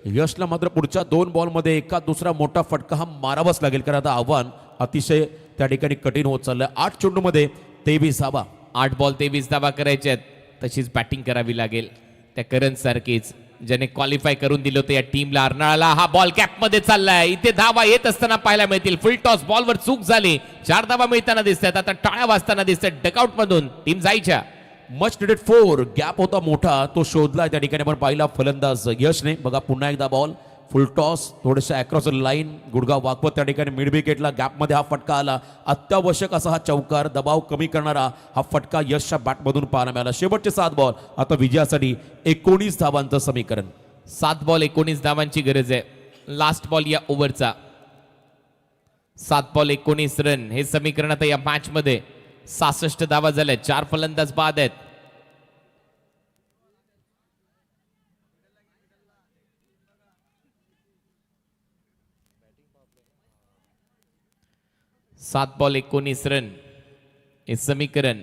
यशला मात्र पुढच्या 2 बॉलमध्ये एका दुसरा मोठा फटका हा मारावाच लागेल, कारण आता आव्हान अतिशय त्या ठिकाणी कठीण होत चाललंय. 8 चेंडूमध्ये 23 धावा. 8 बॉल 23 धावा करायच्या आहेत. तशीच बॅटिंग करावी लागेल त्या करण सारखीच ज्याने क्वालिफाय करून दिलं होतं या टीमला. अर्नाळाला हा बॉल कॅप मध्ये चाललाय. इथे धावा येत असताना पाहायला मिळतील. फुल टॉस बॉलवर चूक झाली. 4 धावा मिळताना दिसतात. आता टाळ्या वाजताना दिसतात डकआउट मधून टीम जायच्या. Much needed 4. गॅप होता मोठा, तो शोधला त्या ठिकाणी आपण पाहिला फलंदाज यशने. बघा पुन्हा एकदा बॉल फुल टॉस थोडेसे अक्रॉस लाईन, गुडघा वाकवत त्या ठिकाणी मिड विकेटला गॅपमध्ये हा फटका आला. अत्यावश्यक असा हा चौकार, दबाव कमी करणारा हा फटका यशच्या बॅटमधून पाहायला मिळाला. शेवटचे 7 बॉल आता विजयासाठी 19 धावांचं समीकरण. 7 बॉल 19 धावांची गरज आहे लास्ट बॉल या ओव्हरचा. 7 बॉल 19 रन हे समीकरण आता या मॅच मध्ये. 66 धावा झाल्या, 4 फलंदाज बाद आहेत. सात बॉल 19 रन हे समीकरण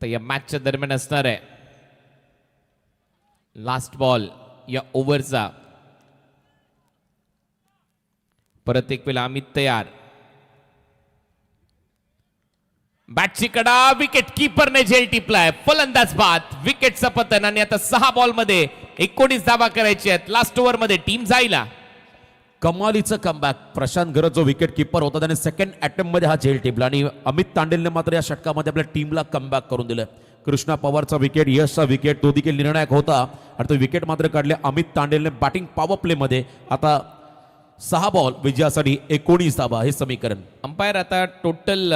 तर या मॅचच्या दरम्यान असणार आहे. लास्ट बॉल या ओव्हरचा. परत एक वेळा अमित तयार. बॅटची कडा, विकेट कीपरने झेल टिपलाय, फलंदाज बाद. विकेटचं पतन आणि आता 6 बॉल मध्ये 19 धावा करायची आहेत. लास्ट ओव्हर मध्ये टीम जाईला. कमालीचं कमबॅक. प्रशांत गरज जो विकेट किपर होता त्याने सेकंड अटेम्प्ट मध्ये हा झेल टिपला आणि अमित तांडेलने मात्र या षटकामध्ये आपल्या टीमला कमबॅक करून दिलं. कृष्णा पवारचा विकेट, यशचा विकेट तो देखील निर्णायक होता आणि तो विकेट मात्र काढले अमित तांडेलने बॅटिंग पॉवर प्ले मध्ये. आता 6 बॉल विजयासाठी 19 धावा हे समीकरण. अंपायर आता टोटल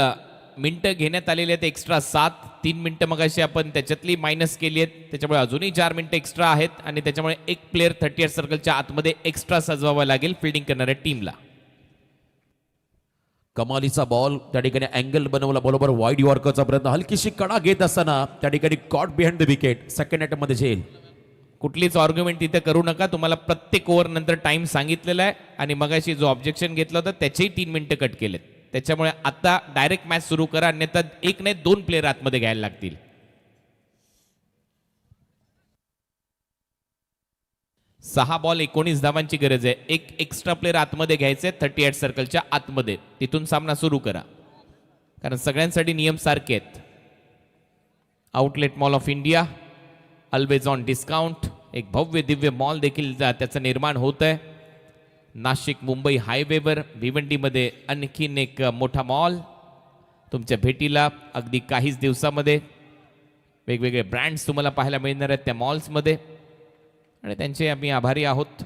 मिनिटं घेण्यात आलेली आहेत एक्स्ट्रा 7. 3 मिनिटं मगाशी आपण त्याच्यातली मायनस केली आहेत, त्याच्यामुळे अजूनही 4 मिनिटं एक्स्ट्रा आहेत आणि त्याच्यामुळे एक प्लेअर 38 सर्कलच्या आतमध्ये एक्स्ट्रा सजवावा लागेल फिल्डिंग करणाऱ्या टीमला. कमालीचा बॉल त्या ठिकाणी अँगल बनवला, बरोबर वाईड यॉर्करचा प्रयत्न, हलकीशी कडा घेत असताना त्या ठिकाणी caught behind the wicket. Second attempt मध्ये झेल. कुठलीच आर्ग्युमेंट तिथे करू नका. तुम्हाला प्रत्येक ओव्हर नंतर टाइम सांगितलेला आहे आणि मगाशी जो ऑब्जेक्शन घेतलं होतं त्याचेही 3 मिनिटं कट केलेत. त्याच्यामुळे आता डायरेक्ट मॅच सुरू करा, अन्यथा एक नाही 2 प्लेयर आतमध्ये घ्यायला लागतील. सहा बॉल 19 धावांची गरज आहे. एक एक्स्ट्रा प्लेयर आतमध्ये घ्यायचे 38 सर्कलच्या आतमध्ये, तिथून सामना सुरू करा, कारण सगळ्यांसाठी नियम सारखे आहेत. Outlet mall of India always on discount. एक भव्य दिव्य मॉल देखील त्याचं निर्माण होत आहे. नाशिक मुंबई हायवेवर भिवंडीमध्ये आणखीन एक मोठा मॉल तुमच्या भेटीला अगदी काहीच दिवसामध्ये. वेगवेगळे ब्रँड्स तुम्हाला पाहायला मिळणार आहेत त्या मॉल्समध्ये आणि त्यांचे आम्ही आभारी आहोत.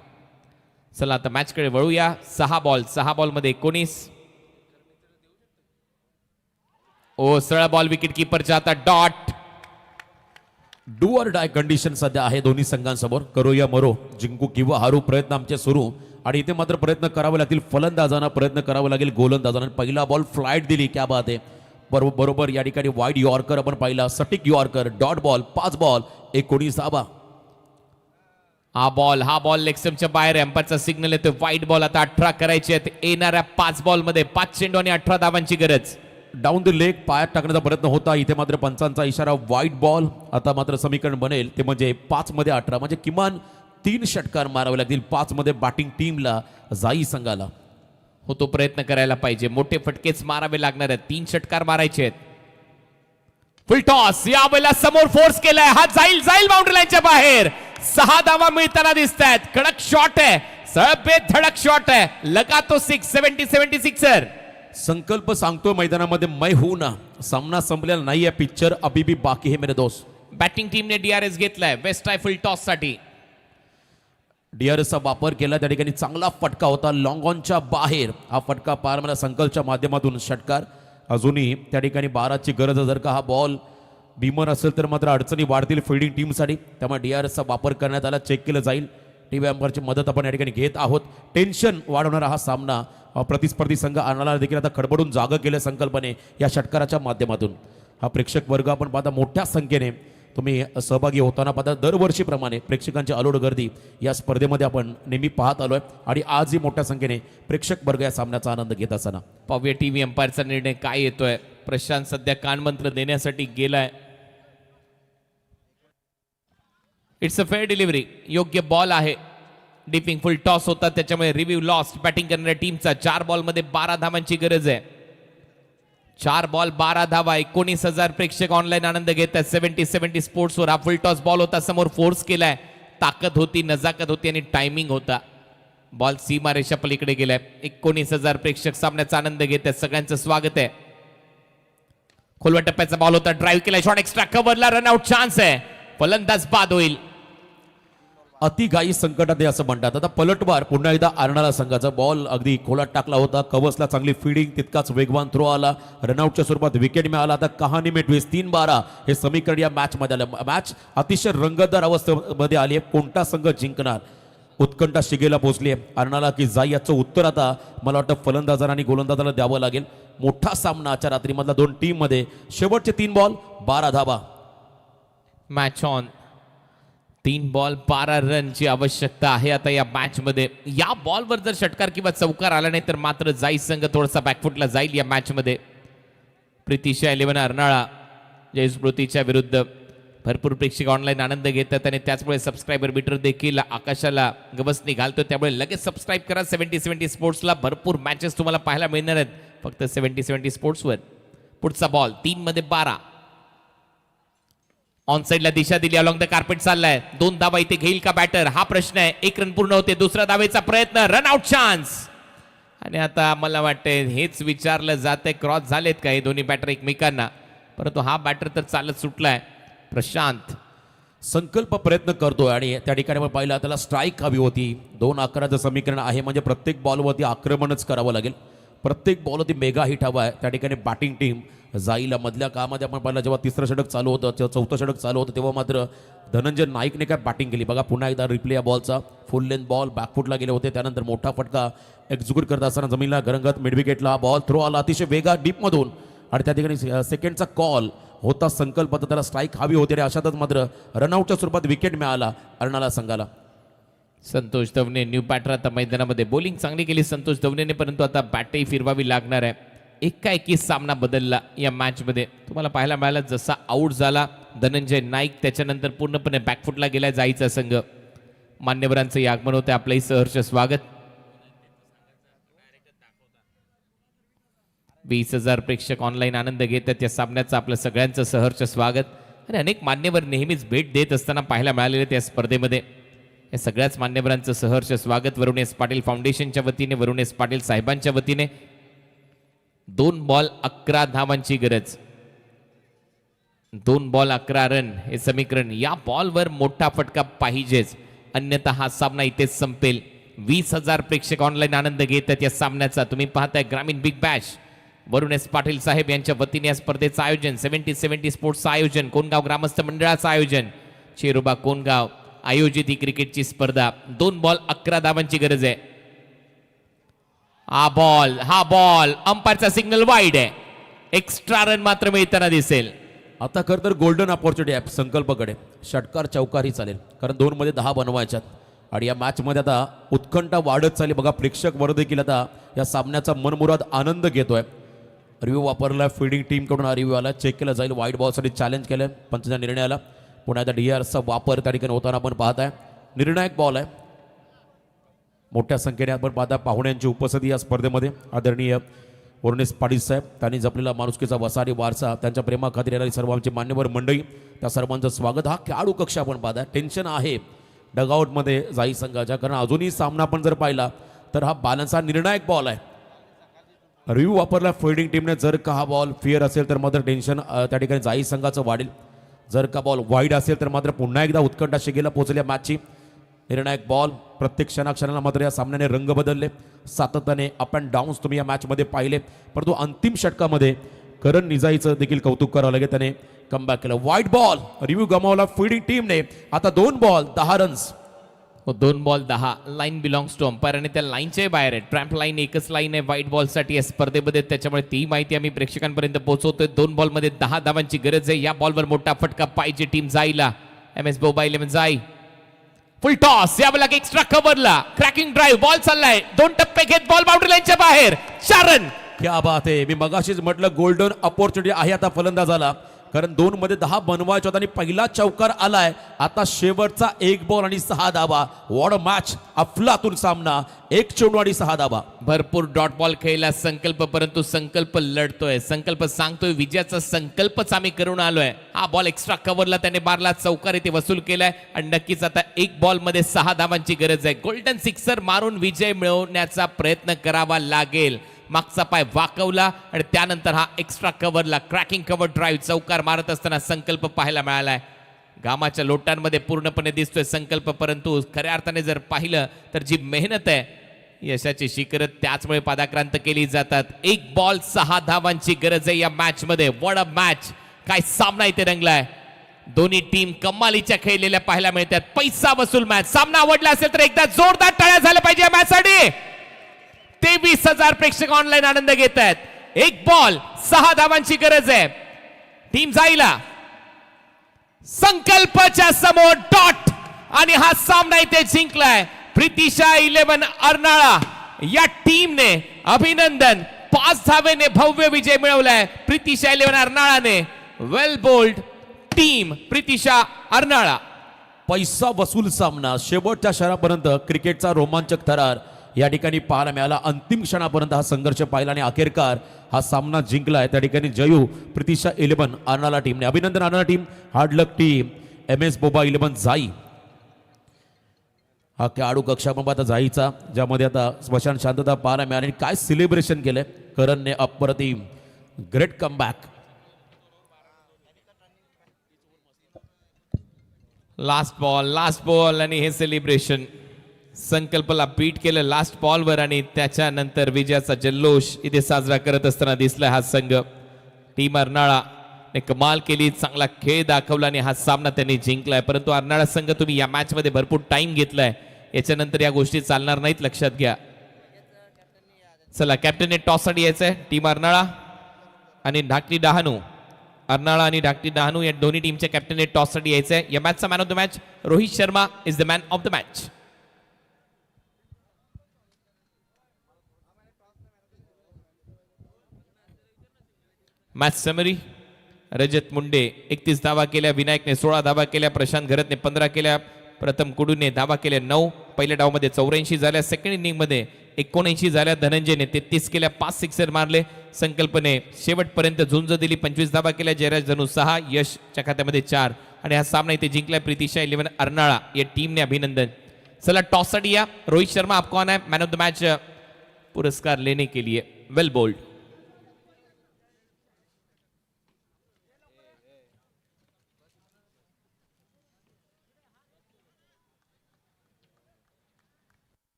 चला आता मॅचकडे वळूया. 6 बॉलमध्ये 19. ओ सरळ बॉल विकेट कीपरच्या आता dot. Do or die condition सध्या आहे दोन्ही संघांसमोर. करो या मरो, जिंकू किंवा हारू, प्रयत्न आमचे सुरू आणि इथे मात्र प्रयत्न करावे लागतील फलंदाजांना, प्रयत्न करावा लागेल गोलंदाजांना. पहिला बॉल फ्लाईट दिली, क्या बात आहे. बरोबर या ठिकाणी वाईड यॉर्कर आपण पाहिला, सटीक यॉर्कर, डॉट बॉल. 5 बॉल 19 धावा. हा बॉल लेगस्टम्पच्या बाहेर. एम्पायरचा सिग्नल येतो. वाईड बॉल आता 18 करायचे आहेत. येणाऱ्या 5 बॉलमध्ये 5 चेंडू आणि 18 धावांची गरज. डाऊन द लेग पायात टाकण्याचा प्रयत्न होता, इथे मात्र पंचांचा इशारा वाईड बॉल. आता मात्र समीकरण बनेल ते म्हणजे 5 मध्ये 18, म्हणजे किमान 3 षटकार मारावे लागतील 5 मध्ये बॅटिंग टीमला, जाई संघाला. हो तो प्रयत्न करायला पाहिजे. मोठे फटकेच मारावे लागणार आहेत. 3 षटकार मारायचे आहेत. फुल टॉस यावेळेला समोर फोर्स केलाय, हा जाईल बाउंड्री लाईनच्या बाहेर. 6 धावा मिळताना दिसत आहेत. कडक शॉट आहे, सळबेत धडक शॉट आहे. लगा तो 76 संकल्प सांगतो मैदानामध्ये, मैं हूं ना. सामना संपलेला नाहीये, पिक्चर अभी भी बाकी है मेरे दोस्त. बॅटिंग टीमने डीआरएस घेतलाय वेस्ट आय फुल टॉस साठी. डीआरएसचा वापर केला, त्या ठिकाणी चांगला फटका होता लॉंग ऑनच्या बाहेर. हा फटका पार मला संकल्पच्या माध्यमातून षटकार. अजूनही त्या ठिकाणी 12ची गरज. जर का हा बॉल भीमर असेल तर मात्र अडचणी वाढतील फिल्डिंग टीमसाठी, त्यामुळे डीआरएसचा वापर करण्यात आला, चेक केलं जाईल. टीव्ही अंपायरची मदत आपण या ठिकाणी घेत आहोत. टेन्शन वाढवणारा हा सामना प्रतिस्पर्धी संघ आणायला देखील आता खडबडून जागा केल्या संकल्पने या षटकाराच्या माध्यमातून. हा प्रेक्षक वर्ग आपण पाहता मोठ्या संख्येने तुम्ही सहभागी होताना पाहता. दरवर्षीप्रमाणे प्रेक्षकांची अलोट गर्दी या स्पर्धेमध्ये आपण नेहमी पाहत आलोय आणि आजही मोठ्या संख्येने प्रेक्षक वर्ग या सामन्याचा आनंद घेत असताना पाहूया टीव्ही अंपायरचा निर्णय काय येतोय. प्रशांत सध्या कानमंत्र देण्यासाठी गेलाय. इट्स अ फेअर डिलिव्हरी, योग्य बॉल आहे. डिपिंग फुल टॉस होता, त्याच्यामुळे रिव्ह्यू लॉस्ट. बॅटिंग करणाऱ्या टीमचा 4 बॉलमध्ये 12 धावांची गरज आहे. 4 बॉल 12 धावा. 19,000 प्रेक्षक ऑनलाईन आनंद घेत आहेत 70 स्पोर्ट्सवर. हा फुल टॉस बॉल होता, समोर फोर्स केलाय. ताकद होती, नजाकत होती आणि टायमिंग होता. बॉल सीमा रेषा पलीकडे गेलाय. 19,000 प्रेक्षक सामन्याचा आनंद घेत आहेत. सगळ्यांचं स्वागत आहे. खोलवा टप्प्याचा बॉल होता, ड्राईव्ह केलाय, शॉट एक्स्ट्रा कव्हरला, रनआउट चान्स आहे. फलंदाज बाद होईल. अतिघाई संकटात आहे असं म्हणतात. आता पलटवार पुन्हा एकदा अर्नाळा संघाचा बॉल अगदी खोलात टाकला होता. कवसला चांगली फिडिंग, तितकाच वेगवान थ्रो आला, रनआउटच्या स्वरूपात विकेट मिळाला. आता कहाणी में ट्विस्ट 3-12 हे समीकरण या मॅच मध्ये आलं. मॅच अतिशय रंगतदार अवस्थेमध्ये आली आहे. कोणता संघ जिंकणार उत्कंठा शिगेला पोहोचली आहे. अर्नाळा की जाई याचं उत्तर आता मला वाटतं फलंदाजांना आणि गोलंदाजाला द्यावं लागेल. मोठा सामना आजच्या रात्रीमधला दोन टीम मध्ये. शेवटचे 3 ball 12 dhaba. Match on. 3 ball 12 रनची आवश्यकता आहे आता या मॅच मध्ये. या बॉलवर जर षटकार किंवा चौकार आला नाही तर मात्र जाई संघ थोडासा बॅकफुटला जाईल या मॅच मध्ये. प्रीतिशा 11 अर्नाळा जयस्मृतीच्या विरुद्ध. भरपूर प्रेक्षक ऑनलाईन आनंद घेतात आणि त्याचमुळे सबस्क्रायबर मीटर देखील आकाशाला गवसणी घालतो. त्यामुळे लगेच सबस्क्राईब करा 70-70 स्पोर्ट्सला. भरपूर मॅचेस तुम्हाला पाहायला मिळणार आहेत फक्त 70-70 स्पोर्ट्सवर. पुढचा बॉल 3 मध्ये 12. ऑन साइडला दिशा दिली, अलॉंग द कार्पेट चाललाय. 2 धावा इथे घेईल का बॅटर हा प्रश्न आहे. 1 रन पूर्ण होते. दुसरा धावेचा प्रयत्न, रन आउट चान्स. आणि आता मला वाटतंय हेच विचारलं जातंय क्रॉस झालेत का हे दोन्ही बॅटर एकमेकांना, परंतु हा बॅटर तर चालत सुटलाय. प्रशांत संकल्प प्रयत्न करतोय आणि त्या ठिकाणी आपण पाहिलं त्याला स्ट्राईक हवी होती. 2-11चं समीकरण आहे म्हणजे प्रत्येक बॉलवरती आक्रमणच करावं लागेल. प्रत्येक बॉलवरती मेगा हिट हवा आहे. त्या ठिकाणी बॅटिंग टीम जाईला मधल्या काळामध्ये आपण पाहिलं जेव्हा तिसरं षटक चालू होतं, चौथं षटक चालू होतं, तेव्हा मात्र धनंजय नाईकने काय बॅटिंग केली बघा. पुन्हा एकदा रिप्ले या बॉलचा. फुल लेंथ बॉल बॅकफुटला गेले होते. त्यानंतर मोठा फटका एक्झिक्यूट करत असताना जमीनला गरंगत मिड विकेटला बॉल थ्रो आला अतिशय वेगा डीपमधून आणि त्या ठिकाणी सेकंडचा कॉल होता. संकल्प तर त्याला स्ट्राईक हवी होती आणि अशातच मात्र रनआउटच्या स्वरूपात विकेट मिळाला अर्नाळा संघाला. संतोष दवणे न्यू बॅटर आता मैदानामध्ये. बॉलिंग चांगली केली संतोष दवणेने, परंतु आता बॅटही फिरवावी लागणार आहे. 1-1 सामना बदलला या मॅच मध्ये. तुम्हाला पाहायला मिळाला जसा आऊट झाला धनंजय नाईक त्याच्यानंतर पूर्णपणे बॅकफुटला गेलाय जाईचा संघ. मान्यवरांचं आगमन होते. आपलंही सहर्ष स्वागत. 20,000 प्रेक्षक ऑनलाईन आनंद घेतात या सामन्याचं. आपलं सगळ्यांचं सहर्ष स्वागत. आणि अनेक मान्यवर नेहमीच भेट देत असताना पाहायला मिळालेले त्या स्पर्धेमध्ये. या सगळ्याच मान्यवरांचं सहर्ष स्वागत. वरुण एस पाटील फाउंडेशनच्या वतीने, वरुण एस पाटील साहेबांच्या वतीने. 2 बॉल 11 धावांची गरज. 2 बॉल 11 रन हे समीकरण. या बॉलवर मोठा फटका पाहिजेच, अन्यथा हा सामना इथेच संपेल. 20,000 प्रेक्षक ऑनलाईन आनंद घेतात या सामन्याचा. तुम्ही पाहताय ग्रामीण बिग बॅश वरुण एस पाटील साहेब यांच्या वतीने या स्पर्धेचं आयोजन. 70-70 स्पोर्ट्सचं आयोजन. कोणगाव ग्रामस्थ मंडळाचं आयोजन. शेरुबा कोणगाव आयोजित ही क्रिकेटची स्पर्धा. 2 बॉल 11 धावांची गरज आहे. हा बॉल अंपायरचा सिग्नल वाईड आहे. एक्स्ट्रा रन मात्र मिळताना दिसेल. आता खरं तर गोल्डन अपॉर्च्युनिटी आहे संकल्पकडे. षटकार चौकारही चालेल कारण 2 मध्ये 10 बनवायच्यात आणि या मॅचमध्ये आता उत्कंठा वाढत चालली बघा. प्रेक्षक वर्ग देखील आता या सामन्याचा मनमुराद आनंद घेतोय. रिव्ह्यू वापरला फिल्डिंग टीमकडून. हा रिव्ह्यू आला, चेक केला जाईल. वाईट बॉलसाठी चॅलेंज केलं पंचांच्या निर्णयाला. पुन्हा आता DRचा वापर त्या ठिकाणी होताना आपण पाहताय. निर्णायक बॉल आहे. मोठ्या संख्येने आपण पाहता पाहुण्यांची उपस्थिती या स्पर्धेमध्ये. आदरणीय वरुण एस पाटील साहेब त्यांनी जपलेला माणुसकीचा वसारी वारसा, त्यांच्या प्रेमाखातीर येणारी सर्व आमची मान्यवर मंडळी, त्या सर्वांचं स्वागत. हा खेळाडू कक्ष आपण पाहताय. टेन्शन आहे डगआउटमध्ये जाई संघाच्या, कारण अजूनही सामना आपण जर पाहिला तर हा बॅलन्स, हा निर्णायक बॉल आहे. रिव्ह्यू वापरला फिल्डिंग टीमने. जर का हा बॉल फेअर असेल तर मात्र टेन्शन त्या ठिकाणी जाई संघाचं वाढेल. जर का बॉल वाईड असेल तर मात्र पुन्हा एकदा उत्कंठा शिगेला पोहोचल्या मॅचची. निर्णायक बॉल. प्रत्येक क्षणाला मात्र या सामन्याने रंग बदलले. सातत्याने अप अँड डाऊन्स तुम्ही या मॅचमध्ये पाहिले, परंतु अंतिम षटकामध्ये करण निजाईचं देखील कौतुक करावं लागेल. त्याने कमबॅक केलं. वाईट बॉल. रिव्ह्यू गमावला फिल्डिंग टीमने. आता 2 ball 10 runs. 2 ball 10. Line belongs to umpire आणि त्या लाईनच्या बाहेर आहे. ट्रॅम्प लाईन एकच लाईन आहे व्हाईट बॉलसाठी या स्पर्धेमध्ये, त्याच्यामुळे ती माहिती आम्ही प्रेक्षकांपर्यंत पोहोचवतोय. 2 बॉलमध्ये 10 धावांची गरज आहे. या बॉलवर मोठा फटका पाहिजे टीम जाईला. MS बोबा 11 जाई. Full toss. या बॉल एक्स्ट्रा कव्हरला. Cracking drive. बॉल चाललाय. 2 टप्पे घेत बॉल बाउंड्री लाईनच्या बाहेर. 4 रन. क्या बात आहे. मी मगाशीच म्हटलं गोल्डन अपॉर्च्युनिटी आहे आता फलंदाजाला, कारण 2 मध्ये 10 बनवायचे होता आणि पहिला चौकार आलाय. आता शेवटचा 1 बॉल आणि 6 धावा. What a match. अफलातून सामना. 1 चेंडू आणि 6 धावा. भरपूर डॉट बॉल खेळला संकल्प, परंतु संकल्प लढतोय. संकल्प सांगतोय विजयाचा संकल्पच आम्ही करून आलोय. हा बॉल एक्स्ट्रा कव्हरला त्याने मारला. चौकार इथे वसूल केलाय आणि नक्कीच आता 1 बॉल मध्ये 6 धावांची गरज आहे. गोल्डन सिक्सर मारून विजय मिळवण्याचा प्रयत्न करावा लागेल. मागचा पाय वाकवला आणि त्यानंतर हा एक्स्ट्रा कव्हरला क्रॅकिंग कव्हर ड्राईव्ह चौकार मारत असताना संकल्प पाहायला मिळालाय. घामाच्या लोटांमध्ये पूर्णपणे दिसतोय संकल्प, परंतु खऱ्या अर्थाने जर पाहिलं तर जी मेहनत आहे यशाची शिखर त्याचमुळे पादाक्रांत केली जातात. 1 बॉल 6 धावांची गरज आहे या मॅच मध्ये. व्हॉट अ मॅच, काय सामना इथे रंगलाय. दोन्ही टीम कमालीच्या खेळलेल्या पाहायला मिळतात. पैसा वसूल मॅच. सामना आवडला असेल तर एकदा जोरदार टाळ्या झाल्या पाहिजे या मॅच साठी. 23,000 प्रेक्षक ऑनलाईन आनंद घेत आहेत. 1 बॉल 6 धावांची गरज आहे. टीम जाईला संकल्पच्या समोर डॉट आणि हा सामना इथे जिंकलाय प्रीतिशा 11 अर्नाळा या टीमने. अभिनंदन, 5 धावेने भव्य विजय मिळवलाय प्रीतिशा 11 अर्नाळाने. वेल बोल्ड टीम प्रीतिशा अर्नाळा. पैसा वसूल सामना, शेवटच्या क्षणापर्यंत क्रिकेटचा रोमांचक थरार या ठिकाणी पाहायला मिळाला. अंतिम क्षणापर्यंत हा संघर्ष पाहिला आणि अखेरकार हा सामना जिंकलाय. त्या ठिकाणी जयू प्रीतिशा 11 अर्नाळा टीमने. अभिनंदन अर्नाळा टीम, हार्ड लक टीम. MS बोबा 11 जाई हा खेळाडू कक्षामध्ये आता जाईचा, ज्यामध्ये आता स्मशान शांतता पाहायला मिळाली. आणि काय सेलिब्रेशन केलंय करणने, अप्रतिम, ग्रेट कमबॅक. लास्ट बॉल आणि हे सेलिब्रेशन. संकल्पला बीट केलं लास्ट बॉलवर आणि त्याच्यानंतर विजयाचा जल्लोष इथे साजरा करत असताना दिसलाय हा संघ. टीम अर्नाळा ने कमाल केली, चांगला खेळ दाखवला आणि हा सामना त्यांनी जिंकलाय. परंतु अर्नाळा संघ, तुम्ही या मॅच मध्ये भरपूर टाइम घेतलाय, याच्यानंतर या गोष्टी चालणार नाहीत, लक्षात घ्या. चला, कॅप्टनने टॉस साठी यायचंय. टीम अर्नाळा आणि धाकटी डहाणू. अर्नाळा आणि धाकटी डहाणू या दोन्ही टीमच्या कॅप्टनने टॉस साठी यायचंय. या मॅचचा man of the match Rohit Sharma is the man of the match. Match summary. Rajat Munde 31 धावा केल्या, विनायकने 16 धावा केल्या, प्रशांत घरतने 15 केल्या, प्रथम कुडूने धावा केल्या 9. पहिल्या डावमध्ये 84 झाल्या, सेकंड इनिंग मध्ये 79 झाल्या. धनंजयने 33 केल्या, 5 सिक्सर मारले. संकल्पने शेवटपर्यंत झुंज दिली, 25 धावा केल्या. जयराज धनु 6, यशच्या खात्यामध्ये 4 आणि हा सामना इथे जिंकलाय प्रीतिशा 11 अर्नाळा या टीमने. अभिनंदन. चला, टॉस साठी या. रोहित शर्मा आपको आना है मैन ऑफ द मैच पुरस्कार लेने के लिए. वेल बोल्ड.